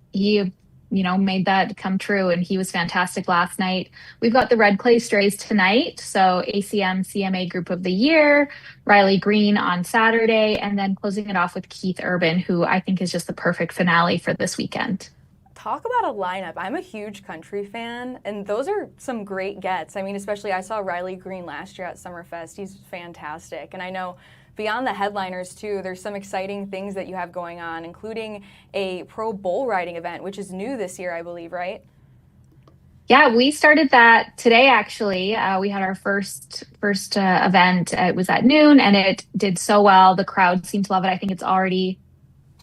made that come true, and he was fantastic last night. We've got the Red Clay Strays tonight, so ACM CMA Group of the Year, Riley Green on Saturday, and then closing it off with Keith Urban, who I think is just the perfect finale for this weekend. talk about a lineup. I'm a huge country fan, and those are some great gets. I mean, especially I saw Riley Green last year at Summerfest. He's fantastic. And I know beyond the headliners, too, there's some exciting things that you have going on, including a pro bull riding event, which is new this year, I believe, right? Yeah, we started that today, actually. We had our first event. It was at noon, and it did so well. The crowd seemed to love it. I think it's already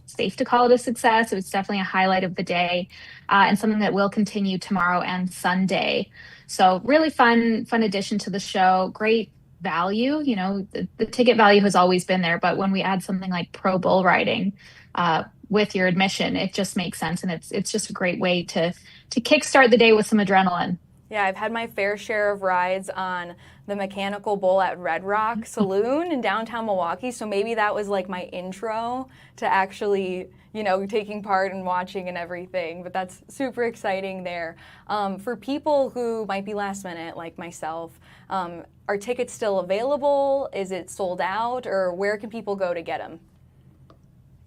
safe to call it a success. It was definitely a highlight of the day, and something that will continue tomorrow and Sunday. So really fun addition to the show. Great value. You know, the ticket value has always been there, but when we add something like pro bull riding with your admission, it just makes sense, and it's just a great way to kickstart the day with some adrenaline. Yeah, I've had my fair share of rides on the mechanical bull at Red Rock Saloon in downtown Milwaukee, so maybe that was like my intro to actually, you know, taking part and watching and everything, but that's super exciting there. For people who might be last minute, like myself, are tickets still available? Is it sold out, or where can people go to get them?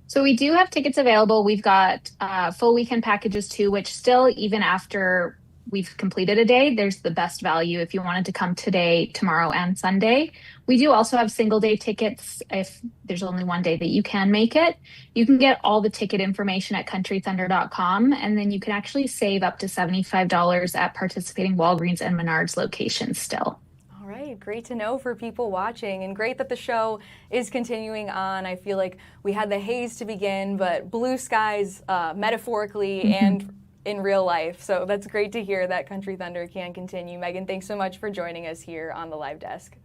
So we do have tickets available. We've got full weekend packages too, which still, even after we've completed a day, there's the best value if you wanted to come today, tomorrow, and Sunday. We do also have single day tickets if there's only one day that you can make it. You can get all the ticket information at countrythunder.com, and then you can actually save up to $75 at participating Walgreens and Menards locations still. All right, great to know for people watching, and great that the show is continuing on. I feel like we had the haze to begin, but blue skies metaphorically and in real life. So that's great to hear that Country Thunder can continue. Megan, thanks so much for joining us here on the live desk.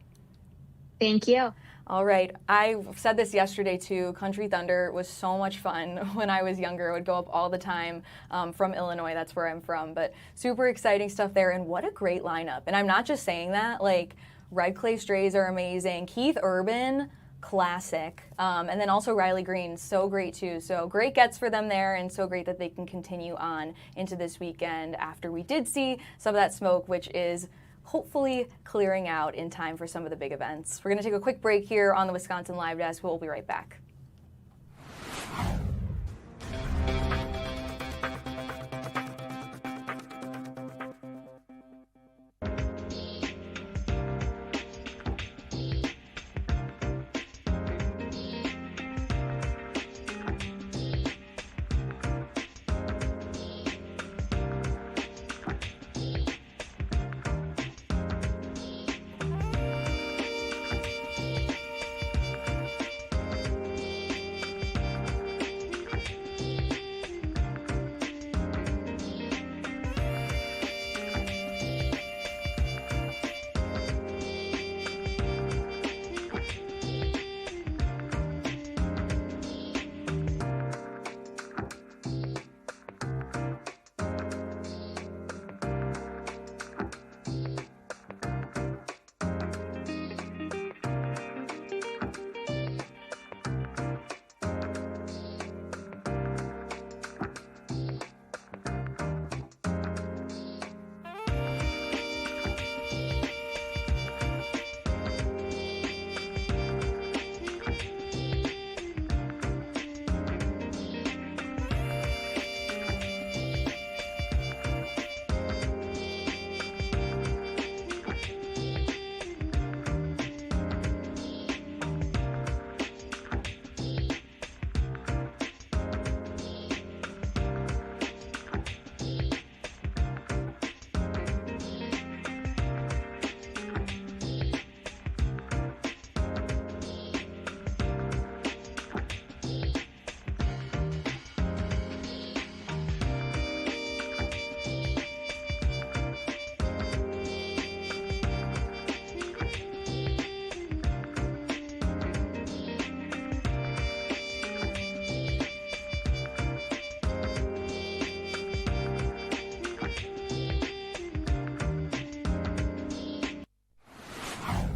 Thank you. All right. I said this yesterday too. Country Thunder was so much fun when I was younger. I would go up all the time from Illinois. That's where I'm from. But super exciting stuff there. And what a great lineup. And I'm not just saying that. Like, Red Clay Strays are amazing. Keith Urban, classic. And then also Riley Green, so great too. So great gets for them there, and so great that they can continue on into this weekend after we did see some of that smoke, which is hopefully clearing out in time for some of the big events. We're going to take a quick break here on the Wisconsin Live Desk. We'll be right back.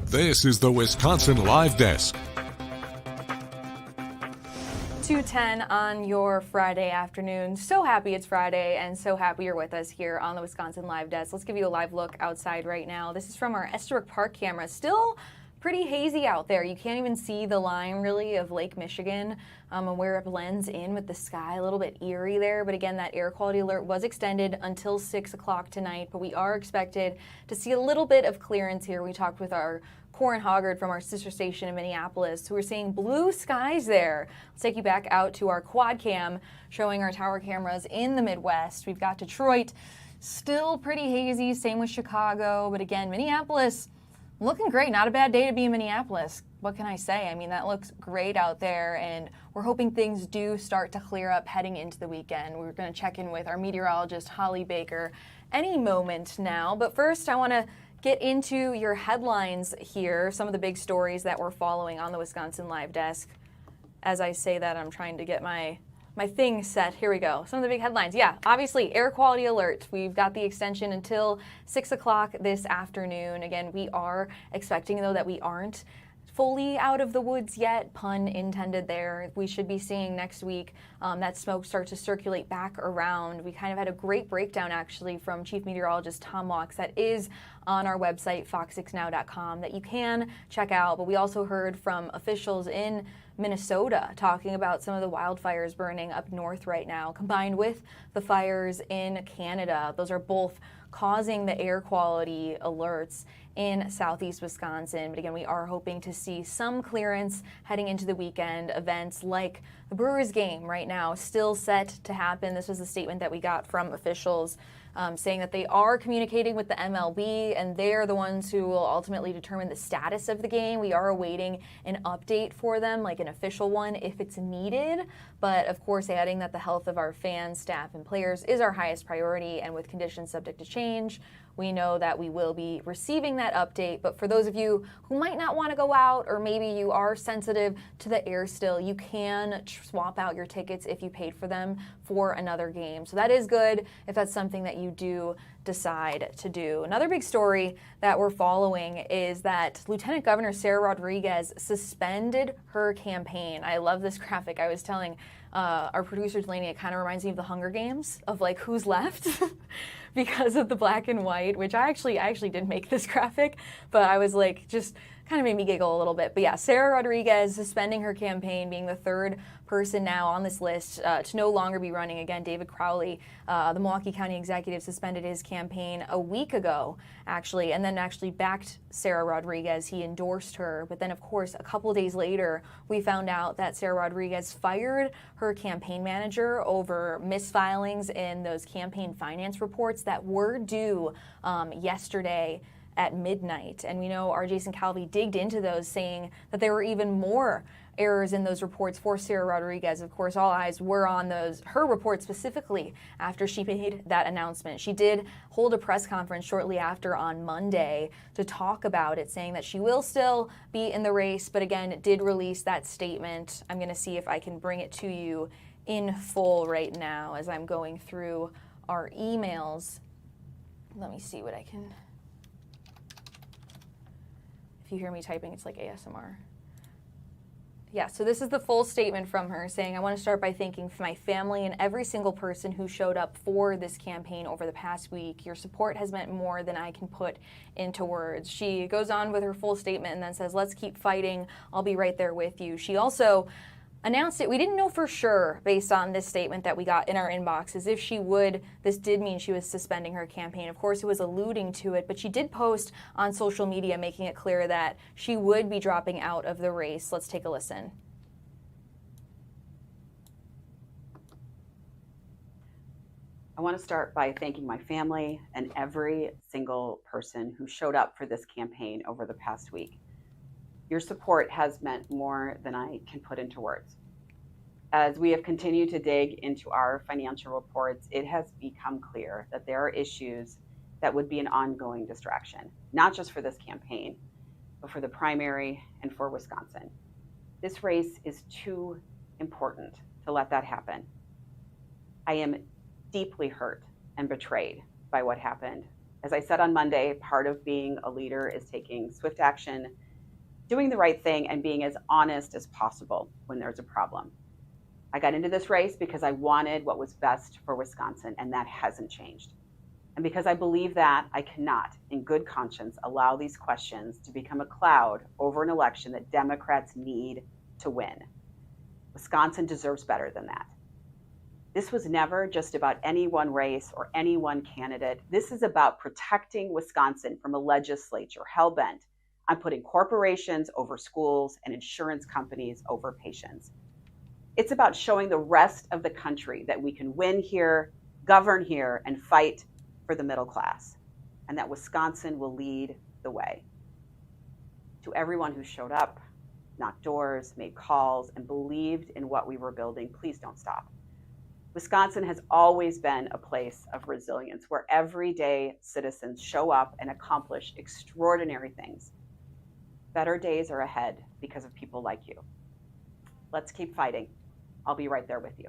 This is the Wisconsin Live Desk. 2:10 on your Friday afternoon. So happy it's Friday, and so happy you're with us here on the Wisconsin Live Desk. Let's give you a live look outside right now. This is from our Estabrook Park camera. Still pretty hazy out there. You can't even see the line really of Lake Michigan and where it blends in with the sky, a little bit eerie there. But again, that air quality alert was extended until 6 o'clock tonight, but we are expected to see a little bit of clearance here. We talked with our Corin Hoggard from our sister station in Minneapolis, who are seeing blue skies there. Let's take you back out to our quad cam showing our tower cameras in the Midwest. We've got Detroit, still pretty hazy, same with Chicago, but again, Minneapolis looking great. Not a bad day to be in Minneapolis. What can I say? I mean, that looks great out there, and we're hoping things do start to clear up heading into the weekend. We're going to check in with our meteorologist, Holly Baker, any moment now. But first, I want to get into your headlines here, some of the big stories that we're following on the Wisconsin Live Desk. As I say that, I'm trying to get my thing set. Here we go. Some of the big headlines. Yeah, obviously, air quality alert. We've got the extension until 6 o'clock this afternoon. Again, we are expecting, though, that we aren't fully out of the woods yet, pun intended there. We should be seeing next week that smoke start to circulate back around. We kind of had a great breakdown, actually, from Chief Meteorologist Tom Walks that is on our website, fox6now.com, that you can check out. But we also heard from officials in Minnesota talking about some of the wildfires burning up north right now, combined with the fires in Canada. Those are both causing the air quality alerts in southeast Wisconsin. But again, we are hoping to see some clearance heading into the weekend. Events like the Brewers game right now still set to happen. This was a statement that we got from officials saying that they are communicating with the MLB, and they're the ones who will ultimately determine the status of the game. We are awaiting an update for them, like an official one, if it's needed. But of course, adding that the health of our fans, staff, and players is our highest priority, and with conditions subject to change, we know that we will be receiving that update. But for those of you who might not want to go out, or maybe you are sensitive to the air still, you can swap out your tickets if you paid for them for another game. So that is good if that's something that you do decide to do. Another big story that we're following is that Lieutenant Governor Sarah Rodriguez suspended her campaign. I love this graphic. I was telling our producer Delaney, it kind of reminds me of the Hunger Games, of like who's left because of the black and white, which I actually did make this graphic, but I was like, just kind of made me giggle a little bit. But yeah, Sarah Rodriguez suspending her campaign, being the third person now on this list to no longer be running. Again, David Crowley, the Milwaukee County executive, suspended his campaign a week ago, actually, and then actually backed Sarah Rodriguez. He endorsed her. But then, of course, a couple of days later, we found out that Sarah Rodriguez fired her campaign manager over misfilings in those campaign finance reports that were due yesterday at midnight. And we know our Jason Calvi digged into those, saying that there were even more errors in those reports for Sarah Rodriguez. Of course, all eyes were on her report specifically after she made that announcement. She did hold a press conference shortly after on Monday to talk about it, saying that she will still be in the race, but again, did release that statement. I'm going to see if I can bring it to you in full right now as I'm going through our emails. Let me see what I can... If you hear me typing, it's like ASMR. Yeah, so this is the full statement from her, saying, I want to start by thanking my family and every single person who showed up for this campaign over the past week. Your support has meant more than I can put into words. She goes on with her full statement and then says, let's keep fighting. I'll be right there with you. She also announced it. We didn't know for sure, based on this statement that we got in our inbox, as if she would. This did mean she was suspending her campaign. Of course, it was alluding to it, but she did post on social media making it clear that she would be dropping out of the race. Let's take a listen. I want to start by thanking my family and every single person who showed up for this campaign over the past week. Your support has meant more than I can put into words. As we have continued to dig into our financial reports, it has become clear that there are issues that would be an ongoing distraction, not just for this campaign, but for the primary and for Wisconsin. This race is too important to let that happen. I am deeply hurt and betrayed by what happened. As I said on Monday, part of being a leader is taking swift action, doing the right thing, and being as honest as possible when there's a problem. I got into this race because I wanted what was best for Wisconsin, and that hasn't changed. And because I believe that, I cannot, in good conscience, allow these questions to become a cloud over an election that Democrats need to win. Wisconsin deserves better than that. This was never just about any one race or any one candidate. This is about protecting Wisconsin from a legislature hell-bent on putting corporations over schools and insurance companies over patients. It's about showing the rest of the country that we can win here, govern here, and fight for the middle class, and that Wisconsin will lead the way. To everyone who showed up, knocked doors, made calls, and believed in what we were building, please don't stop. Wisconsin has always been a place of resilience where everyday citizens show up and accomplish extraordinary things. Better days are ahead because of people like you. Let's keep fighting. I'll be right there with you.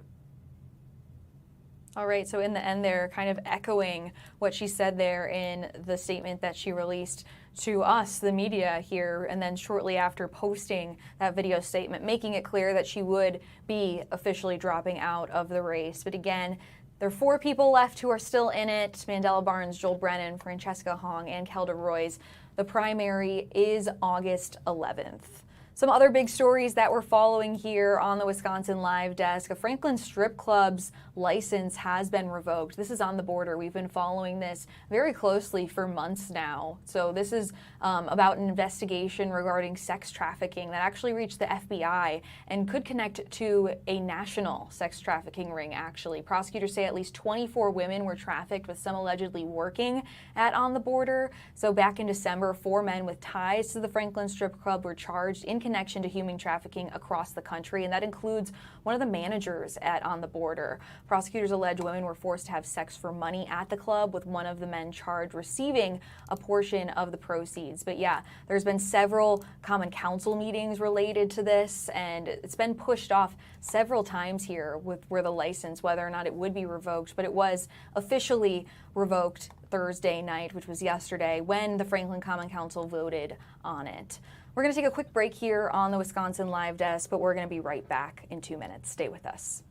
All right, so in the end there, kind of echoing what she said there in the statement that she released to us, the media here, and then shortly after posting that video statement, making it clear that she would be officially dropping out of the race. But again, there are 4 people left who are still in it: Mandela Barnes, Joel Brennan, Francesca Hong, and Kelda Roys. The primary is August 11th. Some other big stories that we're following here on the Wisconsin Live Desk. A Franklin Strip Club's license has been revoked. This is on the border. We've been following this very closely for months now. So this is about an investigation regarding sex trafficking that actually reached the FBI and could connect to a national sex trafficking ring, actually. Prosecutors say at least 24 women were trafficked, with some allegedly working at On the Border. So back in December, 4 men with ties to the Franklin Strip Club were charged in connection to human trafficking across the country, and that includes one of the managers at On the Border. Prosecutors allege women were forced to have sex for money at the club, with one of the men charged receiving a portion of the proceeds. But yeah, there's been several Common Council meetings related to this, and it's been pushed off several times here with where the license, whether or not it would be revoked, but it was officially revoked Thursday night, which was yesterday, when the Franklin Common Council voted on it. We're going to take a quick break here on the Wisconsin Live Desk, but we're going to be right back in 2 minutes. Stay with us.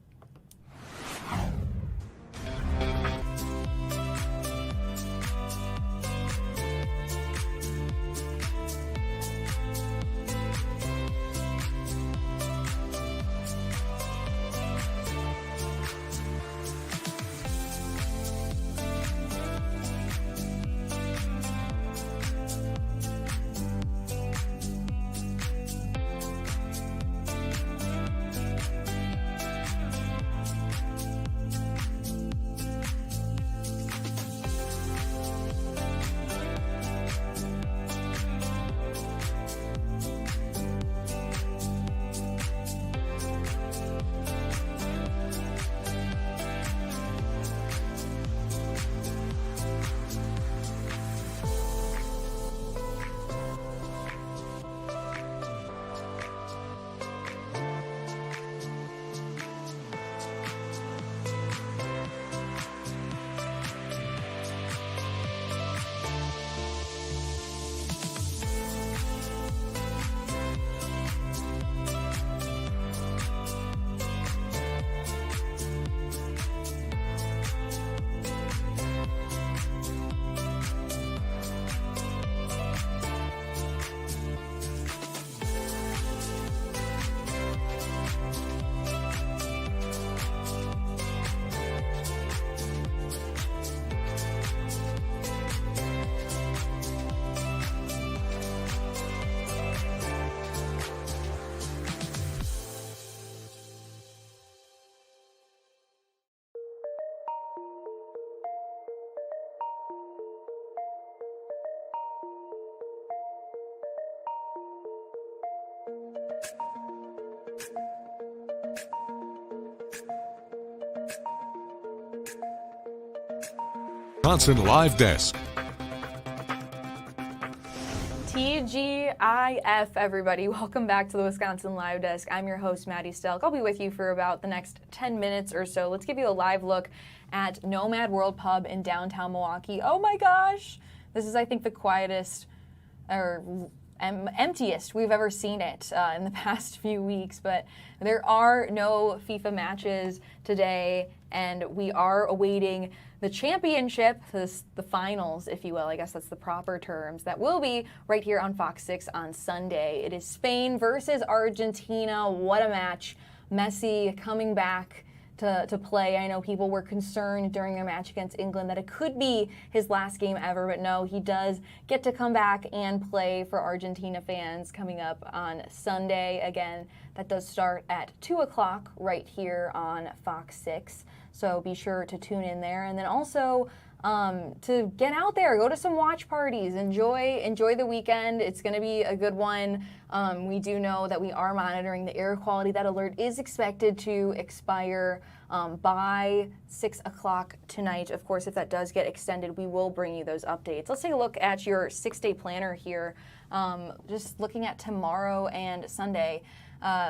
Wisconsin Live Desk. TGIF, everybody. Welcome back to the Wisconsin Live Desk. I'm your host, Maddie Stelk. I'll be with you for about the next 10 minutes or so. Let's give you a live look at Nomad World Pub in downtown Milwaukee. Oh my gosh! This is, I think, the quietest emptiest we've ever seen it in the past few weeks. But there are no FIFA matches today, and we are awaiting the championship, the finals, if you will. I guess that's the proper terms. That will be right here on Fox 6 on Sunday. It is Spain versus Argentina. What a match. Messi coming back to play. I know people were concerned during their match against England that it could be his last game ever, but no, he does get to come back and play for Argentina fans coming up on Sunday. Again, that does start at 2 o'clock right here on Fox 6. So be sure to tune in there. And then also to get out there, go to some watch parties, enjoy the weekend. It's going to be a good one. We do know that we are monitoring the air quality. That alert is expected to expire by 6 o'clock tonight. Of course, if that does get extended, we will bring you those updates. Let's take a look at your 6-day planner here. Just looking at tomorrow and Sunday.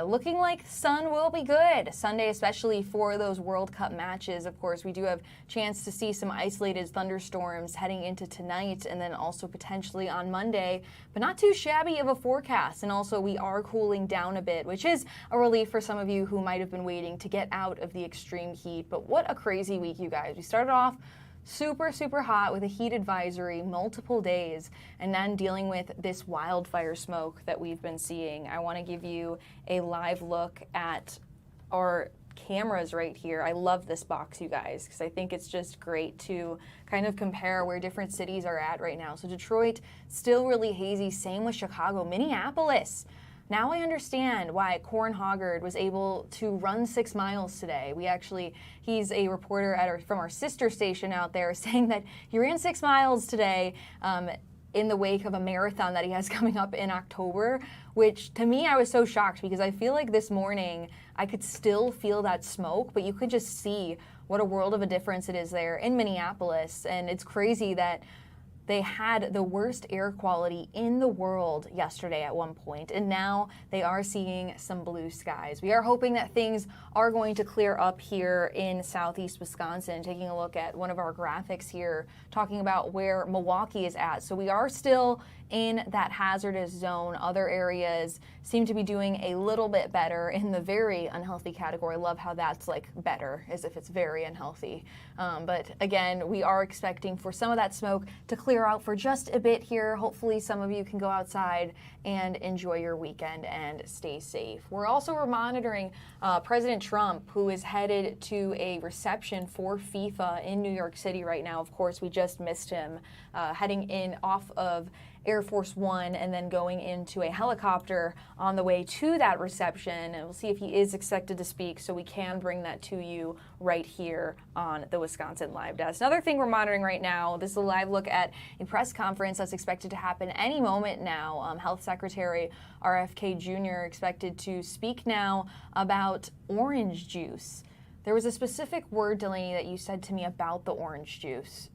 Looking like the sun will be good Sunday, especially for those World Cup matches. Of course, we do have chance to see some isolated thunderstorms heading into tonight and then also potentially on Monday, but not too shabby of a forecast. And also we are cooling down a bit, which is a relief for some of you who might have been waiting to get out of the extreme heat. But what a crazy week, you guys. We started off super hot with a heat advisory, multiple days, and then dealing with this wildfire smoke that we've been seeing. I want to give you a live look at our cameras right here. I love this box, you guys, because I think it's just great to kind of compare where different cities are at right now. So Detroit, still really hazy. Same with Chicago. Minneapolis. Now I understand why Corin Hoggard was able to run 6 miles today. He's a reporter from our sister station out there saying that he ran 6 miles today in the wake of a marathon that he has coming up in October, which to me, I was so shocked because I feel like this morning I could still feel that smoke, but you could just see what a world of a difference it is there in Minneapolis. And it's crazy that they had the worst air quality in the world yesterday at one point, and now they are seeing some blue skies. We are hoping that things are going to clear up here in southeast Wisconsin. Taking a look at one of our graphics here, talking about where Milwaukee is at. So we are still in that hazardous zone. Other areas seem to be doing a little bit better in the very unhealthy category. I love how that's like better, as if it's very unhealthy. But again, we are expecting for some of that smoke to clear out for just a bit here. Hopefully some of you can go outside and enjoy your weekend and stay safe. We're also monitoring President Trump, who is headed to a reception for FIFA in New York City right now. Of course, we just missed him heading in off of Air Force One and then going into a helicopter on the way to that reception. And we'll see if he is expected to speak, so we can bring that to you right here on the Wisconsin Live Desk. Another thing we're monitoring right now, this is a live look at a press conference that's expected to happen any moment now. Health Secretary RFK Jr. expected to speak now about orange juice. There was a specific word, Delaney, that you said to me about the orange juice.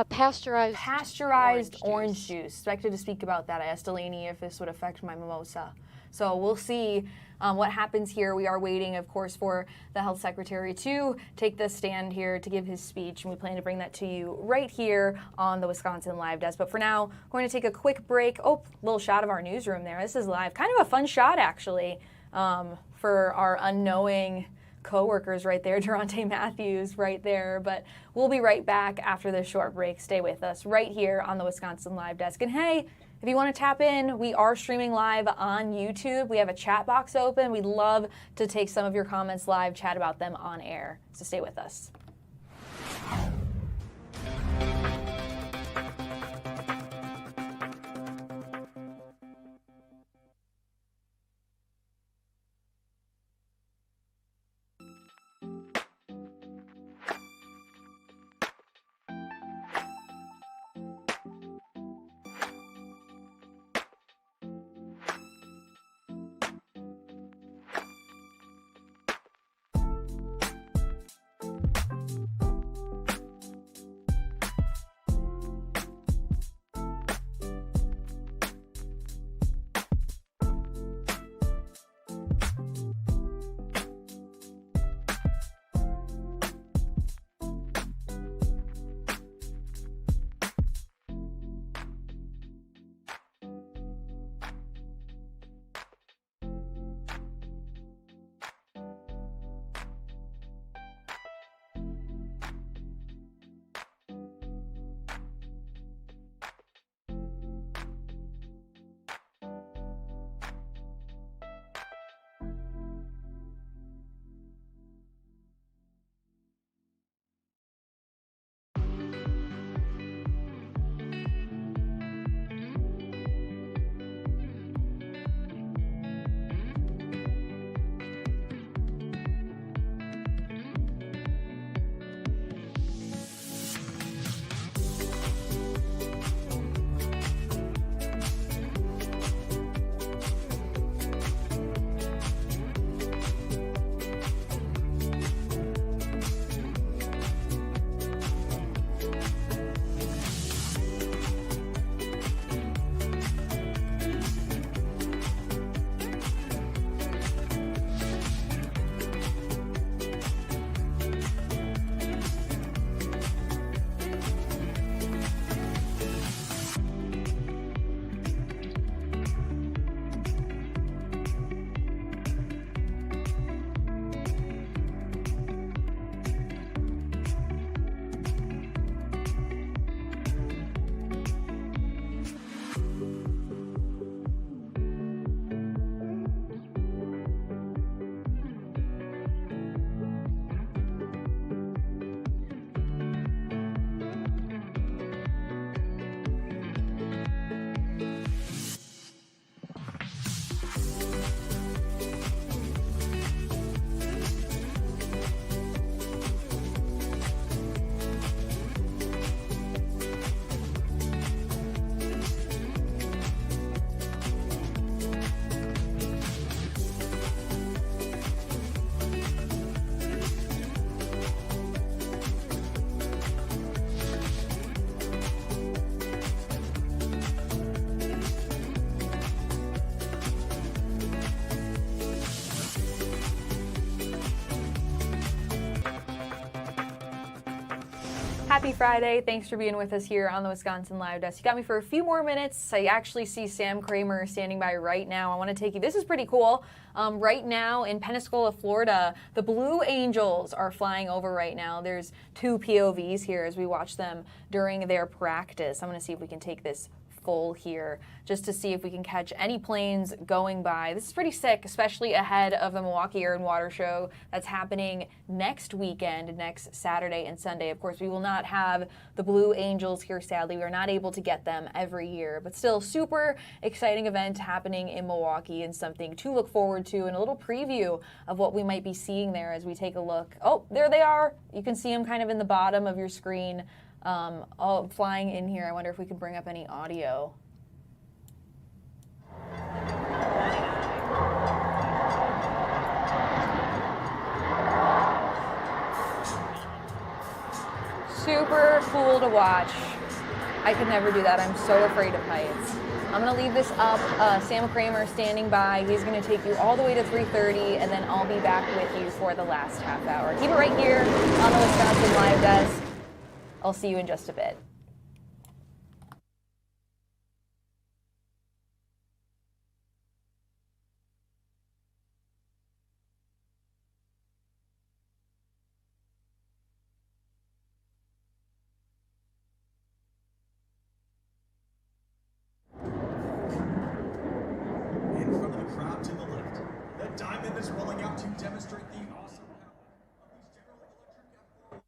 Pasteurized orange juice. Expected to speak about that. I asked Delaney if this would affect my mimosa. So we'll see what happens here. We are waiting, of course, for the health secretary to take the stand here to give his speech, and we plan to bring that to you right here on the Wisconsin Live Desk. But for now, we're going to take a quick break. Oh, little shot of our newsroom there. This is live. Kind of a fun shot, actually, for our unknowing co-workers right there, Durante Matthews right there. But we'll be right back after this short break. Stay with us right here on the Wisconsin Live Desk. And hey, if you want to tap in, we are streaming live on YouTube. We have a chat box open. We'd love to take some of your comments live, chat about them on air. So stay with us. Happy Friday. Thanks for being with us here on the Wisconsin Live Desk. You got me for a few more minutes. I actually see Sam Kramer standing by right now. I want to take you. This is pretty cool. Right now in Pensacola, Florida, the Blue Angels are flying over right now. There's 2 POVs here as we watch them during their practice. I'm going to see if we can take this full here just to see if we can catch any planes going by. This is pretty sick, especially ahead of the Milwaukee Air and Water Show that's happening next weekend, next Saturday and Sunday. Of course, we will not have the Blue Angels here, sadly. We are not able to get them every year, but still super exciting event happening in Milwaukee and something to look forward to, and a little preview of what we might be seeing there as we take a look. Oh, there they are. You can see them kind of in the bottom of your screen. All flying in here. I wonder if we can bring up any audio. Super cool to watch. I could never do that. I'm so afraid of heights. I'm going to leave this up. Sam Kramer standing by. He's going to take you all the way to 3:30, and then I'll be back with you for the last half hour. Keep it right here on the Wisconsin Live Desk. I'll see you in just a bit. In front of the crowd to the left, the Diamond is rolling out to demonstrate the awesome power of these General Electric F4.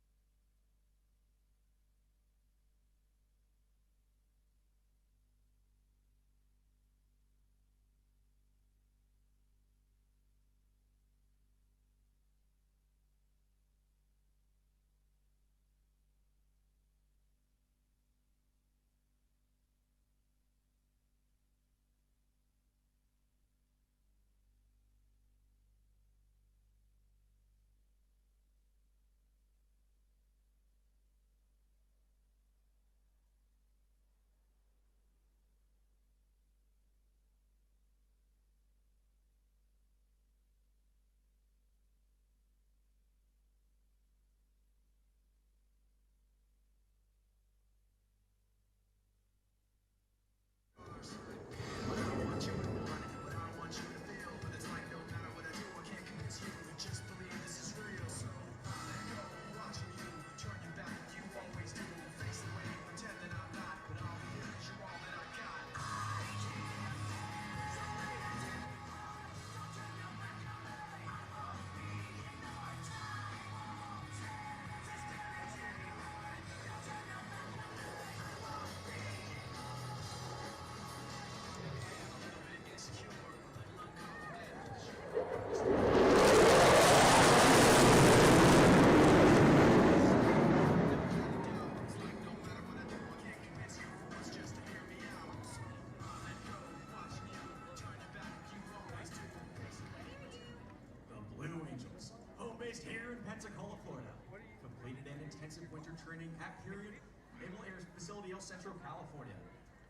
Based here in Pensacola, Florida. Completed an intensive winter training at Period Naval Air Facility El Centro, California.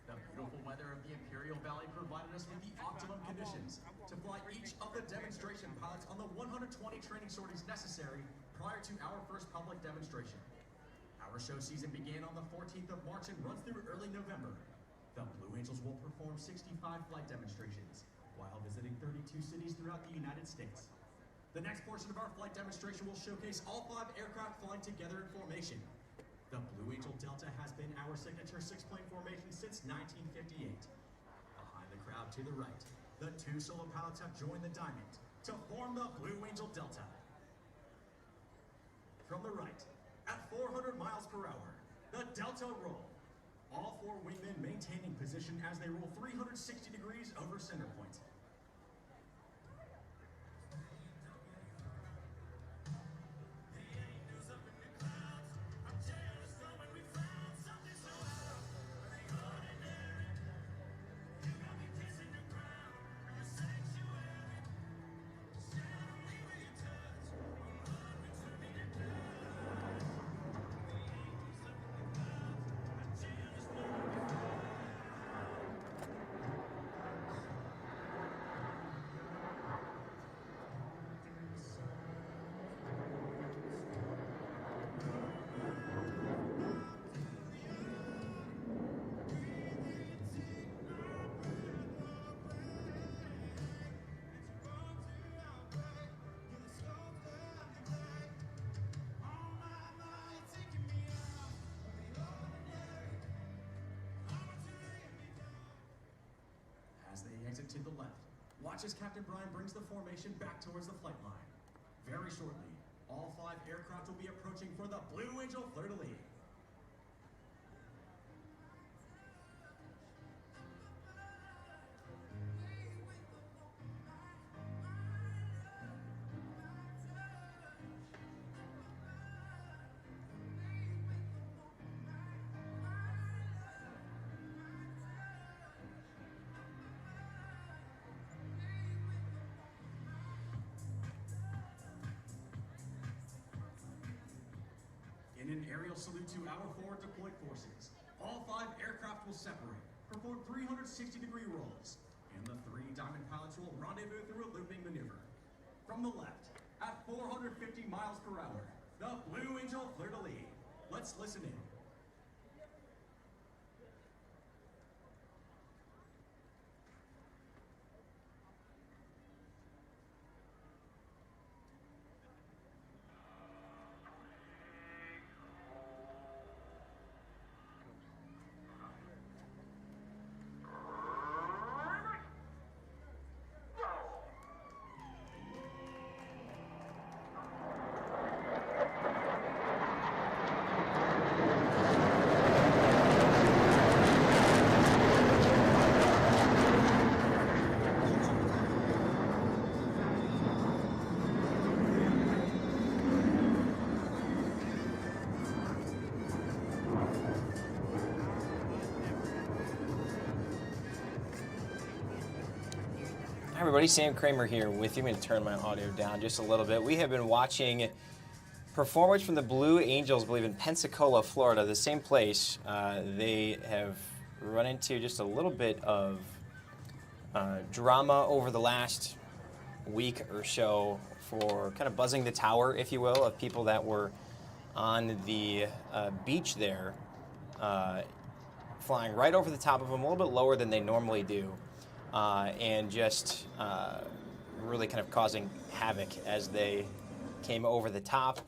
The beautiful weather of the Imperial Valley provided us with the optimum conditions to fly each of the demonstration pods on the 120 training sorties necessary prior to our first public demonstration. Our show season began on the 14th of March and runs through early November. The Blue Angels will perform 65 flight demonstrations while visiting 32 cities throughout the United States. The next portion of our flight demonstration will showcase all 5 aircraft flying together in formation. The Blue Angel Delta has been our signature 6-plane formation since 1958. Behind the crowd to the right, the 2 solo pilots have joined the Diamond to form the Blue Angel Delta. From the right, at 400 miles per hour, the Delta roll. All 4 wingmen maintaining position as they roll 360 degrees over center point. exit to the left. Watch as Captain Brian brings the formation back towards the flight line. Very shortly, all 5 aircraft will be approaching for the Blue Angel fleur-de-lis. In an aerial salute to our forward deployed forces, all 5 aircraft will separate, perform 360-degree rolls, and the 3 Diamond pilots will rendezvous through a looping maneuver. From the left, at 450 miles per hour, the Blue Angel fleur-de-lis. Let's listen in. Hi everybody, Sam Kramer here with you. I'm going to turn my audio down just a little bit. We have been watching performers from the Blue Angels, I believe in Pensacola, Florida, the same place. They have run into just a little bit of drama over the last week or so for kind of buzzing the tower, if you will, of people that were on the beach there, flying right over the top of them, a little bit lower than they normally do. And just really kind of causing havoc as they came over the top,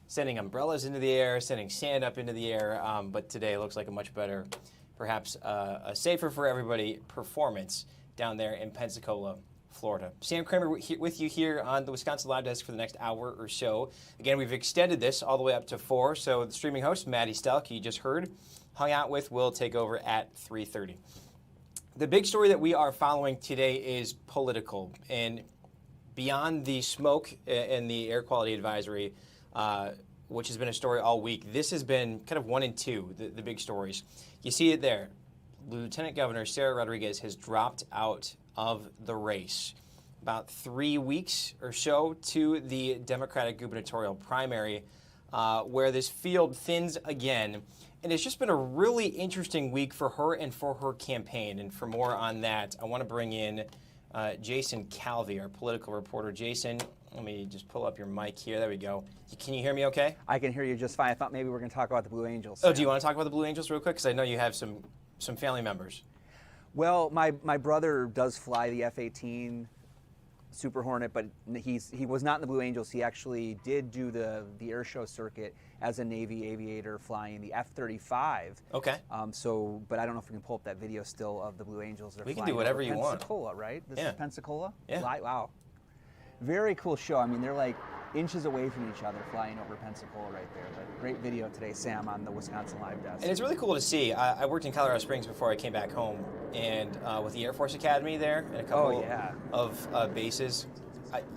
sending umbrellas into the air, sending sand up into the air. But today looks like a much better, perhaps a safer for everybody performance down there in Pensacola, Florida. Sam Kramer with you here on the Wisconsin Live Desk for the next hour or so. Again, we've extended this all the way up to 4. So the streaming host, Maddie Stelk, you just heard, hung out with, will take over at 3:30. The big story that we are following today is political, and beyond the smoke and the air quality advisory, which has been a story all week, this has been kind of 1 and 2, the big stories. You see it there. Lieutenant Governor Sarah Rodriguez has dropped out of the race. About 3 weeks or so to the Democratic gubernatorial primary, where this field thins again. And it's just been a really interesting week for her and for her campaign. And for more on that, I want to bring in Jason Calvi, our political reporter. Jason, let me just pull up your mic here. There we go. Can you hear me okay? I can hear you just fine. I thought maybe we were going to talk about the Blue Angels. Oh, do you want to talk about the Blue Angels real quick? Because I know you have some family members. Well, my brother does fly the F-18 Super Hornet, but he was not in the Blue Angels. He actually did do the air show circuit as a Navy aviator flying the F-35. Okay. But I don't know if we can pull up that video still of the Blue Angels. We can do whatever you want. Pensacola, right? This is Pensacola? Yeah. Wow. Very cool show. I mean, they're like inches away from each other flying over Pensacola right there. But great video today, Sam, on the Wisconsin Live Desk. And it's really cool to see. I worked in Colorado Springs before I came back home, and with the Air Force Academy there and a couple of bases,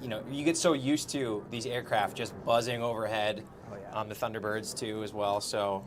you get so used to these aircraft just buzzing overhead. The Thunderbirds too as well. So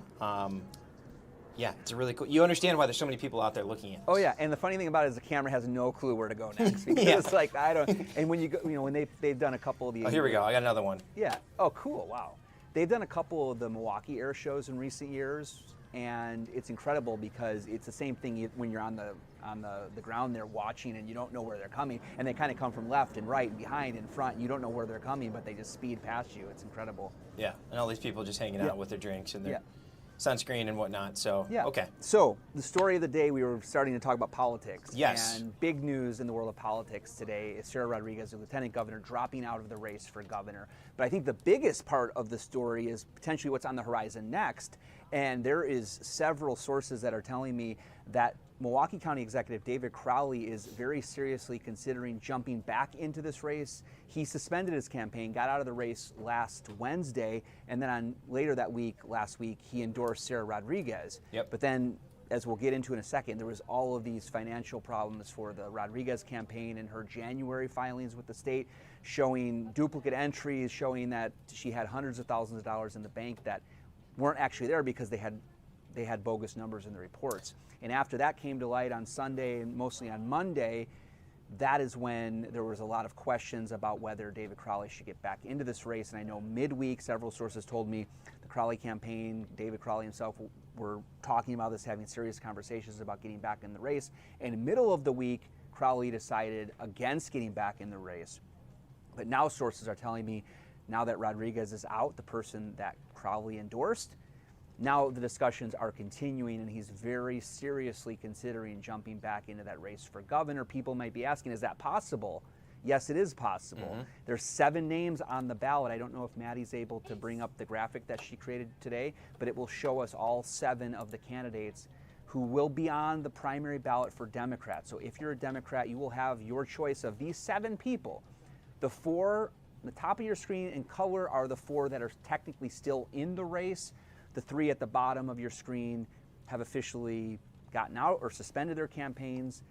it's really cool. You understand why there's so many people out there looking at this. Oh yeah, and the funny thing about it is the camera has no clue where to go next, because it's like I don't. And when you go, when they've done a couple of these. Oh, here we go. I got another one. Yeah. Oh, cool. Wow. They've done a couple of the Milwaukee air shows in recent years, and it's incredible because it's the same thing when you're on the ground there watching and you don't know where they're coming, and they kind of come from left and right and behind and front. You don't know where they're coming, but they just speed past you. It's incredible. Yeah, and all these people just hanging out with their drinks and their sunscreen and whatnot. So okay. So the story of the day, we were starting to talk about politics. Yes. And big news in the world of politics today is Sarah Rodriguez, the lieutenant governor, dropping out of the race for governor. But I think the biggest part of the story is potentially what's on the horizon next. And there is several sources that are telling me that Milwaukee County Executive David Crowley is very seriously considering jumping back into this race. He suspended his campaign, got out of the race last Wednesday, and then last week, he endorsed Sarah Rodriguez. Yep. But then, as we'll get into in a second, there was all of these financial problems for the Rodriguez campaign and her January filings with the state, showing duplicate entries, showing that she had hundreds of thousands of dollars in the bank that weren't actually there because they had bogus numbers in the reports. And after that came to light on Sunday and mostly on Monday, that is when there was a lot of questions about whether David Crowley should get back into this race. And I know midweek, several sources told me the Crowley campaign, David Crowley himself, were talking about this, having serious conversations about getting back in the race. And in the middle of the week, Crowley decided against getting back in the race. But now sources are telling me, now that Rodriguez is out, the person that Crowley endorsed, now the discussions are continuing, and he's very seriously considering jumping back into that race for governor. People might be asking, is that possible? Yes, it is possible. Mm-hmm. There's 7 names on the ballot. I don't know if Maddie's able to bring up the graphic that she created today, but it will show us all 7 of the candidates who will be on the primary ballot for Democrats. So if you're a Democrat, you will have your choice of these 7 people. The 4 on the top of your screen in color are the 4 that are technically still in the race. The 3 at the bottom of your screen have officially gotten out or suspended their campaigns,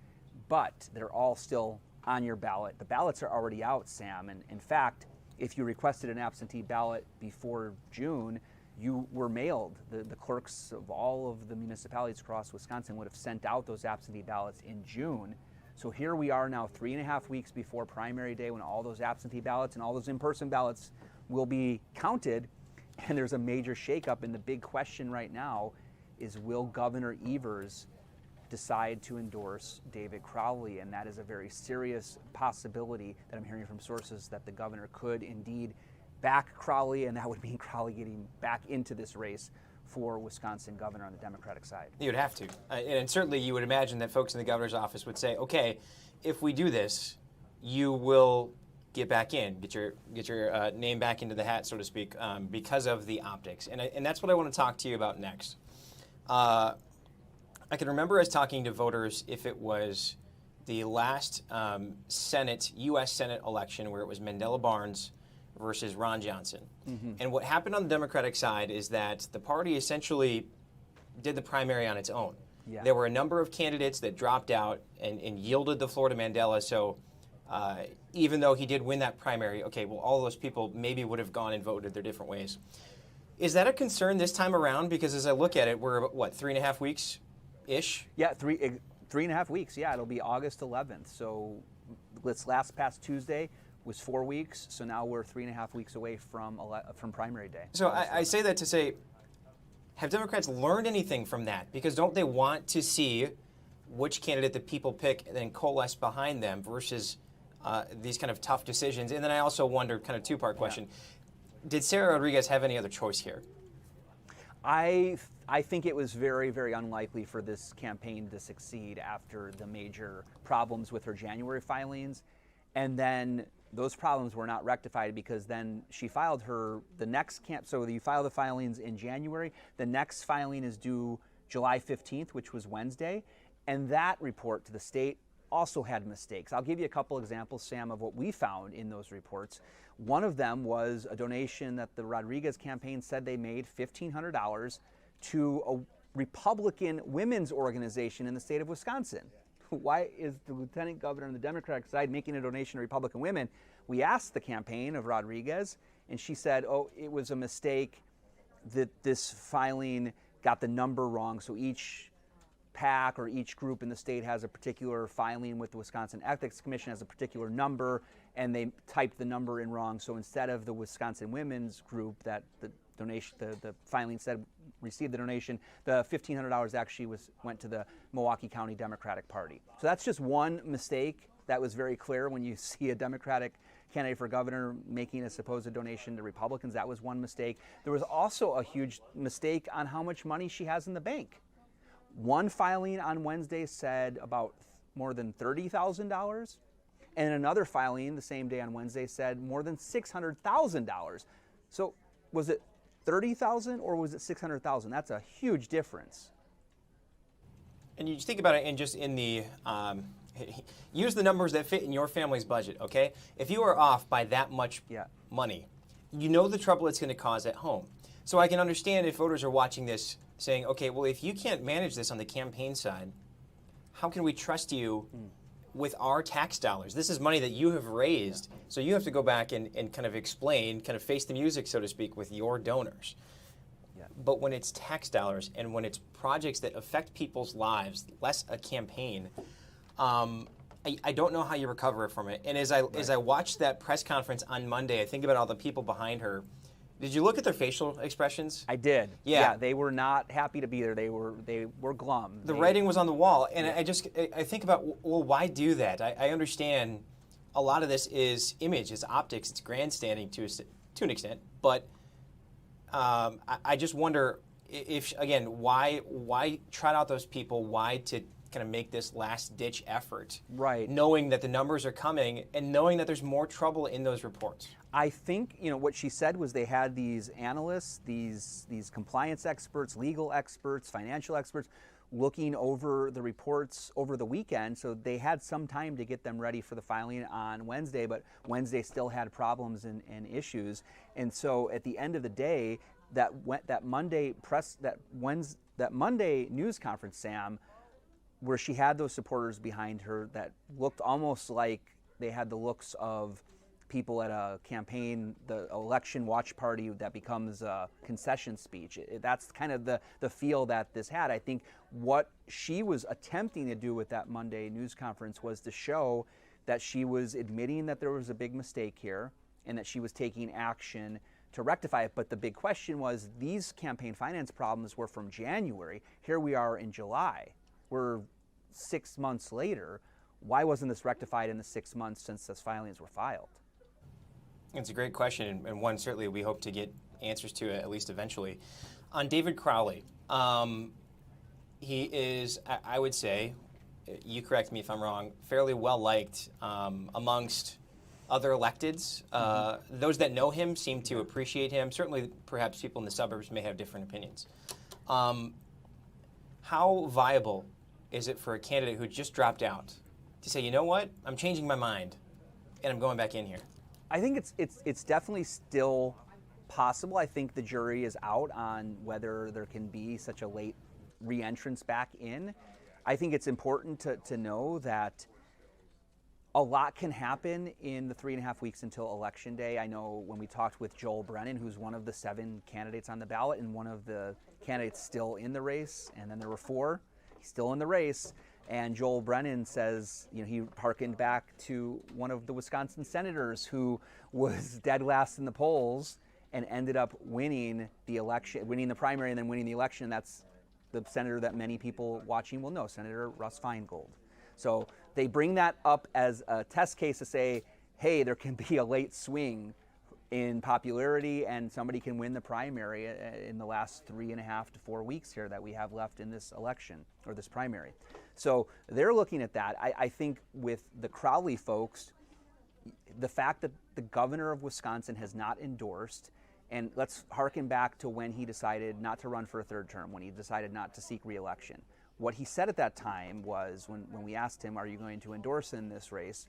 but they're all still on your ballot. The ballots are already out, Sam, and in fact, if you requested an absentee ballot before June, you were mailed. The clerks of all of the municipalities across Wisconsin would have sent out those absentee ballots in June. So here we are now 3.5 weeks before primary day, when all those absentee ballots and all those in-person ballots will be counted. And there's a major shakeup, and the big question right now is, will Governor Evers decide to endorse David Crowley? And that is a very serious possibility that I'm hearing from sources, that the governor could indeed back Crowley, and that would mean Crowley getting back into this race for Wisconsin governor on the Democratic side. You would have to. And certainly you would imagine that folks in the governor's office would say, okay, if we do this, you will get back in, get your name back into the hat, so to speak, because of the optics. And that's what I want to talk to you about next. I can remember us talking to voters if it was the last U.S. Senate election, where it was Mandela Barnes versus Ron Johnson. Mm-hmm. And what happened on the Democratic side is that the party essentially did the primary on its own. Yeah. There were a number of candidates that dropped out and yielded the floor to Mandela. So even though he did win that primary, okay, well, all those people maybe would have gone and voted their different ways. Is that a concern this time around? Because as I look at it, we're, what, 3.5 weeks-ish? Yeah, 3.5 weeks. Yeah, it'll be August 11th. So this past Tuesday was 4 weeks. So now we're 3.5 weeks away from primary day. So I say that to say, have Democrats learned anything from that? Because don't they want to see which candidate the people pick and then coalesce behind them versus these kind of tough decisions? And then I also wonder, kind of two-part question, did Sarah Rodriguez have any other choice here? I think it was very, very unlikely for this campaign to succeed after the major problems with her January filings. And then those problems were not rectified, because then she filed the next so you file the filings in January. The next filing is due July 15th, which was Wednesday. And that report to the state also had mistakes. I'll give you a couple examples, Sam, of what we found in those reports. One of them was a donation that the Rodriguez campaign said they made, $1,500, to a Republican women's organization in the state of Wisconsin. Why is the lieutenant governor on the Democratic side making a donation to Republican women? We asked the campaign of Rodriguez, and she said, oh, it was a mistake that this filing got the number wrong. So each PAC or each group in the state has a particular filing with the Wisconsin Ethics Commission, has a particular number, and they typed the number in wrong. So instead of the Wisconsin Women's Group that the donation, the filing said received the donation, the $1,500 actually went to the Milwaukee County Democratic Party. So that's just one mistake that was very clear when you see a Democratic candidate for governor making a supposed donation to Republicans. That was one mistake. There was also a huge mistake on how much money she has in the bank. One filing on Wednesday said about more than $30,000, and another filing the same day on Wednesday said more than $600,000. So was it $30,000 or was it $600,000? That's a huge difference. And you think about it, and just in the use the numbers that fit in your family's budget. Okay, if you are off by that much money, you know the trouble it's going to cause at home. So I can understand if voters are watching this saying, okay, well, if you can't manage this on the campaign side, how can we trust you with our tax dollars? This is money that you have raised, so you have to go back and kind of explain, kind of face the music, so to speak, with your donors. But when it's tax dollars and when it's projects that affect people's lives, less a campaign, I don't know how you recover from it. And as I watched that press conference on Monday, I think about all the people behind her. Did you look at their facial expressions? I did. Yeah. They were not happy to be there. They were glum. The writing was on the wall, and I think about, well, why do that? I understand a lot of this is image, it's optics, it's grandstanding to an extent, but I just wonder if, again, why trot out those people? Why to kind of make this last-ditch effort? Right. Knowing that the numbers are coming and knowing that there's more trouble in those reports. I think, what she said was they had these analysts, these compliance experts, legal experts, financial experts, looking over the reports over the weekend, so they had some time to get them ready for the filing on Wednesday, but Wednesday still had problems and issues. And so at the end of the day, that Monday news conference, Sam, where she had those supporters behind her that looked almost like they had the looks of people at a campaign, the election watch party that becomes a concession speech. That's kind of the feel that this had. I think what she was attempting to do with that Monday news conference was to show that she was admitting that there was a big mistake here and that she was taking action to rectify it. But the big question was, these campaign finance problems were from January. Here we are in July. We're 6 months later. Why wasn't this rectified in the 6 months since those filings were filed? It's a great question, and one certainly we hope to get answers to at least eventually. On David Crowley, he is, I would say, you correct me if I'm wrong, fairly well liked amongst other electeds. Those that know him seem to appreciate him. Certainly, perhaps people in the suburbs may have different opinions. How viable is it for a candidate who just dropped out to say, you know what, I'm changing my mind and I'm going back in here? I think it's definitely still possible. I think the jury is out on whether there can be such a late re-entrance back in. I think it's important to know that a lot can happen in the 3.5 weeks until Election Day. I know when we talked with Joel Brennan, who's one of the 7 candidates on the ballot and one of the candidates still in the race, and then there were 4, he's still in the race. And Joel Brennan says, he hearkened back to one of the Wisconsin senators who was dead last in the polls and ended up winning the election, winning the primary and then winning the election. That's the senator that many people watching will know, Senator Russ Feingold. So they bring that up as a test case to say, hey, there can be a late swing in popularity and somebody can win the primary in the last 3.5 to 4 weeks here that we have left in this election or this primary. So they're looking at that. I think with the Crowley folks, the fact that the governor of Wisconsin has not endorsed, and let's harken back to when he decided not to run for a 3rd term, when he decided not to seek re-election. What he said at that time was, when we asked him, are you going to endorse in this race?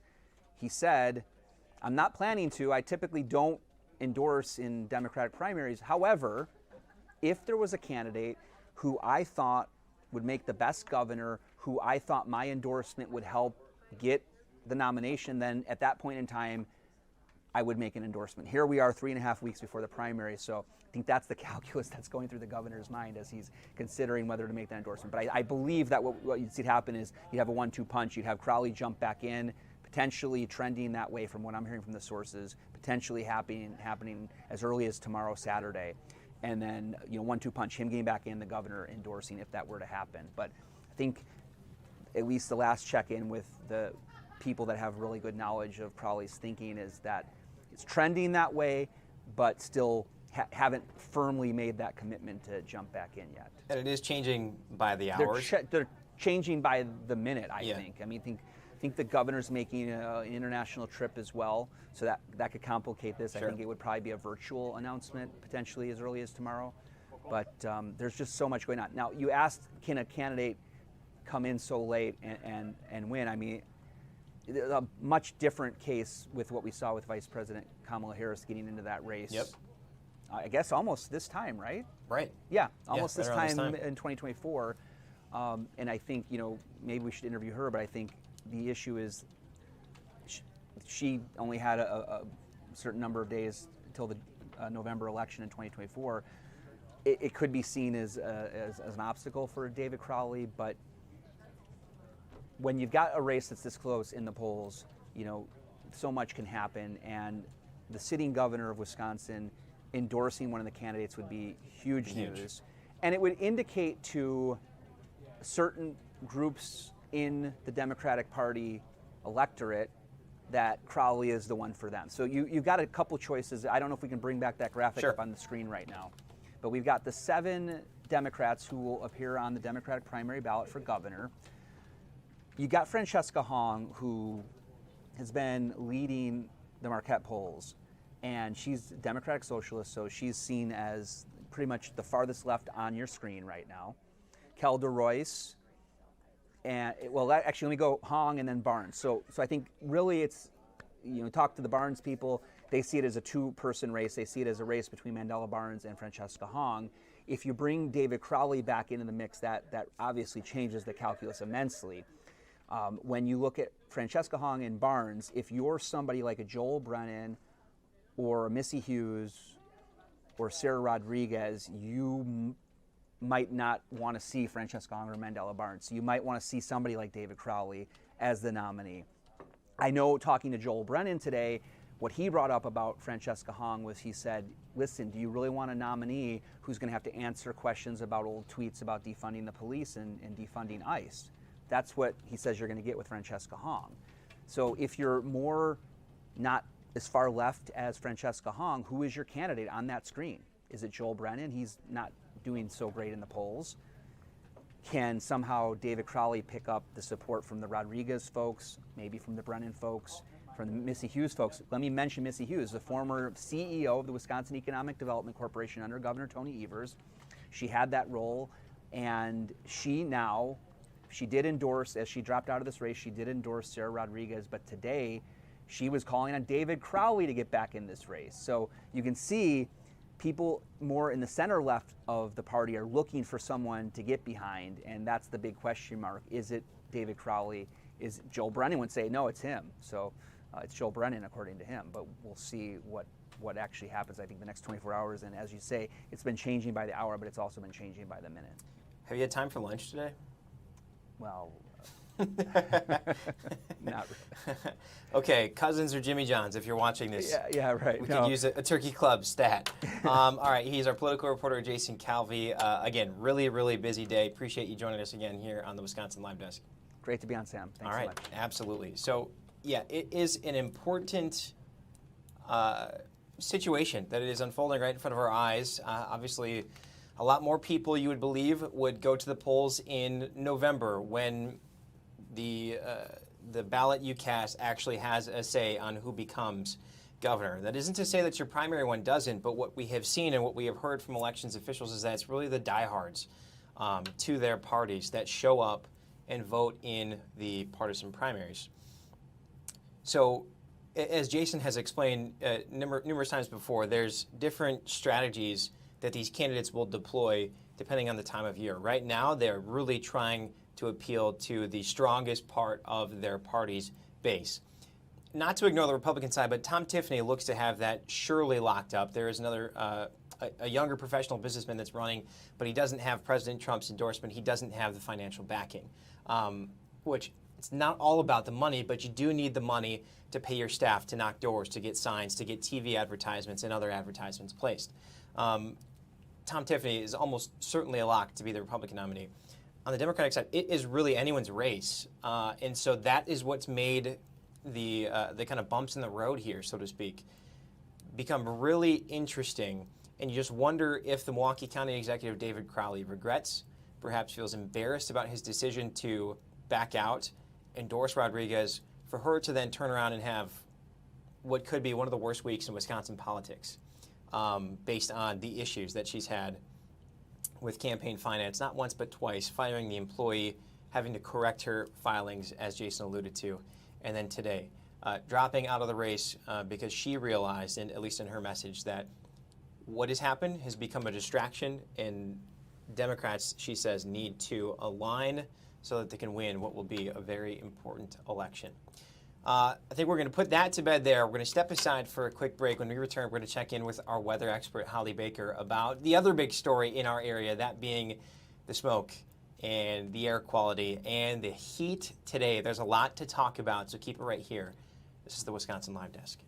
He said, I'm not planning to. I typically don't endorse in Democratic primaries. However, if there was a candidate who I thought would make the best governor, who I thought my endorsement would help get the nomination, then at that point in time, I would make an endorsement. Here we are 3.5 weeks before the primary, so I think that's the calculus that's going through the governor's mind as he's considering whether to make that endorsement. But I believe that what you'd see happen is you'd have a 1-2 punch. You'd have Crowley jump back in, potentially trending that way from what I'm hearing from the sources, potentially happening as early as tomorrow, Saturday. And then, 1-2 punch, him getting back in, the governor endorsing if that were to happen. But I think at least the last check-in with the people that have really good knowledge of Crowley's thinking is that it's trending that way, but still haven't firmly made that commitment to jump back in yet. And it is changing by the hours. They're changing by the minute, I think. I think the governor's making an international trip as well, so that could complicate this. Sure. I think it would probably be a virtual announcement, potentially as early as tomorrow. But there's just so much going on. Now, you asked, can a candidate come in so late and win. I mean, a much different case with what we saw with Vice President Kamala Harris getting into that race. Yep. I guess almost this time, right? Right. Yeah, almost right this around time this time. in 2024. And I think, maybe we should interview her, but I think the issue is she only had a certain number of days until the November election in 2024. It could be seen as an obstacle for David Crowley, but when you've got a race that's this close in the polls, so much can happen, and the sitting governor of Wisconsin endorsing one of the candidates would be huge news. And it would indicate to certain groups in the Democratic Party electorate that Crowley is the one for them. So you've got a couple choices. I don't know if we can bring back that graphic up on the screen right now. But we've got the 7 Democrats who will appear on the Democratic primary ballot for governor. You got Francesca Hong, who has been leading the Marquette polls, and she's a Democratic socialist, so she's seen as pretty much the farthest left on your screen right now. Kelda Royce, and actually let me go Hong and then Barnes. So I think really it's, talk to the Barnes people, they see it as a 2-person race. They see it as a race between Mandela Barnes and Francesca Hong. If you bring David Crowley back into the mix, that obviously changes the calculus immensely. When you look at Francesca Hong and Barnes, if you're somebody like a Joel Brennan or Missy Hughes or Sarah Rodriguez, you might not want to see Francesca Hong or Mandela Barnes. So you might want to see somebody like David Crowley as the nominee. I know, talking to Joel Brennan today, what he brought up about Francesca Hong was, he said, listen, do you really want a nominee who's going to have to answer questions about old tweets about defunding the police and defunding ICE? That's what he says you're going to get with Francesca Hong. So if you're more not as far left as Francesca Hong, who is your candidate on that screen? Is it Joel Brennan? He's not doing so great in the polls. Can somehow David Crowley pick up the support from the Rodriguez folks, maybe from the Brennan folks, from the Missy Hughes folks? Let me mention Missy Hughes, the former CEO of the Wisconsin Economic Development Corporation under Governor Tony Evers. She had that role, and she did endorse, as she dropped out of this race, she did endorse Sarah Rodriguez, but today she was calling on David Crowley to get back in this race. So you can see people more in the center left of the party are looking for someone to get behind, and that's the big question mark. Is it David Crowley? Is Joel Brennan would say, no, it's him. So it's Joel Brennan according to him, but we'll see what actually happens, I think, the next 24 hours. And as you say, it's been changing by the hour, but it's also been changing by the minute. Have you had time for lunch today? Well, not really. Okay, Cousins or Jimmy John's, if you're watching this. Yeah, right. We could use a Turkey Club stat. All right, he's our political reporter, Jason Calvi. Again, really, really busy day. Appreciate you joining us again here on the Wisconsin Live Desk. Great to be on, Sam. Thanks so much. Absolutely. So, yeah, it is an important situation that it is unfolding right in front of our eyes. Obviously, a lot more people, you would believe, would go to the polls in November when the ballot you cast actually has a say on who becomes governor. That isn't to say that your primary one doesn't, but what we have seen and what we have heard from elections officials is that it's really the diehards to their parties that show up and vote in the partisan primaries. So, as Jason has explained numerous times before, there's different strategies that these candidates will deploy depending on the time of year. Right now, they're really trying to appeal to the strongest part of their party's base. Not to ignore the Republican side, but Tom Tiffany looks to have that surely locked up. There is another, a younger professional businessman that's running, but he doesn't have President Trump's endorsement. He doesn't have the financial backing, which it's not all about the money, but you do need the money to pay your staff, to knock doors, to get signs, to get TV advertisements and other advertisements placed. Tom Tiffany is almost certainly a lock to be the Republican nominee. On the Democratic side, it is really anyone's race, and so that is what's made the kind of bumps in the road here, so to speak, become really interesting. And you just wonder if the Milwaukee County Executive David Crowley regrets, perhaps feels embarrassed about his decision to back out, endorse Rodriguez, for her to then turn around and have what could be one of the worst weeks in Wisconsin politics, based on the issues that she's had with campaign finance, not once but twice, firing the employee having to correct her filings, as Jason alluded to, and then today, dropping out of the race because she realized, and at least in her message, that what has happened has become a distraction, and Democrats, she says, need to align so that they can win what will be a very important election. I think we're going to put that to bed there. We're going to step aside for a quick break. When we return, we're going to check in with our weather expert, Holly Baker, about the other big story in our area, that being the smoke and the air quality and the heat today. There's a lot to talk about, so keep it right here. This is the Wisconsin Live Desk.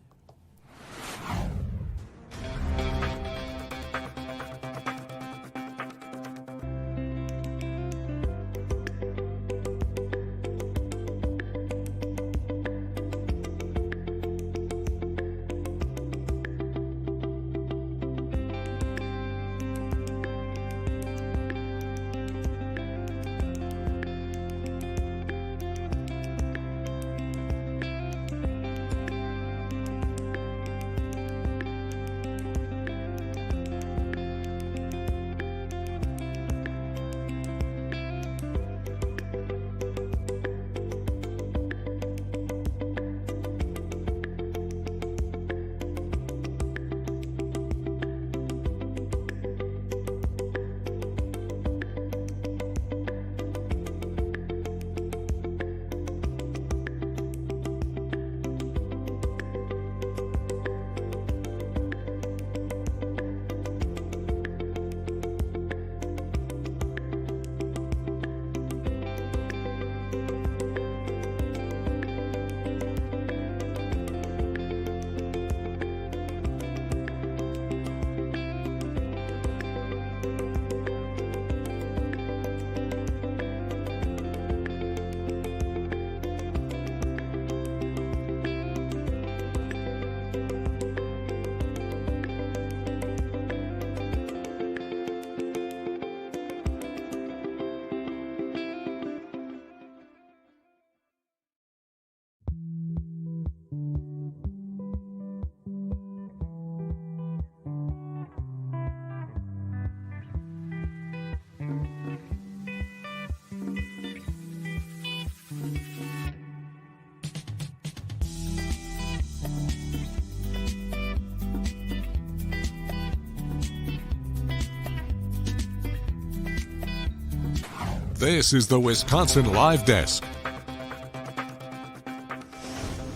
This is the Wisconsin Live Desk.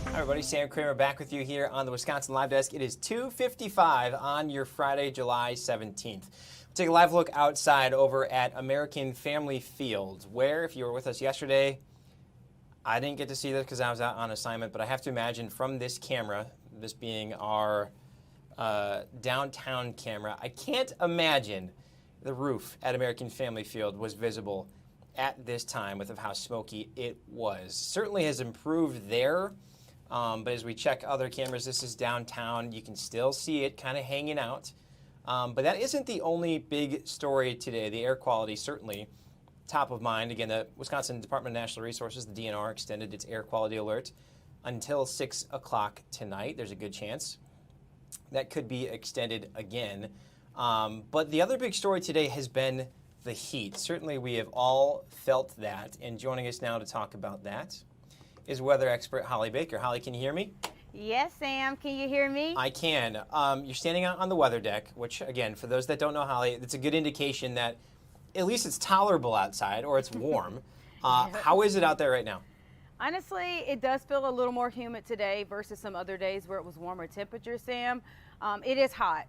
Hi everybody, Sam Kramer back with you here on the Wisconsin Live Desk. It is 2:55 on your Friday, July 17th. We'll take a live look outside over at American Family Field, where, if you were with us yesterday, I didn't get to see this because I was out on assignment, but I have to imagine from this camera, this being our downtown camera, I can't imagine the roof at American Family Field was visible at this time with how smoky it was. Certainly has improved there, but as we check other cameras, this is downtown. You can still see it kind of hanging out. But that isn't the only big story today. The air quality certainly top of mind. Again, the Wisconsin Department of Natural Resources, the DNR, extended its air quality alert until 6 o'clock tonight. There's a good chance that could be extended again. But the other big story today has been the heat. Certainly we have all felt that. And joining us now to talk about that is weather expert Holly Baker. Holly, can you hear me? Yes, Sam. Can you hear me? I can. You're standing out on the weather deck, which, again, for those that don't know, Holly, it's a good indication that at least it's tolerable outside or it's warm. How is it out there right now? Honestly, it does feel a little more humid today versus some other days where it was warmer temperature, Sam. It is hot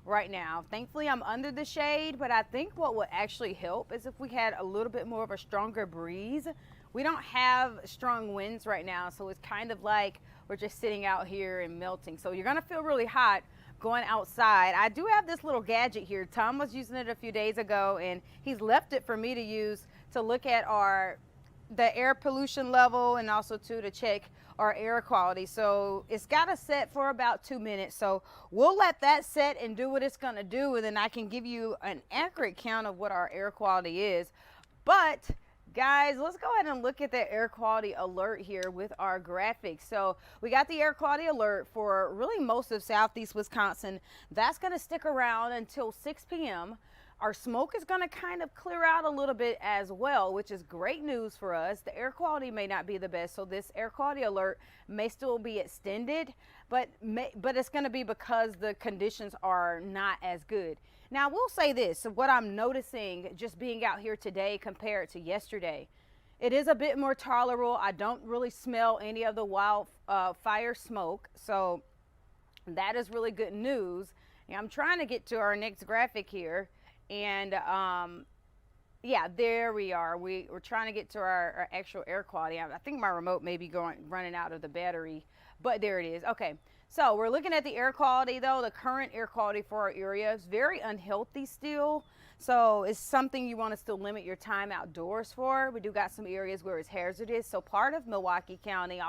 right now. Thankfully, I'm under the shade, but I think what would actually help is if we had a little bit more of a stronger breeze. We don't have strong winds right now, so it's kind of like we're just sitting out here and melting. So you're gonna feel really hot going outside. I do have this little gadget here. Tom was using it a few days ago, and he's left it for me to use to look at the air pollution level and also to check our air quality. So it's got a set for about 2 minutes. So we'll let that set and do what it's gonna do, and then I can give you an accurate count of what our air quality is. But guys, let's go ahead and look at the air quality alert here with our graphics. So we got the air quality alert for really most of southeast Wisconsin. That's going to stick around until 6 p.m. Our smoke is going to kind of clear out a little bit as well, which is great news for us. The air quality may not be the best, so this air quality alert may still be extended, but it's going to be because the conditions are not as good. Now, I will say this, so what I'm noticing just being out here today compared to yesterday, it is a bit more tolerable. I don't really smell any of the wildfire smoke, so that is really good news. And I'm trying to get to our next graphic here. And yeah, there we are. We're trying to get to our actual air quality. I think my remote may be running out of the battery, but there it is. Okay, so we're looking at the air quality though. The current air quality for our area is very unhealthy still. So it's something you want to still limit your time outdoors for. We do got some areas where it's hazardous. So part of Milwaukee County,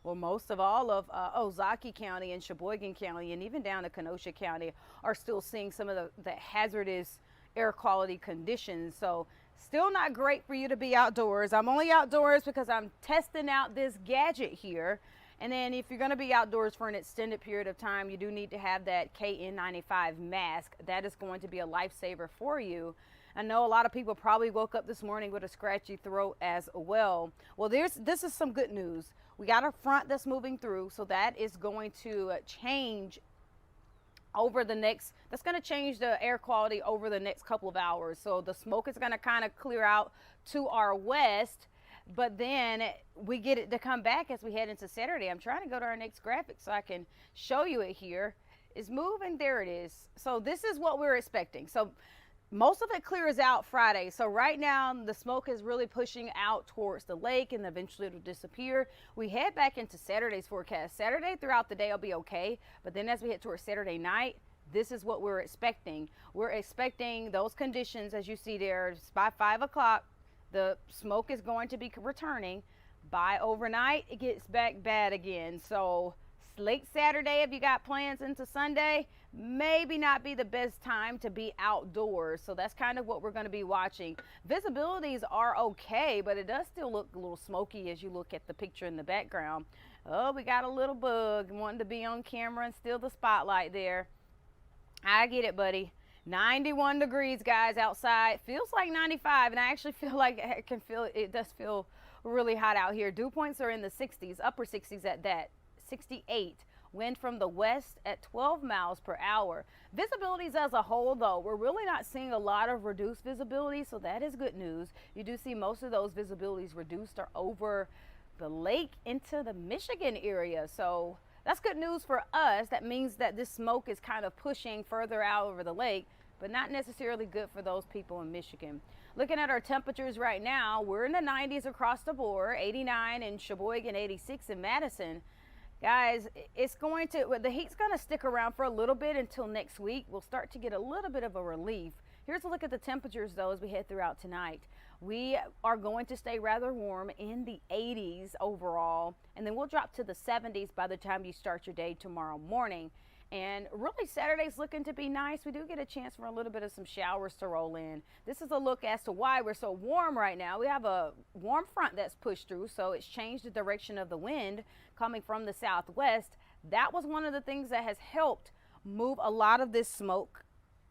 most of all of Ozaukee County and Sheboygan County, and even down to Kenosha County, are still seeing some of the hazardous air quality conditions. So still not great for you to be outdoors. I'm only outdoors because I'm testing out this gadget here. And then if you're going to be outdoors for an extended period of time, you do need to have that KN95 mask. That is going to be a lifesaver for you. I know a lot of people probably woke up this morning with a scratchy throat as well. Well, this is some good news. We got a front that's moving through, so that is going to change that's going to change the air quality over the next couple of hours. So the smoke is going to kind of clear out to our west, but then we get it to come back as we head into Saturday. I'm trying to go to our next graphic so I can show you it here. It's moving, there it is. So this is what we're expecting. So most of it clears out Friday. So right now the smoke is really pushing out towards the lake and eventually it'll disappear. We head back into Saturday's forecast. Saturday throughout the day will be okay, but then as we head towards Saturday night, this is what we're expecting. We're expecting those conditions as you see there. By 5 o'clock, the smoke is going to be returning. By overnight, it gets back bad again. So late Saturday, if you got plans into Sunday, maybe not be the best time to be outdoors. So that's kind of what we're going to be watching. Visibilities are okay, but it does still look a little smoky as you look at the picture in the background. Oh, we got a little bug wanting to be on camera and steal the spotlight there. I get it, buddy. 91 degrees, guys, outside. Feels like 95, and I actually feel like it does feel really hot out here. Dew points are in the 60s, upper 60s at that. 68. Wind from the west at 12 miles per hour. Visibilities as a whole, though, we're really not seeing a lot of reduced visibility, so that is good news. You do see most of those visibilities reduced are over the lake into the Michigan area, so that's good news for us. That means that this smoke is kind of pushing further out over the lake, but not necessarily good for those people in Michigan. Looking at our temperatures right now, we're in the 90s across the board, 89 in Sheboygan, 86 in Madison. Guys, the heat's going to stick around for a little bit until next week. We'll start to get a little bit of a relief. Here's a look at the temperatures, though, as we head throughout tonight. We are going to stay rather warm in the 80s overall, and then we'll drop to the 70s by the time you start your day tomorrow morning. And really, Saturday's looking to be nice. We do get a chance for a little bit of some showers to roll in. This is a look as to why we're so warm right now. We have a warm front that's pushed through, so it's changed the direction of the wind coming from the southwest. That was one of the things that has helped move a lot of this smoke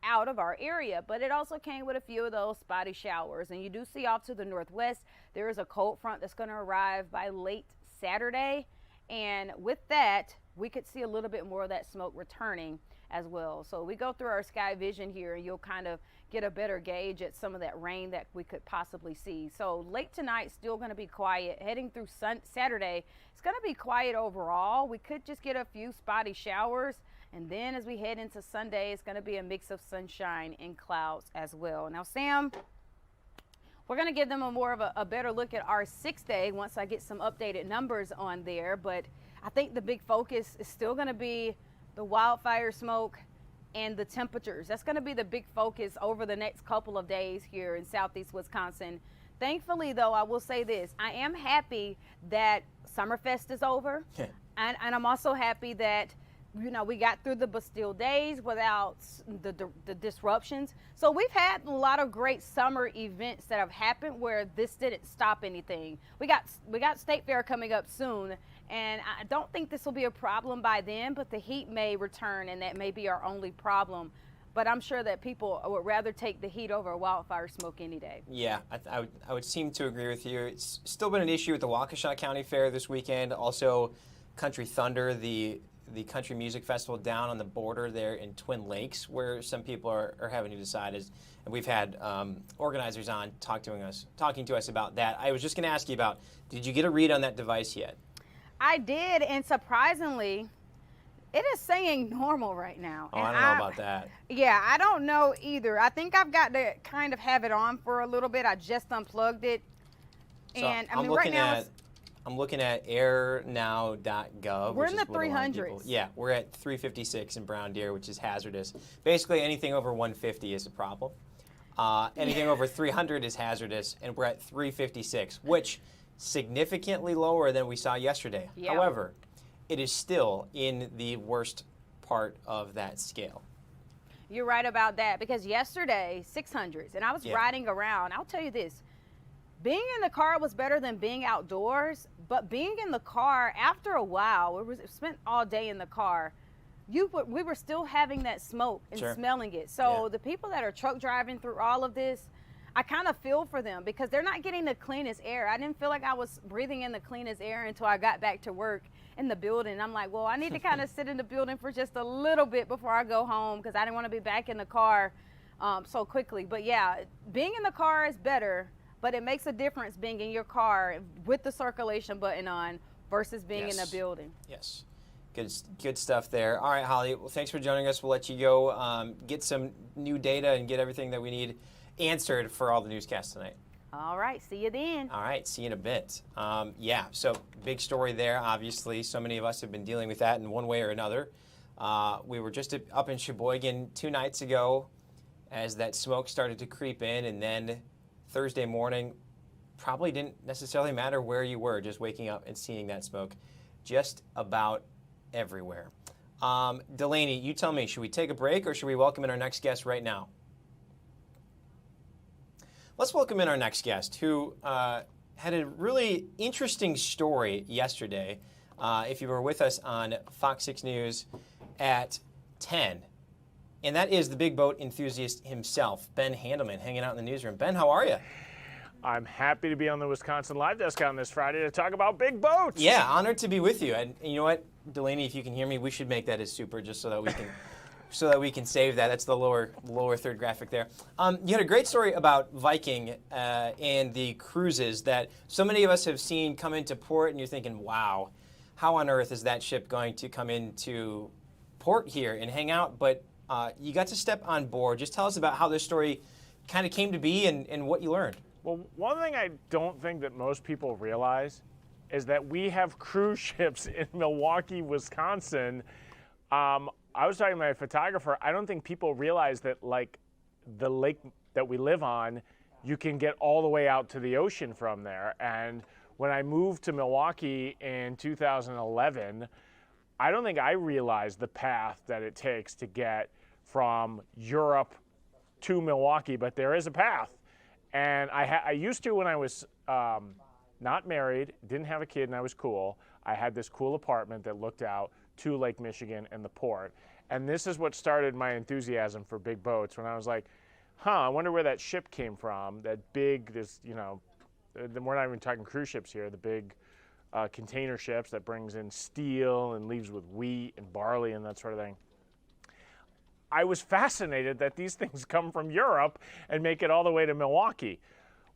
out of our area, but it also came with a few of those spotty showers. And you do see off to the northwest, there is a cold front that's going to arrive by late Saturday. And with that, we could see a little bit more of that smoke returning as well. So we go through our sky vision here and you'll kind of get a better gauge at some of that rain that we could possibly see. So late tonight, still going to be quiet. Heading through Saturday, it's going to be quiet overall. We could just get a few spotty showers. And then as we head into Sunday, it's going to be a mix of sunshine and clouds as well. Now, Sam, we're going to give them a better look at our 6-day once I get some updated numbers on there. But I think the big focus is still going to be the wildfire smoke and the temperatures. That's going to be the big focus over the next couple of days here in southeast Wisconsin. Thankfully, though, I will say this. I am happy that Summerfest is over. And I'm also happy that we got through the Bastille days without the disruptions. So we've had a lot of great summer events that have happened where this didn't stop anything. We got State Fair coming up soon, and I don't think this will be a problem by then, but the heat may return, and that may be our only problem but I'm sure that people would rather take the heat over wildfire smoke any day. Yeah, I would seem to agree with you. It's still been an issue at the Waukesha County Fair this weekend. Also, Country Thunder, the country music festival down on the border there in Twin Lakes, where some people are having to decide. And we've had organizers on talking to us about that. I was just going to ask you about, did you get a read on that device yet? I did, and surprisingly, it is saying normal right now. Oh, and I don't know about that. Yeah, I don't know either. I think I've got to kind of have it on for a little bit. I just unplugged it. So And I mean, right now I'm looking at airnow.gov. we're which in is the what a lot of people- 300s. Yeah, we're at 356 in Brown Deer, which is hazardous. Basically, anything over 150 is a problem. Anything over 300 is hazardous, and we're at 356, which significantly lower than we saw yesterday. Yeah. However, it is still in the worst part of that scale. You're right about that, because yesterday, 600s, and I was Yeah. riding around. I'll tell you this, being in the car was better than being outdoors, but being in the car, after a while, we spent all day in the car, we were still having that smoke and Sure. smelling it. So the people that are truck driving through all of this, I kind of feel for them, because they're not getting the cleanest air. I didn't feel like I was breathing in the cleanest air until I got back to work in the building. I'm like, well, I need to kind of sit in the building for just a little bit before I go home, because I didn't want to be back in the car so quickly. But yeah, being in the car is better, but it makes a difference being in your car with the circulation button on versus being in a building. Yes. Good stuff there. All right, Holly. Well, thanks for joining us. We'll let you go get some new data and get everything that we need answered for all the newscasts tonight. All right. See you then. All right. See you in a bit. Yeah. So big story there. Obviously, so many of us have been dealing with that in one way or another. We were just up in Sheboygan 2 nights ago as that smoke started to creep in, and then Thursday morning, probably didn't necessarily matter where you were, just waking up and seeing that smoke just about everywhere. Delaney, you tell me, should we take a break or should we welcome in our next guest right now? Let's welcome in our next guest, who had a really interesting story yesterday. If you were with us on FOX6 News at 10. And that is the big boat enthusiast himself, Ben Handelman, hanging out in the newsroom. Ben, how are you? I'm happy to be on the Wisconsin Live Desk on this Friday to talk about big boats. Yeah, honored to be with you. And you know what, Delaney, if you can hear me, we should make that as super just so that we can we can save that. That's the lower third graphic there. You had a great story about Viking and the cruises that so many of us have seen come into port, and you're thinking, wow, how on earth is that ship going to come into port here and hang out? But you got to step on board. Just tell us about how this story kind of came to be and what you learned. Well, one thing I don't think that most people realize is that we have cruise ships in Milwaukee, Wisconsin. I was talking to my photographer. I don't think people realize that, like, the lake that we live on, you can get all the way out to the ocean from there. And when I moved to Milwaukee in 2011, I don't think I realized the path that it takes to get from Europe to Milwaukee, but there is a path. And I used to, when I was not married, didn't have a kid, and I was cool, I had this cool apartment that looked out to Lake Michigan and the port. And this is what started my enthusiasm for big boats, when I was like, I wonder where that ship came from, that big, we're not even talking cruise ships here, the big container ships that brings in steel and leaves with wheat and barley and that sort of thing. I was fascinated that these things come from Europe and make it all the way to Milwaukee.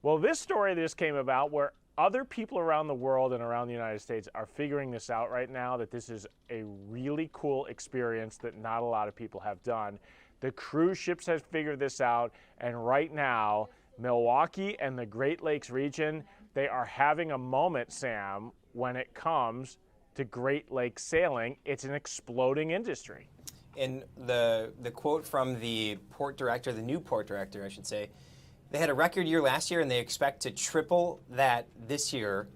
Well, this story just came about where other people around the world and around the United States are figuring this out right now, that this is a really cool experience that not a lot of people have done. The cruise ships have figured this out, and right now, Milwaukee and the Great Lakes region, they are having a moment, Sam, when it comes to Great Lakes sailing. It's an exploding industry. And the quote from the port director, the new port director, I should say, they had a record year last year and they expect to triple that this year.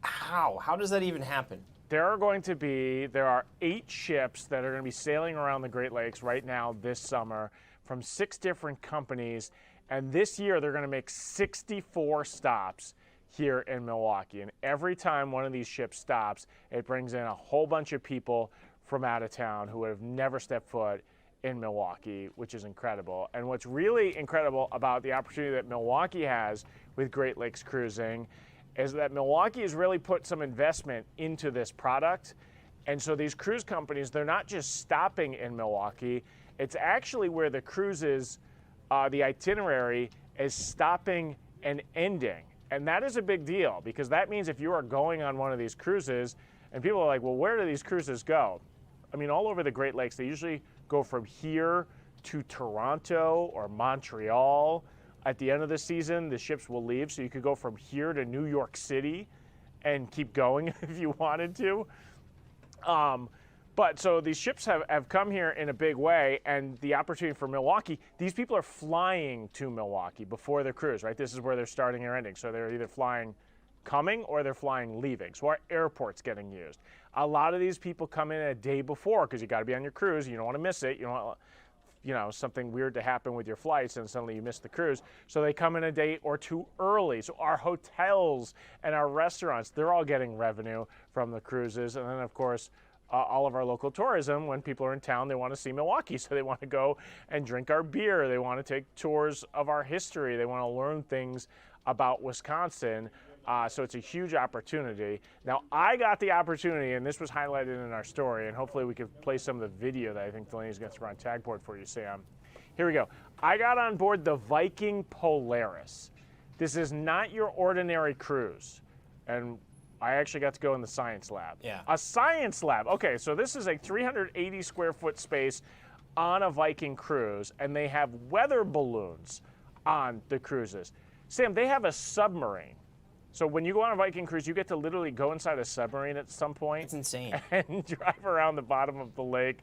How? How does that even happen? There are 8 ships that are going to be sailing around the Great Lakes right now this summer from 6 different companies. And this year they're going to make 64 stops here in Milwaukee. And every time one of these ships stops, it brings in a whole bunch of people from out of town who have never stepped foot in Milwaukee, which is incredible. And what's really incredible about the opportunity that Milwaukee has with Great Lakes cruising is that Milwaukee has really put some investment into this product. And so these cruise companies, they're not just stopping in Milwaukee, it's actually where the cruises, the itinerary is stopping and ending. And that is a big deal, because that means if you are going on one of these cruises, and people are like, well, where do these cruises go? I mean, all over the Great Lakes, they usually go from here to Toronto or Montreal. At the end of the season, the ships will leave, so you could go from here to New York City and keep going if you wanted to. But so these ships have come here in a big way, and the opportunity for Milwaukee, these people are flying to Milwaukee before their cruise, right? This is where they're starting or ending. So they're either flying coming or they're flying leaving. So our airport's getting used. A lot of these people come in a day before because you got to be on your cruise. You don't want to miss it. You don't want, something weird to happen with your flights and suddenly you miss the cruise. So they come in a day or two early. So our hotels and our restaurants, they're all getting revenue from the cruises. And then, of course, all of our local tourism, when people are in town, they want to see Milwaukee. So they want to go and drink our beer. They want to take tours of our history. They want to learn things about Wisconsin. So it's a huge opportunity. Now, I got the opportunity, and this was highlighted in our story, and hopefully we could play some of the video that I think Delaney's going to throw on Tagboard for you, Sam. Here we go. I got on board the Viking Polaris. This is not your ordinary cruise. And I actually got to go in the science lab. Yeah. A science lab. Okay, so this is a 380 square foot space on a Viking cruise, and they have weather balloons on the cruises. Sam, they have a submarine. So when you go on a Viking cruise, you get to literally go inside a submarine at some point. It's insane. And drive around the bottom of the lake.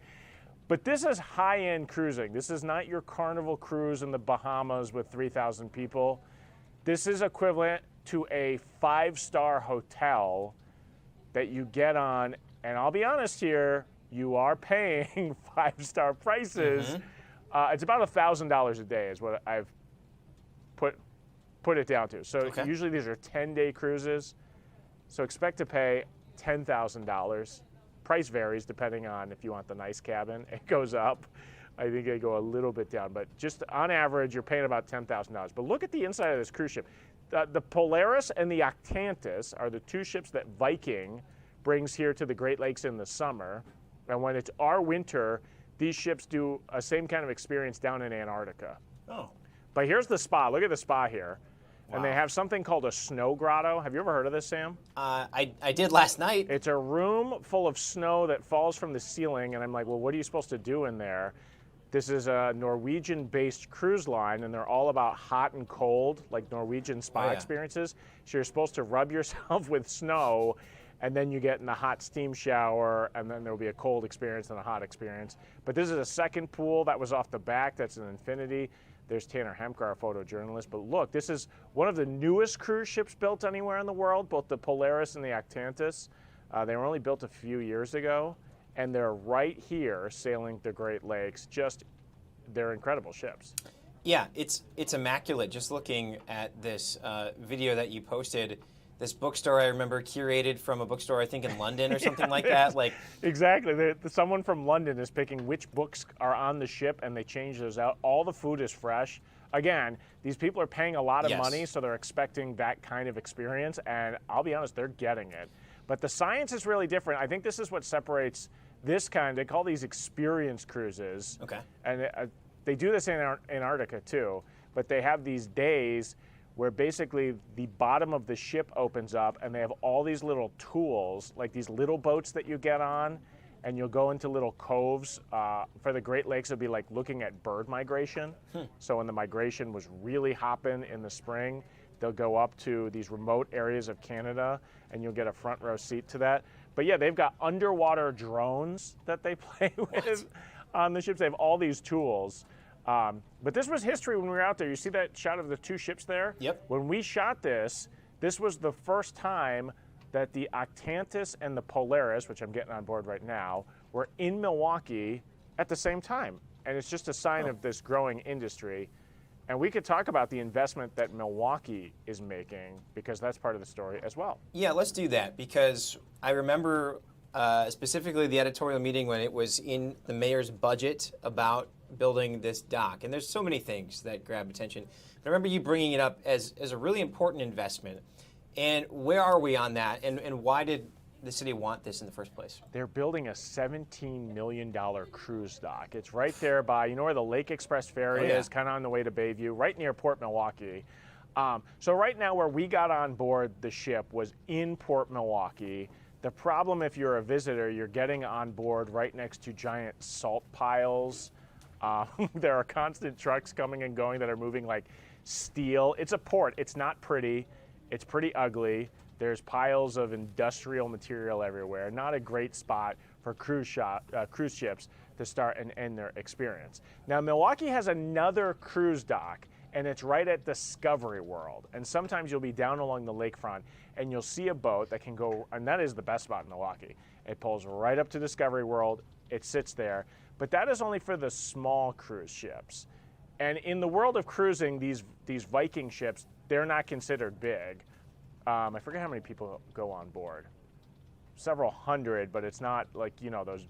But this is high-end cruising. This is not your Carnival cruise in the Bahamas with 3,000 people. This is equivalent to a 5-star hotel that you get on, and I'll be honest here, you are paying 5-star prices. Mm-hmm. It's about $1,000 a day is what I've put it down to. So usually these are 10-day cruises, so expect to pay $10,000. Price varies depending on if you want the nice cabin. It goes up. I think they go a little bit down, but just on average, you're paying about $10,000. But look at the inside of this cruise ship. The Polaris and the Octantis are the two ships that Viking brings here to the Great Lakes in the summer. And when it's our winter, these ships do a same kind of experience down in Antarctica. Oh. But here's the spa. Look at the spa here. Wow. And they have something called a snow grotto. Have you ever heard of this, Sam? I did last night. It's a room full of snow that falls from the ceiling. And I'm like, well, what are you supposed to do in there? This is a Norwegian-based cruise line, and they're all about hot and cold, like Norwegian spa experiences. So you're supposed to rub yourself with snow, and then you get in the hot steam shower, and then there'll be a cold experience and a hot experience. But this is a second pool that was off the back. That's an Infinity. There's Tanner Hemker, our photojournalist. But look, this is one of the newest cruise ships built anywhere in the world, both the Polaris and the Octantis. They were only built a few years ago. And they're right here sailing the Great Lakes. They're incredible ships. Yeah, it's immaculate. Just looking at this video that you posted, this bookstore I remember curated from a bookstore I think in London or something like that. Like exactly, someone from London is picking which books are on the ship, and they change those out. All the food is fresh. Again, these people are paying a lot of money, so they're expecting that kind of experience. And I'll be honest, they're getting it. But the science is really different. I think this is what separates this kind. They call these experience cruises. Okay. And they do this in Antarctica too. But they have these days where basically the bottom of the ship opens up and they have all these little tools, like these little boats that you get on, and you'll go into little coves. For the Great Lakes, it'll be like looking at bird migration. So when the migration was really hopping in the spring, they'll go up to these remote areas of Canada, and you'll get a front row seat to that. But yeah, they've got underwater drones that they play with on the ships. They have all these tools. But this was history when we were out there. You see that shot of the two ships there? Yep. When we shot this was the first time that the Octantis and the Polaris, which I'm getting on board right now, were in Milwaukee at the same time. And it's just a sign of this growing industry. And we could talk about the investment that Milwaukee is making, because that's part of the story as well. Yeah, let's do that, because I remember specifically the editorial meeting when it was in the mayor's budget about building this dock. And there's so many things that grab attention. I remember you bringing it up as a really important investment. And where are we on that? And why did the city want this in the first place? They're building a $17 million cruise dock. It's right there by, you know where the Lake Express ferry is, kind of on the way to Bayview, right near Port Milwaukee. So right now where we got on board the ship was in Port Milwaukee. The problem if you're a visitor, you're getting on board right next to giant salt piles. There are constant trucks coming and going that are moving like steel. It's a port. It's not pretty. It's pretty ugly. There's piles of industrial material everywhere. Not a great spot for cruise ships to start and end their experience. Now, Milwaukee has another cruise dock, and it's right at Discovery World. And sometimes you'll be down along the lakefront, and you'll see a boat that can go, and that is the best spot in Milwaukee. It pulls right up to Discovery World. It sits there. But that is only for the small cruise ships. And in the world of cruising, these Viking ships, they're not considered big. I forget how many people go on board. Several hundred, but it's not like, you know, those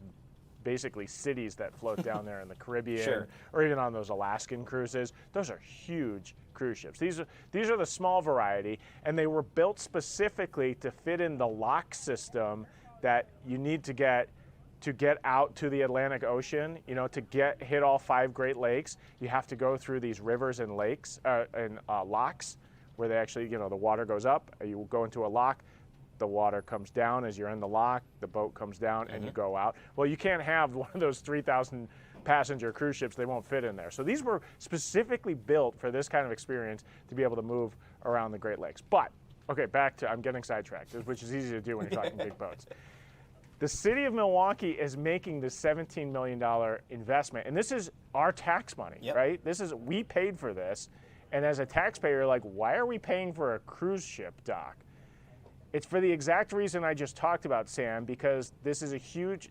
basically cities that float down there in the Caribbean or even on those Alaskan cruises. Those are huge cruise ships. These are the small variety, and they were built specifically to fit in the lock system that you need to get out to the Atlantic Ocean. You know, to hit all 5 Great Lakes, you have to go through these rivers and lakes and locks where they actually, you know, the water goes up, you go into a lock, the water comes down as you're in the lock, the boat comes down, and you go out. Well, you can't have one of those 3,000 passenger cruise ships. They won't fit in there. So these were specifically built for this kind of experience to be able to move around the Great Lakes. But, okay, back to, I'm getting sidetracked, which is easy to do when you're talking big boats. The city of Milwaukee is making this $17 million investment, and this is our tax money, right? We paid for this, and as a taxpayer, you're like, why are we paying for a cruise ship dock? It's for the exact reason I just talked about, Sam, because this is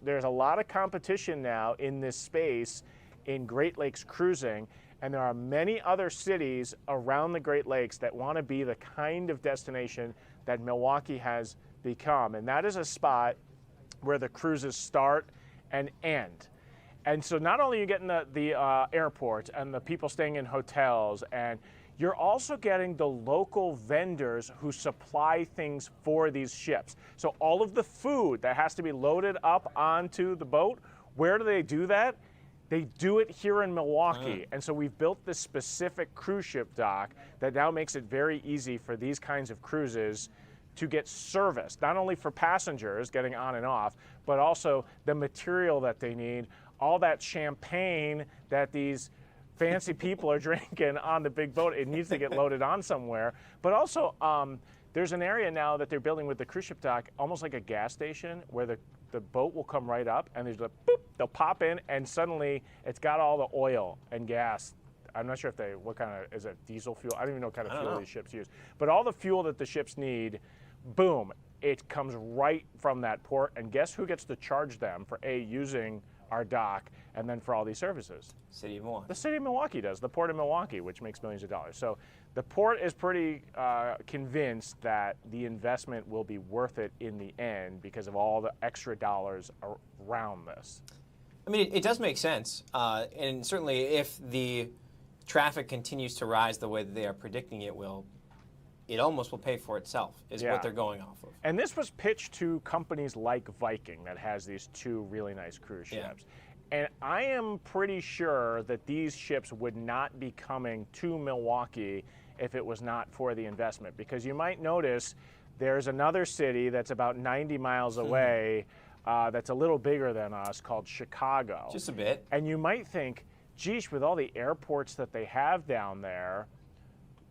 there's a lot of competition now in this space in Great Lakes cruising, and there are many other cities around the Great Lakes that want to be the kind of destination that Milwaukee has become, and that is a spot where the cruises start and end. And so not only are you getting the airport and the people staying in hotels, and you're also getting the local vendors who supply things for these ships. So all of the food that has to be loaded up onto the boat, where do they do that? They do it here in Milwaukee. And so we've built this specific cruise ship dock that now makes it very easy for these kinds of cruises to get serviced, not only for passengers getting on and off, but also the material that they need, all that champagne that these fancy people are drinking on the big boat. It needs to get loaded on somewhere. But also, there's an area now that they're building with the cruise ship dock, almost like a gas station, where the boat will come right up, and there's a boop, they'll pop in, and suddenly it's got all the oil and gas. I'm not sure if what kind of, is it diesel fuel? I don't even know what kind of fuel these ships use. But all the fuel that the ships need, boom, it comes right from that port. And guess who gets to charge them for using our dock, and then for all these services? City of Milwaukee. The city of Milwaukee does, the Port of Milwaukee, which makes millions of dollars. So the port is pretty convinced that the investment will be worth it in the end because of all the extra dollars around this. I mean, it does make sense. And certainly if the traffic continues to rise the way that they are predicting it will, it almost will pay for itself, is what they're going off of. And this was pitched to companies like Viking that has these 2 really nice cruise ships. And I am pretty sure that these ships would not be coming to Milwaukee if it was not for the investment. Because you might notice there's another city that's about 90 miles away that's a little bigger than us called Chicago. Just a bit. And you might think, geez, with all the airports that they have down there,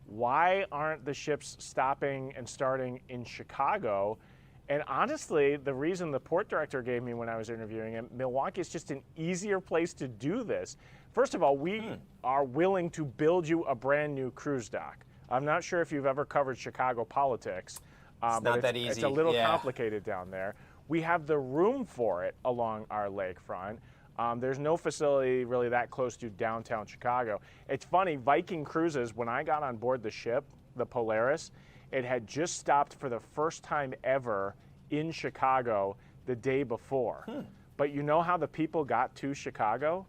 why aren't the ships stopping and starting in Chicago? And honestly, the reason the port director gave me when I was interviewing him, Milwaukee is just an easier place to do this. First of all, we are willing to build you a brand new cruise dock. I'm not sure if you've ever covered Chicago politics. It's not that easy. It's a little complicated down there. We have the room for it along our lakefront. There's no facility really that close to downtown Chicago. It's funny, Viking Cruises, when I got on board the ship, the Polaris, it had just stopped for the first time ever in Chicago. the day before. But you know how the people got to Chicago?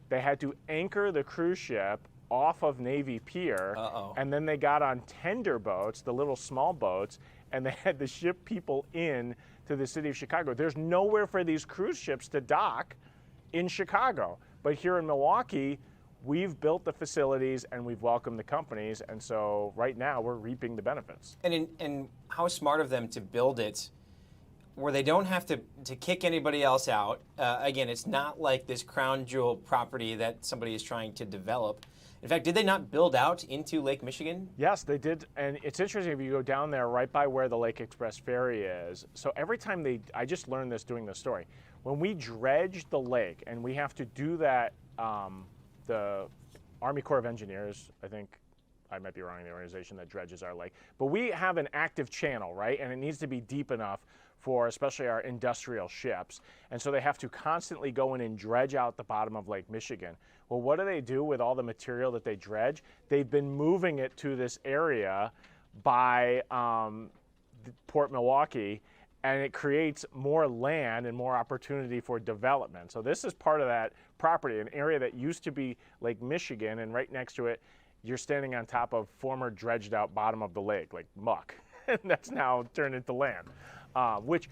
They had to anchor the cruise ship off of Navy Pier, and then they got on tender boats, the little small boats, and they had to ship people in to the city of Chicago. There's nowhere for these cruise ships to dock in Chicago. But here in Milwaukee, we've built the facilities and we've welcomed the companies, and so right now we're reaping the benefits. And how smart of them to build it where they don't have to kick anybody else out. Again, it's not like this crown jewel property that somebody is trying to develop. In fact, did they not build out into Lake Michigan? Yes, they did. And it's interesting if you go down there right by where the Lake Express ferry is. So every time I just learned this doing the story. When we dredge the lake, and we have to do that, the Army Corps of Engineers, I think, I might be wrong in the organization that dredges our lake, but we have an active channel, right? And it needs to be deep enough for especially our industrial ships. And so they have to constantly go in and dredge out the bottom of Lake Michigan. Well, what do they do with all the material that they dredge? They've been moving it to this area by Port Milwaukee, and it creates more land and more opportunity for development. So this is part of that property, an area that used to be Lake Michigan, and right next to it, you're standing on top of former dredged out bottom of the lake, like muck. And that's now turned into land, which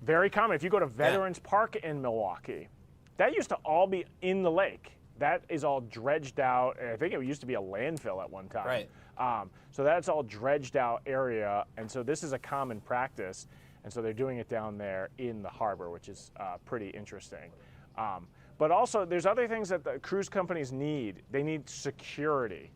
very common. If you go to Veterans Park in Milwaukee, that used to all be in the lake. That is all dredged out. I think it used to be a landfill at one time. Right. So that's all dredged out area, and so this is a common practice, and so they're doing it down there in the harbor, which is pretty interesting. But also, there's other things that the cruise companies need. They need security.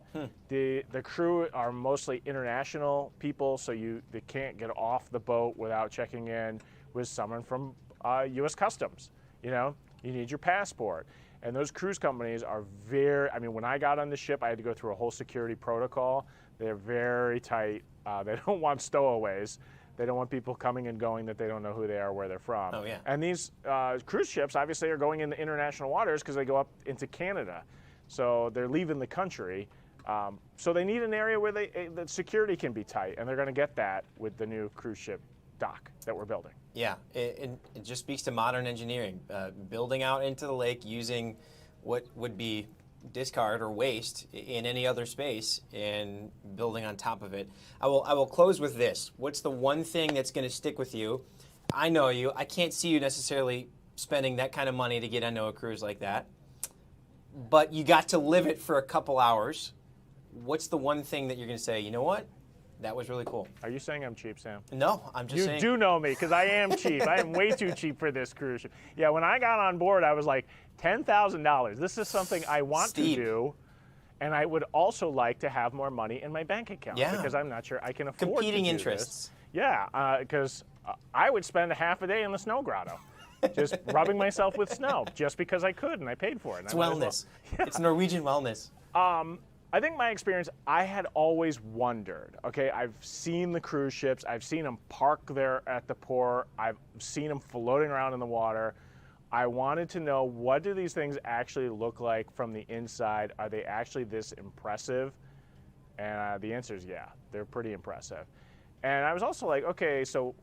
The crew are mostly international people, so they can't get off the boat without checking in with someone from U.S. Customs. You know, you need your passport. And those cruise companies are when I got on the ship, I had to go through a whole security protocol. They're very tight. They don't want stowaways. They don't want people coming and going that they don't know who they are, where they're from. Oh, yeah. And these cruise ships obviously are going into international waters because they go up into Canada. So they're leaving the country. So they need an area where the security can be tight, and they're going to get that with the new cruise ship dock that we're building. Yeah, it just speaks to modern engineering. Building out into the lake using what would be discard or waste in any other space and building on top of it. I will close with this. What's the one thing that's going to stick with you? I know you. I can't see you necessarily spending that kind of money to get onto a cruise like that, but you got to live it for a couple hours. What's the one thing that you're going to say, you know what? That was really cool. Are you saying I'm cheap, Sam? No, I'm just saying. You do know me, because I am cheap. I am way too cheap for this cruise ship. Yeah, when I got on board, I was like, $10,000. This is something I want to do, and I would also like to have more money in my bank account, because I'm not sure I can afford competing to do interests. This. Yeah, because I would spend a half a day in the snow grotto, just rubbing myself with snow, just because I could, and I paid for it. It's wellness. It's Norwegian wellness. I think my experience, I had always wondered, okay, I've seen the cruise ships, I've seen them park there at the port, I've seen them floating around in the water. I wanted to know, what do these things actually look like from the inside? Are they actually this impressive? And the answer is yeah, they're pretty impressive. And I was also like, okay, so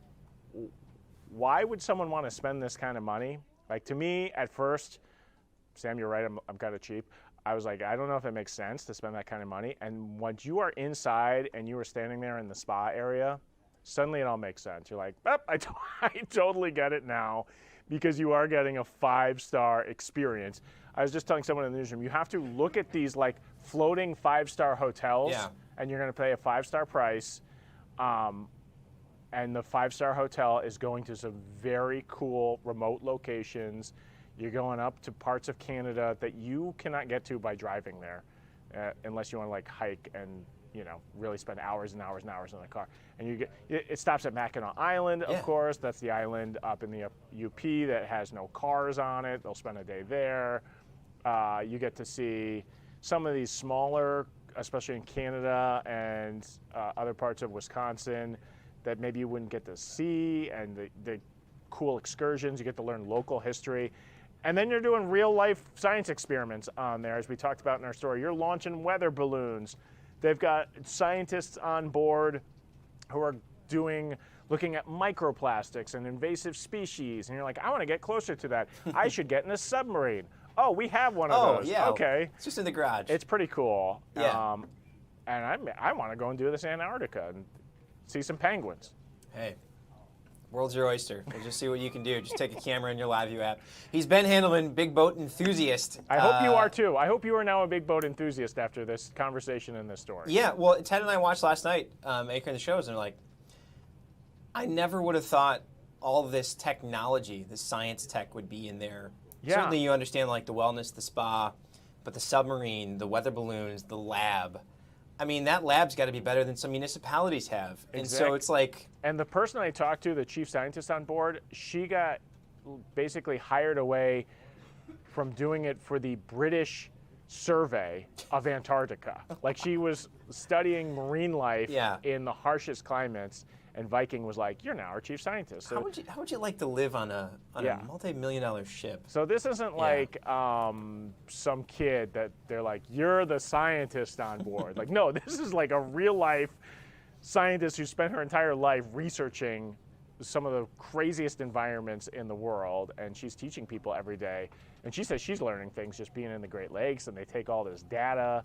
why would someone want to spend this kind of money? Like, to me, at first, Sam, you're right, I'm kind of cheap. I was like, I don't know if it makes sense to spend that kind of money. And once you are inside and you were standing there in the spa area, suddenly it all makes sense. You're like, oh, I totally get it now, because you are getting a 5-star experience. I was just telling someone in the newsroom, you have to look at these like floating 5-star hotels, and you're going to pay a 5-star price. And the 5-star hotel is going to some very cool remote locations. You're going up to parts of Canada that you cannot get to by driving there, unless you want to like hike and really spend hours and hours and hours in the car. And it stops at Mackinac Island, of course. That's the island up in the UP that has no cars on it. They'll spend a day there. You get to see some of these smaller, especially in Canada and other parts of Wisconsin, that maybe you wouldn't get to see, and the cool excursions. You get to learn local history. And then you're doing real-life science experiments on there, as we talked about in our story. You're launching weather balloons. They've got scientists on board who are doing looking at microplastics and invasive species, and you're like, I want to get closer to that. I should get in a submarine. Oh, we have one of those. Yeah. Okay. It's just in the garage. It's pretty cool. Yeah. And I want to go and do this in Antarctica and see some penguins. Hey, world's your oyster. We'll just see what you can do. Just take a camera in your LiveView app. He's Ben Handelman, big boat enthusiast. I hope you are too. I hope you are now a big boat enthusiast after this conversation and this story. Yeah, well, Ted and I watched last night, anchoring the shows, and they're like, I never would have thought all this technology, this science tech would be in there. Yeah. Certainly you understand like the wellness, the spa, but the submarine, the weather balloons, the lab. I mean, that lab's got to be better than some municipalities have. And so it's like... And the person I talked to, the chief scientist on board, she got basically hired away from doing it for the British survey of Antarctica. Like she was studying marine life in the harshest climates, and Viking was like, "You're now our chief scientist." So how would you like to live on a multi-million-dollar ship? So this isn't like some kid that they're like, "You're the scientist on board." Like, no, this is like a real-life scientist who spent her entire life researching some of the craziest environments in the world, and she's teaching people every day. And she says she's learning things just being in the Great Lakes, and they take all this data,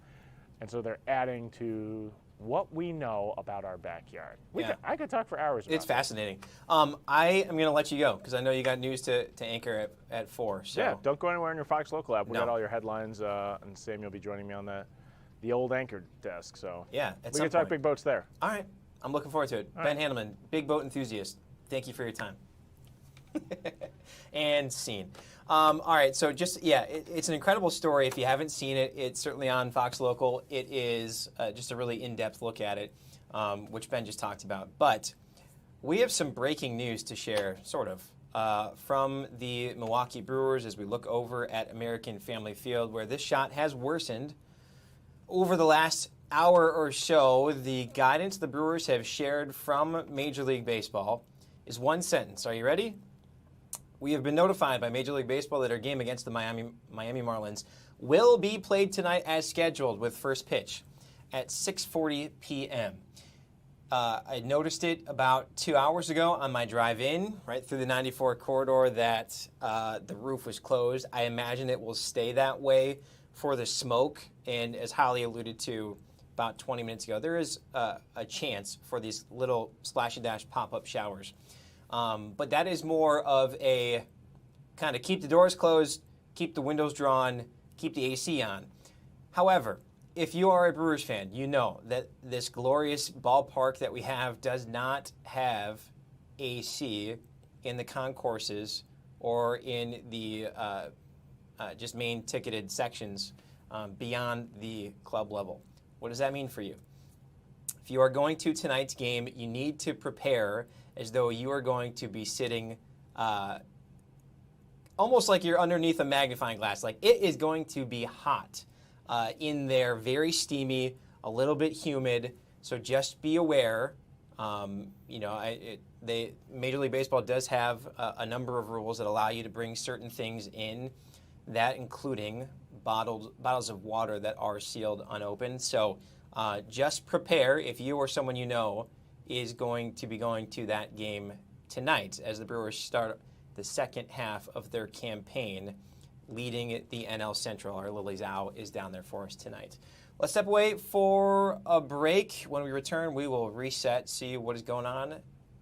and so they're adding to what we know about our backyard. I could talk for hours about It's fascinating. I am going to let you go because I know you got news to anchor at 4. So. Yeah, don't go anywhere in your Fox Local app. We got all your headlines, and Sam, you'll be joining me on the old anchor desk. So yeah, we can talk big boats there. All right, I'm looking forward to it. Ben Handelman, big boat enthusiast. Thank you for your time. And scene. All right, so just, it's an incredible story. If you haven't seen it, it's certainly on Fox Local. It is just a really in-depth look at it, which Ben just talked about. But we have some breaking news to share, sort of, from the Milwaukee Brewers as we look over at American Family Field, where this shot has worsened over the last hour or so. The guidance the Brewers have shared from Major League Baseball is one sentence. Are you ready? We have been notified by Major League Baseball that our game against the Miami Marlins will be played tonight as scheduled with first pitch at 6:40 p.m. I noticed it about 2 hours ago on my drive in, right through the 94 corridor, that the roof was closed. I imagine it will stay that way for the smoke. And as Holly alluded to about 20 minutes ago, there is a chance for these little splash and dash pop-up showers. But that is more of a kind of keep the doors closed, keep the windows drawn, keep the AC on. However, if you are a Brewers fan, you know that this glorious ballpark that we have does not have AC in the concourses or in the just main ticketed sections beyond the club level. What does that mean for you? If you are going to tonight's game, you need to prepare as though you are going to be sitting almost like you're underneath a magnifying glass. Like, it is going to be hot in there, very steamy, a little bit humid. So just be aware. Major League Baseball does have a number of rules that allow you to bring certain things in, that including bottles of water that are sealed unopened. So just prepare if you or someone you know is going to be going to that game tonight as the Brewers start the second half of their campaign leading the NL Central. Our Lily Zhao is down there for us tonight. Let's step away for a break. When we return, we will reset, see what is going on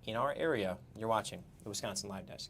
in our area. You're watching the Wisconsin Live Desk.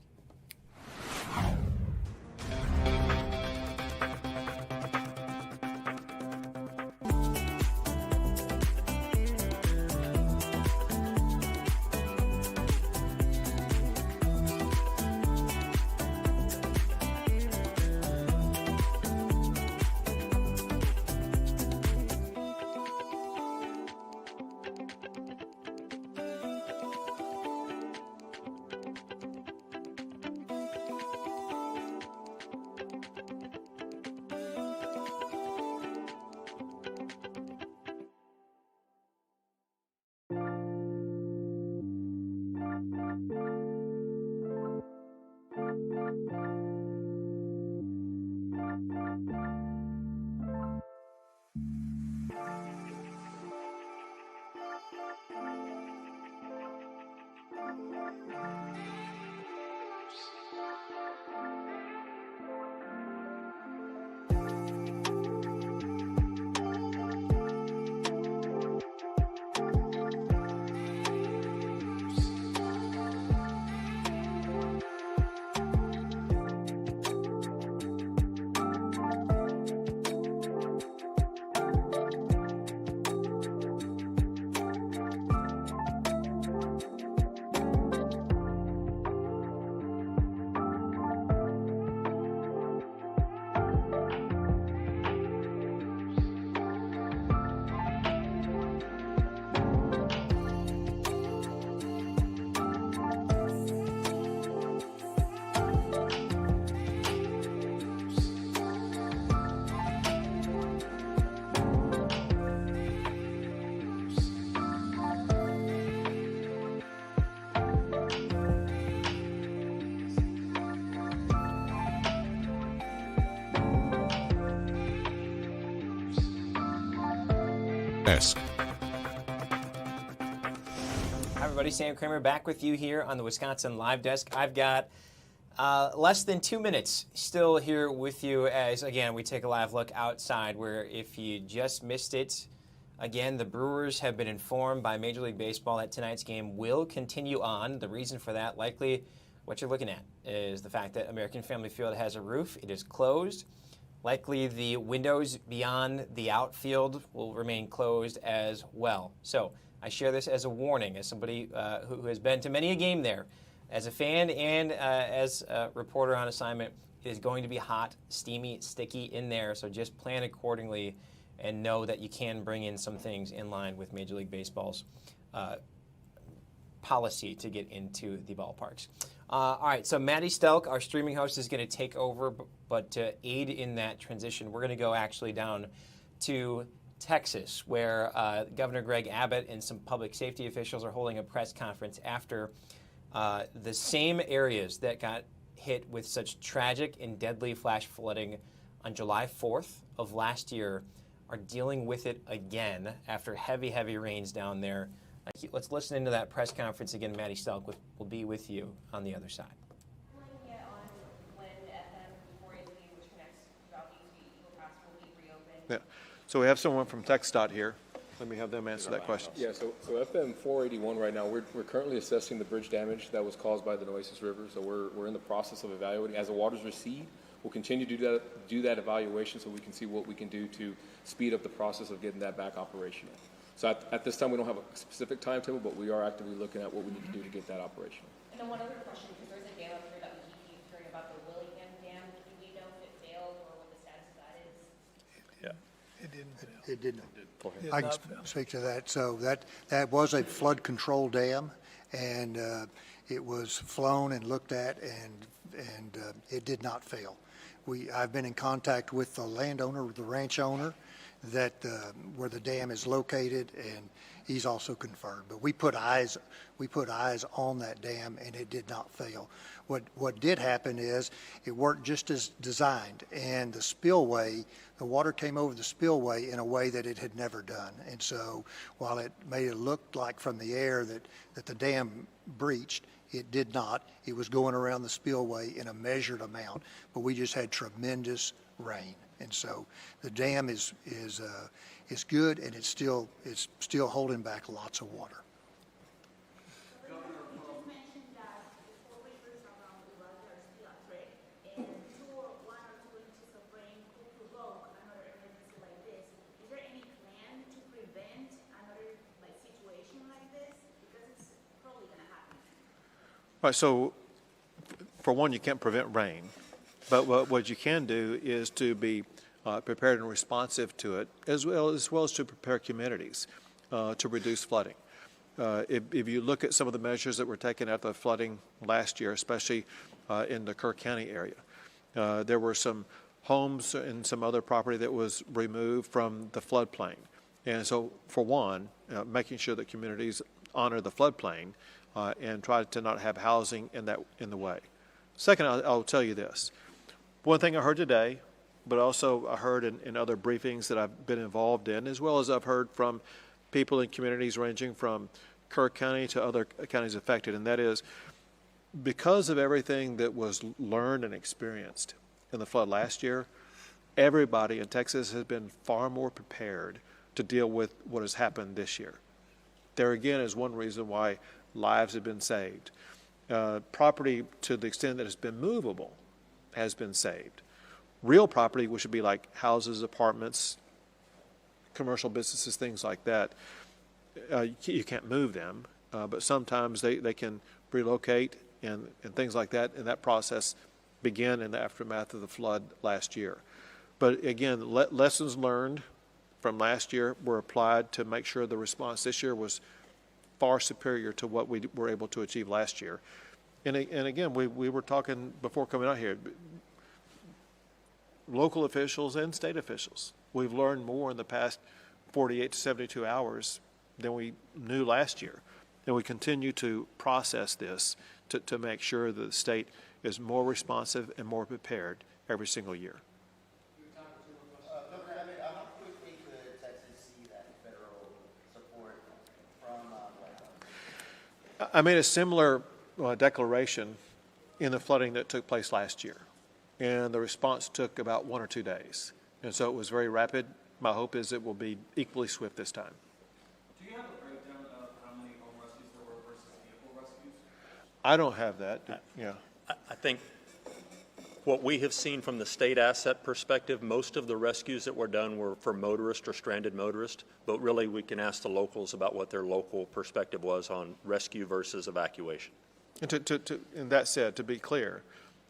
Desk. Hi, everybody. Sam Kramer back with you here on the Wisconsin Live Desk. I've got less than 2 minutes still here with you as, again, we take a live look outside where if you just missed it, again, the Brewers have been informed by Major League Baseball that tonight's game will continue on. The reason for that, likely what you're looking at, is the fact that American Family Field has a roof. It is closed. Likely the windows beyond the outfield will remain closed as well. So I share this as a warning, as somebody who has been to many a game there. As a fan and as a reporter on assignment, it is going to be hot, steamy, sticky in there, so just plan accordingly and know that you can bring in some things in line with Major League Baseball's policy to get into the ballparks. All right, so Maddie Stelk, our streaming host, is going to take over, but to aid in that transition, we're going to go actually down to Texas, where Governor Greg Abbott and some public safety officials are holding a press conference after the same areas that got hit with such tragic and deadly flash flooding on July 4th of last year are dealing with it again after heavy, heavy rains down there. Let's listen into that press conference again. Maddie Stelk will be with you on the other side. Yeah. So we have someone from TxDOT here. Let me have them answer that question. Yeah, so FM 481 right now, we're currently assessing the bridge damage that was caused by the Nueces River. So we're in the process of evaluating. As the waters recede, we'll continue to do that evaluation so we can see what we can do to speed up the process of getting that back operational. So at this time, we don't have a specific timetable, but we are actively looking at what we need to do to get that operational. And then one other question, because there's a dam up here that we keep hearing about, the Willingham Dam. Do we know if it failed or what the status of that is? It didn't fail. It didn't. I I can speak to that. So that was a flood control dam, and it was flown and looked at, and it did not fail. I've been in contact with the landowner, the ranch owner, that where the dam is located, and he's also confirmed. But we put eyes on that dam, and it did not fail. What did happen is it worked just as designed, and the spillway, the water came over the spillway in a way that it had never done. And so while it made it look like from the air that the dam breached, it did not. It was going around the spillway in a measured amount, but we just had tremendous rain. And so the dam is good, and it's still holding back lots of water. Right, so for one, you can't prevent rain, but what you can do is to be prepared and responsive to it, as well as to prepare communities to reduce flooding. If you look at some of the measures that were taken after the flooding last year, especially in the Kerr County area, there were some homes and some other property that was removed from the floodplain. And so, for one, making sure that communities honor the floodplain and try to not have housing in the way. Second, I'll tell you this. One thing I heard today, but also I heard in other briefings that I've been involved in, as well as I've heard from people in communities ranging from Kerr County to other counties affected, and that is because of everything that was learned and experienced in the flood last year, everybody in Texas has been far more prepared to deal with what has happened this year. There again is one reason why lives have been saved. Property, to the extent that it's been movable, has been saved. Real property, which would be like houses, apartments, commercial businesses, things like that, you can't move them, but sometimes they can relocate and things like that, and that process began in the aftermath of the flood last year. But again, lessons learned from last year were applied to make sure the response this year was far superior to what we were able to achieve last year. And again, we were talking before coming out here, local officials and state officials. We've learned more in the past 48 to 72 hours than we knew last year. And we continue to process this to make sure that the state is more responsive and more prepared every single year. Governor, how quickly could Texas see that federal I made a similar declaration in the flooding that took place last year, and the response took about 1 or 2 days. And so it was very rapid. My hope is it will be equally swift this time. Do you have a breakdown of how many home rescues there were versus vehicle rescues? I don't have that. Yeah. I think what we have seen from the state asset perspective, most of the rescues that were done were for motorists or stranded motorists, but really we can ask the locals about what their local perspective was on rescue versus evacuation. And and that said, to be clear,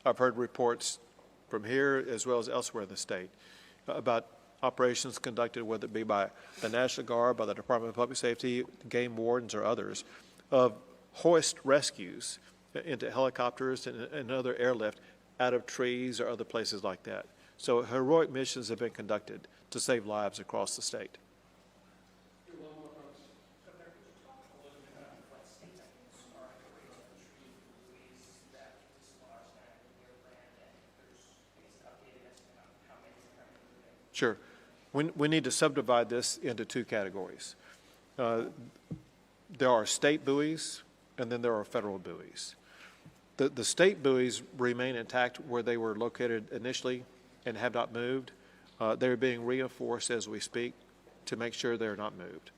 I've heard reports from here as well as elsewhere in the state about operations conducted, whether it be by the National Guard, by the Department of Public Safety, game wardens, or others, of hoist rescues into helicopters and other airlift out of trees or other places like that. So heroic missions have been conducted to save lives across the state. Sure. We need to subdivide this into 2 categories. There are state buoys, and then there are federal buoys. The state buoys remain intact where they were located initially and have not moved. They're being reinforced as we speak to make sure they're not moved.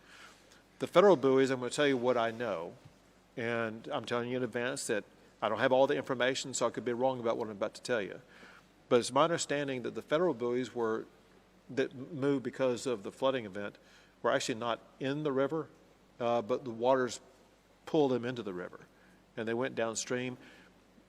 The federal buoys, I'm going to tell you what I know, and I'm telling you in advance that I don't have all the information, so I could be wrong about what I'm about to tell you. But it's my understanding that the federal buoys that moved because of the flooding event were actually not in the river, but the waters pulled them into the river, and they went downstream.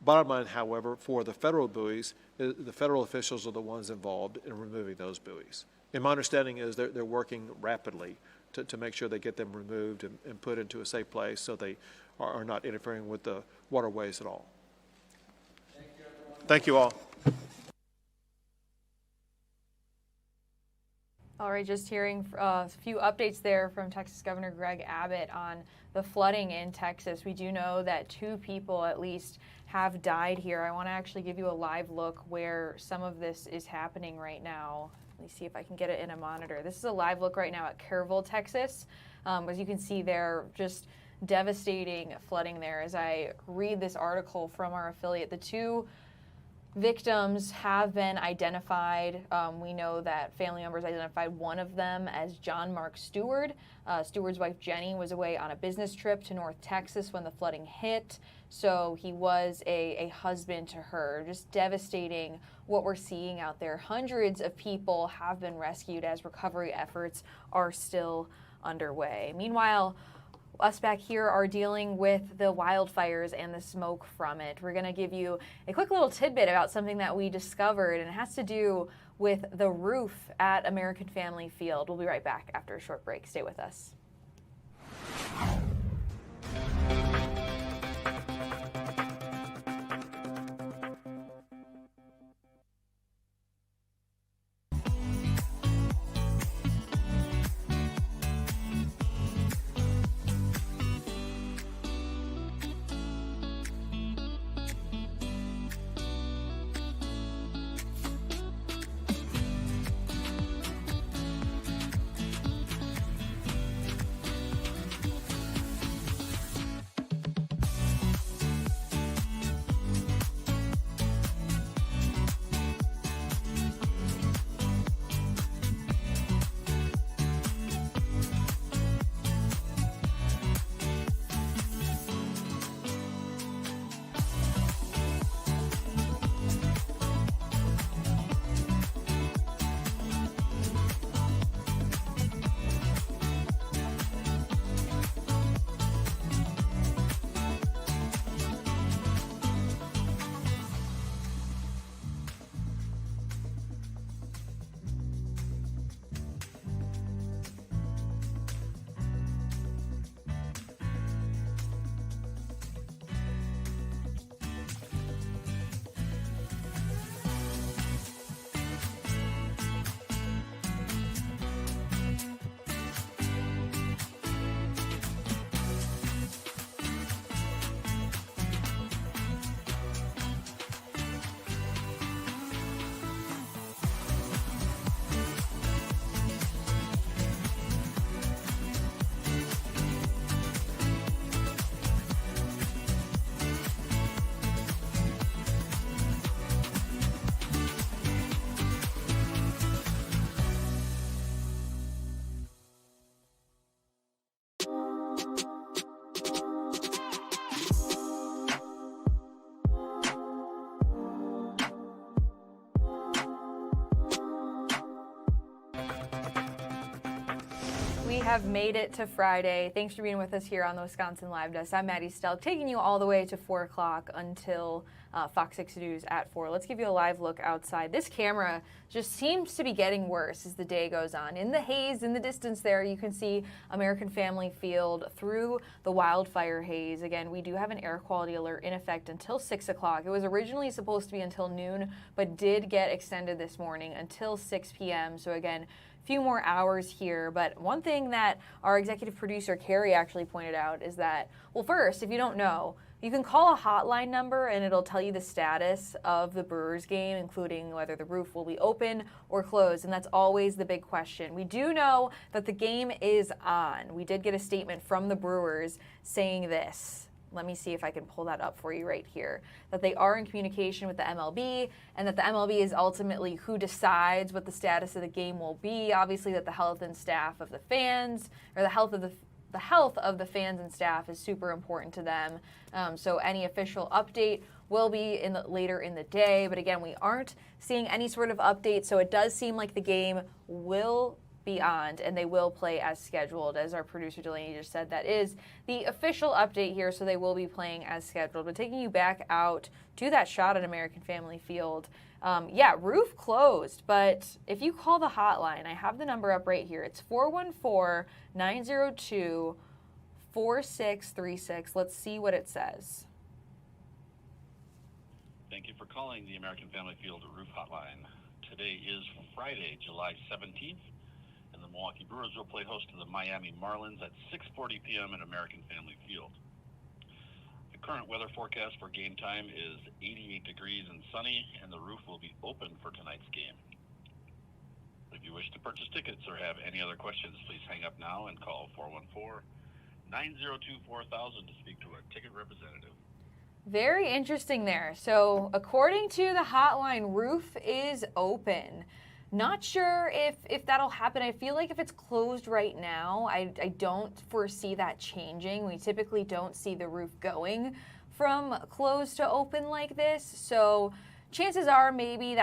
Bottom line, however, for the federal buoys, the federal officials are the ones involved in removing those buoys. And my understanding is they're working rapidly to make sure they get them removed and put into a safe place so they are not interfering with the waterways at all. Thank you, everyone. Thank you all. All right, just hearing a few updates there from Texas Governor Greg Abbott on the flooding in Texas. We do know that 2 people at least have died here. I want to actually give you a live look where some of this is happening right now. Let me see if I can get it in a monitor. This is a live look right now at Kerrville, Texas. As you can see there, just devastating flooding there. As I read this article from our affiliate, the 2 victims have been identified. We know that family members identified one of them as John Mark Stewart. Stewart's wife Jenny was away on a business trip to North Texas when the flooding hit, so he was a husband to her. Just devastating what we're seeing out there. Hundreds of people have been rescued as recovery efforts are still underway. Meanwhile, us back here are dealing with the wildfires and the smoke from it. We're going to give you a quick little tidbit about something that we discovered, and it has to do with the roof at American Family Field. We'll be right back after a short break. Stay with us. We have made it to Friday. Thanks for being with us here on the Wisconsin Live Desk. I'm Maddie Stelk, taking you all the way to 4 o'clock until Fox 6 News at 4. Let's give you a live look outside. This camera just seems to be getting worse as the day goes on. In the haze, in the distance there, you can see American Family Field through the wildfire haze. Again, we do have an air quality alert in effect until 6 o'clock. It was originally supposed to be until noon, but did get extended this morning until 6 p.m. So again, few more hours here, but one thing that our executive producer Carrie actually pointed out is that, well, first, if you don't know, you can call a hotline number and it'll tell you the status of the Brewers game, including whether the roof will be open or closed, and that's always the big question. We do know that the game is on. We did get a statement from the Brewers saying this. Let me see if I can pull that up for you right here, that they are in communication with the MLB and that the MLB is ultimately who decides what the status of the game will be. Obviously that the health and staff of the fans, or the health of the fans and staff is super important to them. So any official update will be later in the day. But again, we aren't seeing any sort of update. So it does seem like the game will be on and they will play as scheduled. As our producer Delaney just said, that is the official update here. So they will be playing as scheduled. But taking you back out to that shot at American Family Field. Yeah, roof closed, but if you call the hotline, I have the number up right here. It's 414-902-4636. Let's see what it says. Thank you for calling the American Family Field Roof Hotline. Today is Friday, July 17th, and the Milwaukee Brewers will play host to the Miami Marlins at 6:40 p.m. at American Family Field. The current weather forecast for game time is 88 degrees and sunny, and the roof will be open for tonight's game. If you wish to purchase tickets or have any other questions, please hang up now and call 414-902-4000 to speak to a ticket representative. Very interesting there. So according to the hotline, roof is open. Not sure if that'll happen. I feel like if it's closed right now, I don't foresee that changing. We typically don't see the roof going from closed to open like this. So chances are maybe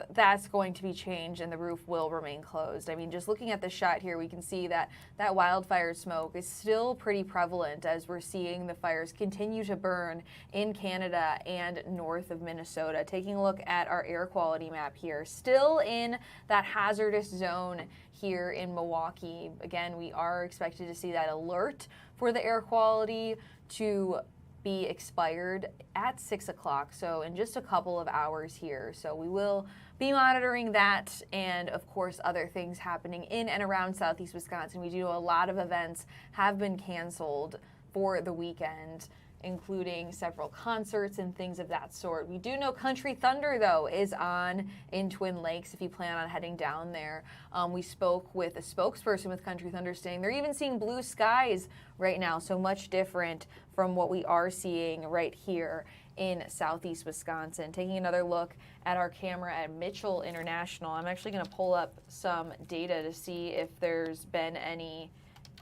that's going to be changed and the roof will remain closed. I mean, just looking at the shot here, we can see that wildfire smoke is still pretty prevalent as we're seeing the fires continue to burn in Canada and north of Minnesota. Taking a look at our air quality map here, still in that hazardous zone here in Milwaukee. Again, we are expected to see that alert for the air quality to be expired at 6 o'clock, so in just a couple of hours here. So we will be monitoring that and, of course, other things happening in and around Southeast Wisconsin. We do know a lot of events have been canceled for the weekend, including several concerts and things of that sort. We do know Country Thunder, though, is on in Twin Lakes if you plan on heading down there. We spoke with a spokesperson with Country Thunder saying they're even seeing blue skies right now, so much different from what we are seeing right here in Southeast Wisconsin. Taking another look at our camera at Mitchell International, I'm actually going to pull up some data to see if there's been any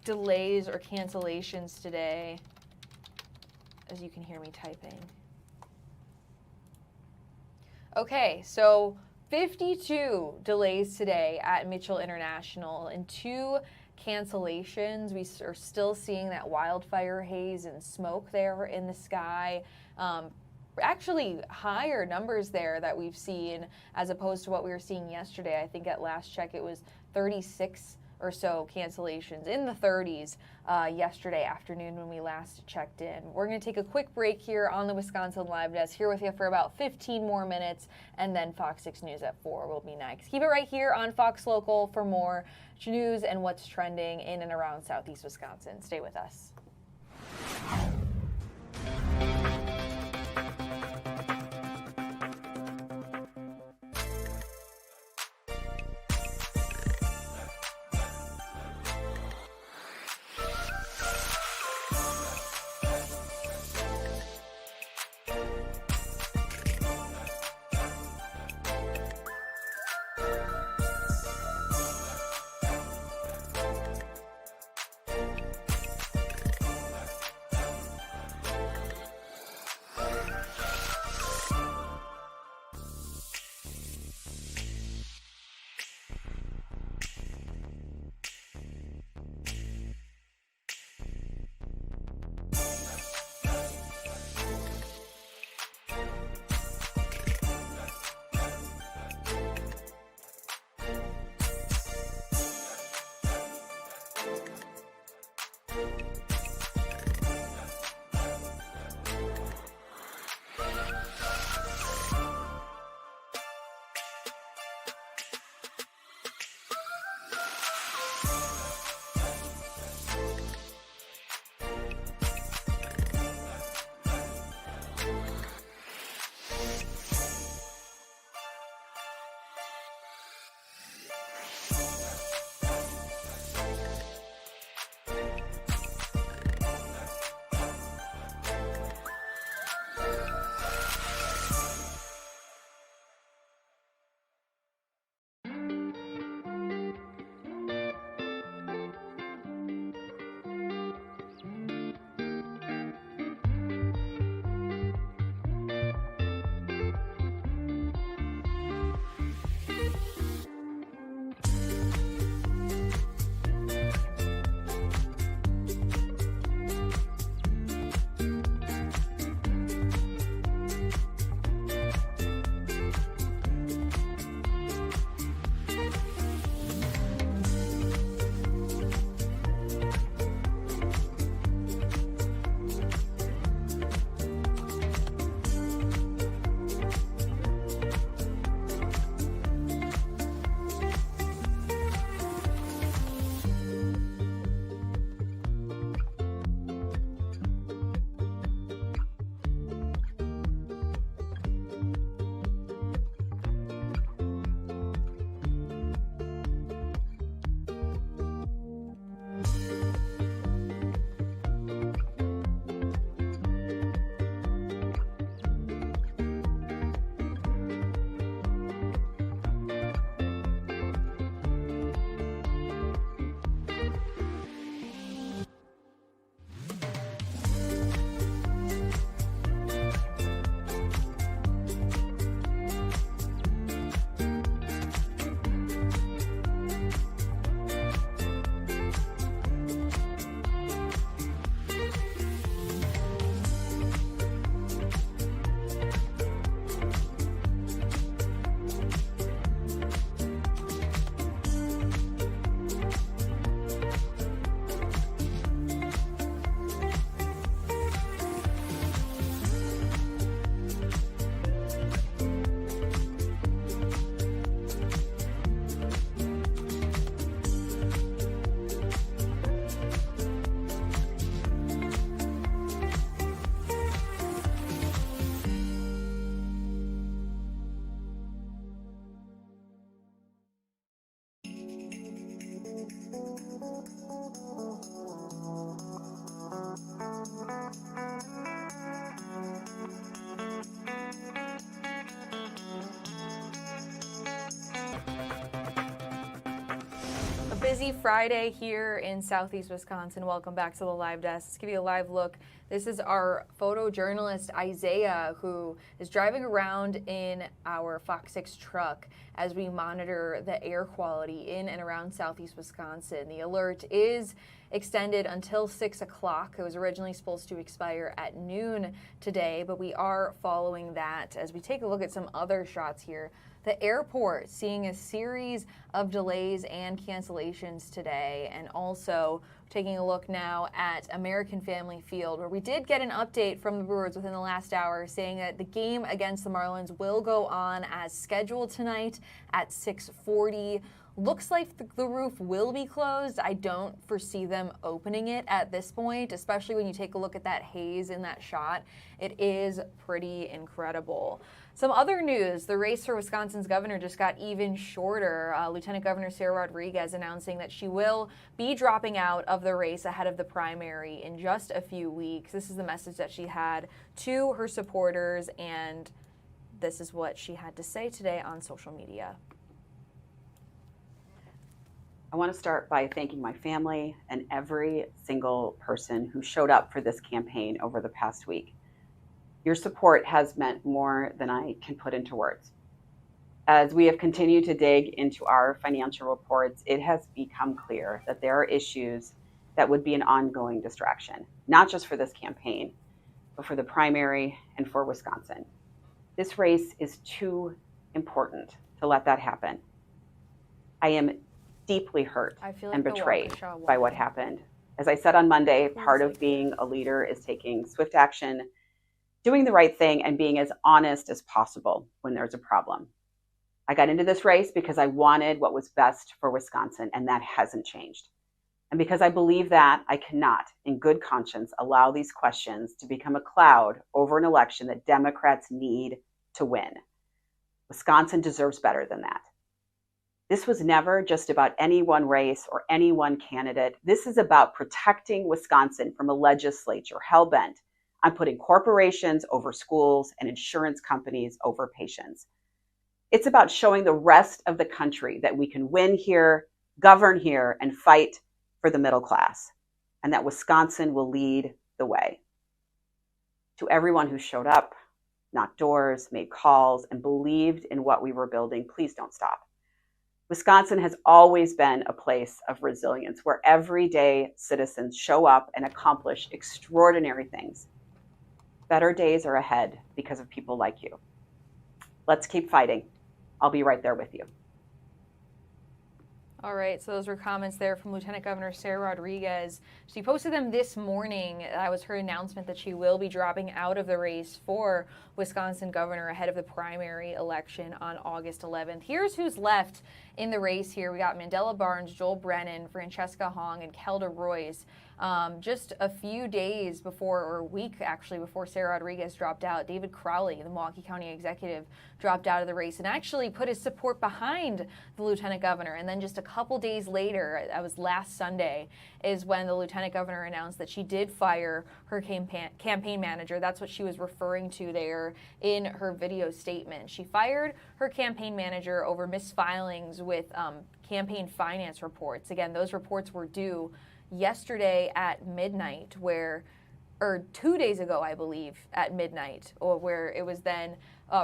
delays or cancellations today, as you can hear me typing. Okay, so 52 delays today at Mitchell International and 2 cancellations. We are still seeing that wildfire haze and smoke there in the sky. Actually higher numbers there that we've seen as opposed to what we were seeing yesterday. I think at last check it was 36 or so cancellations, in the 30s yesterday afternoon when we last checked in. We're going to take a quick break here on the Wisconsin Live Desk, here with you for about 15 more minutes, and then Fox 6 News at 4 will be next. Keep it right here on Fox Local for more news and what's trending in and around Southeast Wisconsin. Stay with us. busy Friday here in Southeast Wisconsin. Welcome back to the Live Desk. Let's give you a live look. This is our photojournalist, Isaiah, who is driving around in our FOX6 truck as we monitor the air quality in and around Southeast Wisconsin. The alert is extended until 6 o'clock. It was originally supposed to expire at noon today, but we are following that as we take a look at some other shots here. The airport seeing a series of delays and cancellations today, and also taking a look now at American Family Field, where we did get an update from the Brewers within the last hour saying that the game against the Marlins will go on as scheduled tonight at 6:40. Looks like the roof will be closed. I don't foresee them opening it at this point, especially when you take a look at that haze in that shot. It is pretty incredible. Some other news, the race for Wisconsin's governor just got even shorter. Lieutenant Governor Sarah Rodriguez announcing that she will be dropping out of the race ahead of the primary in just a few weeks. This is the message that she had to her supporters, and this is what she had to say today on social media. I want to start by thanking my family and every single person who showed up for this campaign over the past week. Your support has meant more than I can put into words. As we have continued to dig into our financial reports, it has become clear that there are issues that would be an ongoing distraction, not just for this campaign, but for the primary and for Wisconsin. This race is too important to let that happen. I am deeply hurt and betrayed by what happened. As I said on Monday, part of being a leader is taking swift action, doing the right thing, and being as honest as possible when there's a problem. I got into this race because I wanted what was best for Wisconsin, and that hasn't changed. And because I believe that, I cannot, in good conscience, allow these questions to become a cloud over an election that Democrats need to win. Wisconsin deserves better than that. This was never just about any one race or any one candidate. This is about protecting Wisconsin from a legislature hell-bent on putting corporations over schools and insurance companies over patients. It's about showing the rest of the country that we can win here, govern here, and fight for the middle class, and that Wisconsin will lead the way. To everyone who showed up, knocked doors, made calls, and believed in what we were building, please don't stop. Wisconsin has always been a place of resilience where everyday citizens show up and accomplish extraordinary things. Better days are ahead because of people like you. Let's keep fighting. I'll be right there with you. All right, so those were comments there from Lieutenant Governor Sarah Rodriguez. She posted them this morning. That was her announcement that she will be dropping out of the race for Wisconsin governor ahead of the primary election on August 11th. Here's who's left in the race here. We got Mandela Barnes, Joel Brennan, Francesca Hong, and Kelda Royce. Just a few days before, or a week actually, before Sarah Rodriguez dropped out, David Crowley, the Milwaukee County executive, dropped out of the race and actually put his support behind the lieutenant governor. And then just a couple days later, that was last Sunday, is when the lieutenant governor announced that she did fire her campaign manager. That's what she was referring to there in her video statement. She fired her campaign manager over misfilings with campaign finance reports. Again, those reports were due yesterday at midnight, or 2 days ago, I believe, at midnight, or where it was then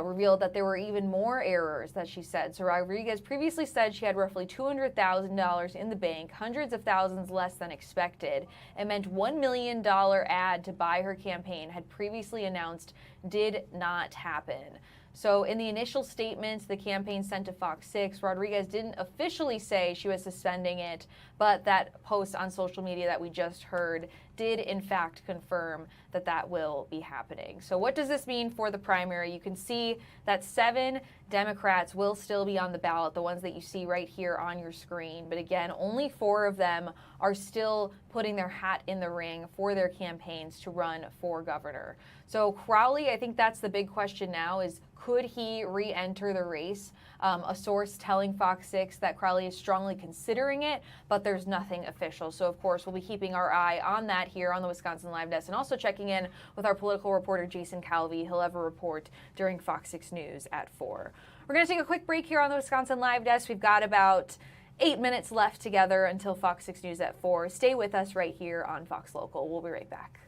revealed that there were even more errors that she said. So Rodriguez previously said she had roughly $200,000 in the bank, hundreds of thousands less than expected. It meant $1 million ad to buy her campaign had previously announced did not happen. So in the initial statements the campaign sent to FOX6, Rodriguez didn't officially say she was suspending it, but that post on social media that we just heard did in fact confirm that that will be happening. So what does this mean for the primary? You can see that 7 Democrats will still be on the ballot, the ones that you see right here on your screen. But again, only 4 of them are still putting their hat in the ring for their campaigns to run for governor. So Crowley, I think that's the big question now, is could he re-enter the race? A source telling FOX6 that Crowley is strongly considering it, but there's nothing official. So, of course, we'll be keeping our eye on that here on the Wisconsin Live Desk and also checking in with our political reporter, Jason Calvi. He'll have a report during FOX6 News at 4. We're going to take a quick break here on the Wisconsin Live Desk. We've got about 8 minutes left together until Fox 6 News at 4. Stay with us right here on Fox Local. We'll be right back.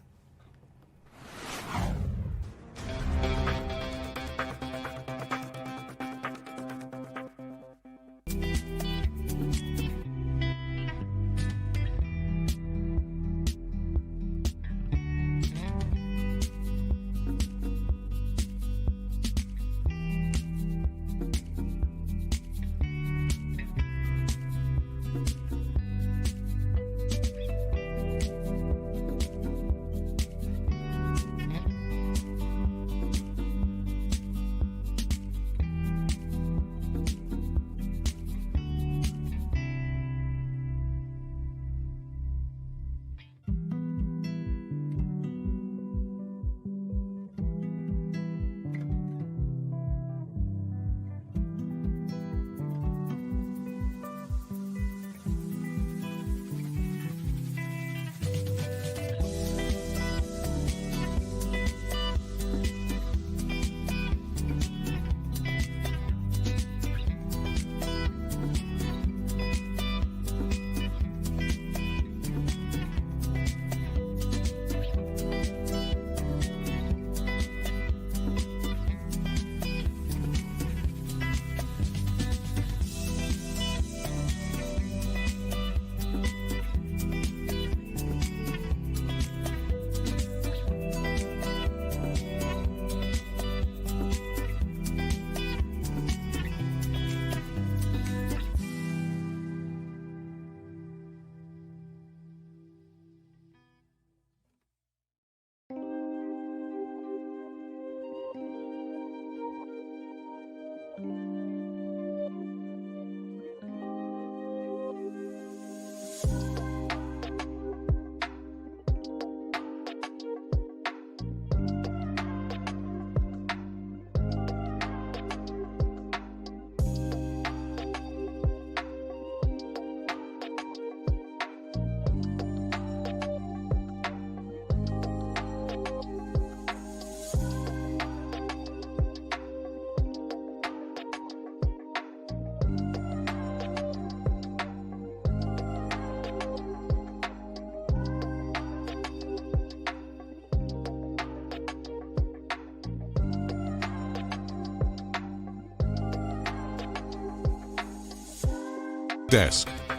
Desk. I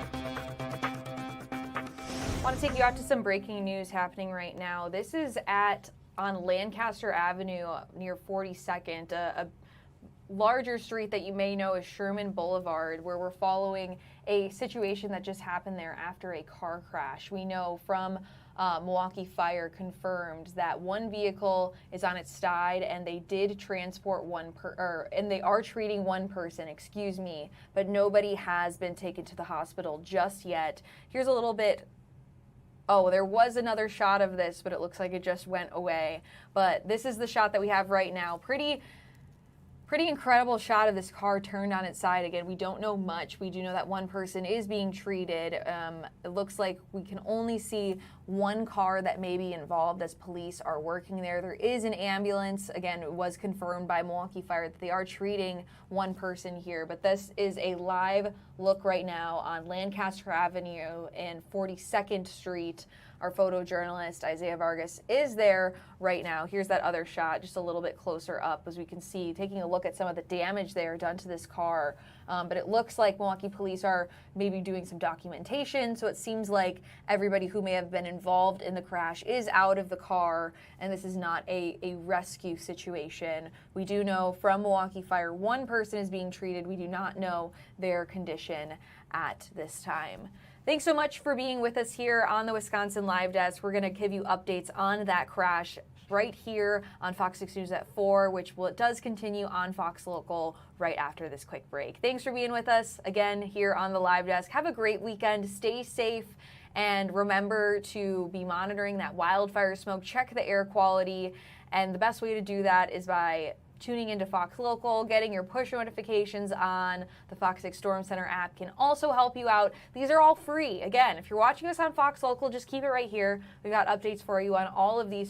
want to take you out to some breaking news happening right now. This is on Lancaster Avenue near 42nd, a larger street that you may know as Sherman Boulevard, where we're following a situation that just happened there after a car crash. We know from Milwaukee Fire confirmed that one vehicle is on its side, and they did transport and they are treating one person, but nobody has been taken to the hospital just yet. Here's a little bit. Oh, there was another shot of this, but it looks like it just went away. But this is the shot that we have right now. Pretty incredible shot of this car turned on its side. Again, we don't know much. We do know that one person is being treated. It looks like we can only see one car that may be involved as police are working there. There is an ambulance. Again, it was confirmed by Milwaukee Fire that they are treating one person here. But this is a live look right now on Lancaster Avenue and 42nd Street. Our photojournalist, Isaiah Vargas, is there right now. Here's that other shot just a little bit closer up, as we can see, taking a look at some of the damage there done to this car. But it looks like Milwaukee police are maybe doing some documentation, so it seems like everybody who may have been involved in the crash is out of the car, and this is not a rescue situation. We do know from Milwaukee Fire one person is being treated. We do not know their condition at this time. Thanks so much for being with us here on the Wisconsin Live Desk. We're going to give you updates on that crash right here on Fox 6 News at 4, which it does continue on Fox Local right after this quick break. Thanks for being with us again here on the Live Desk. Have a great weekend. Stay safe. And remember to be monitoring that wildfire smoke. Check the air quality. And the best way to do that is by tuning into Fox Local, getting your push notifications on the Fox 6 Storm Center app can also help you out. These are all free. Again, if you're watching us on Fox Local, just keep it right here. We've got updates for you on all of these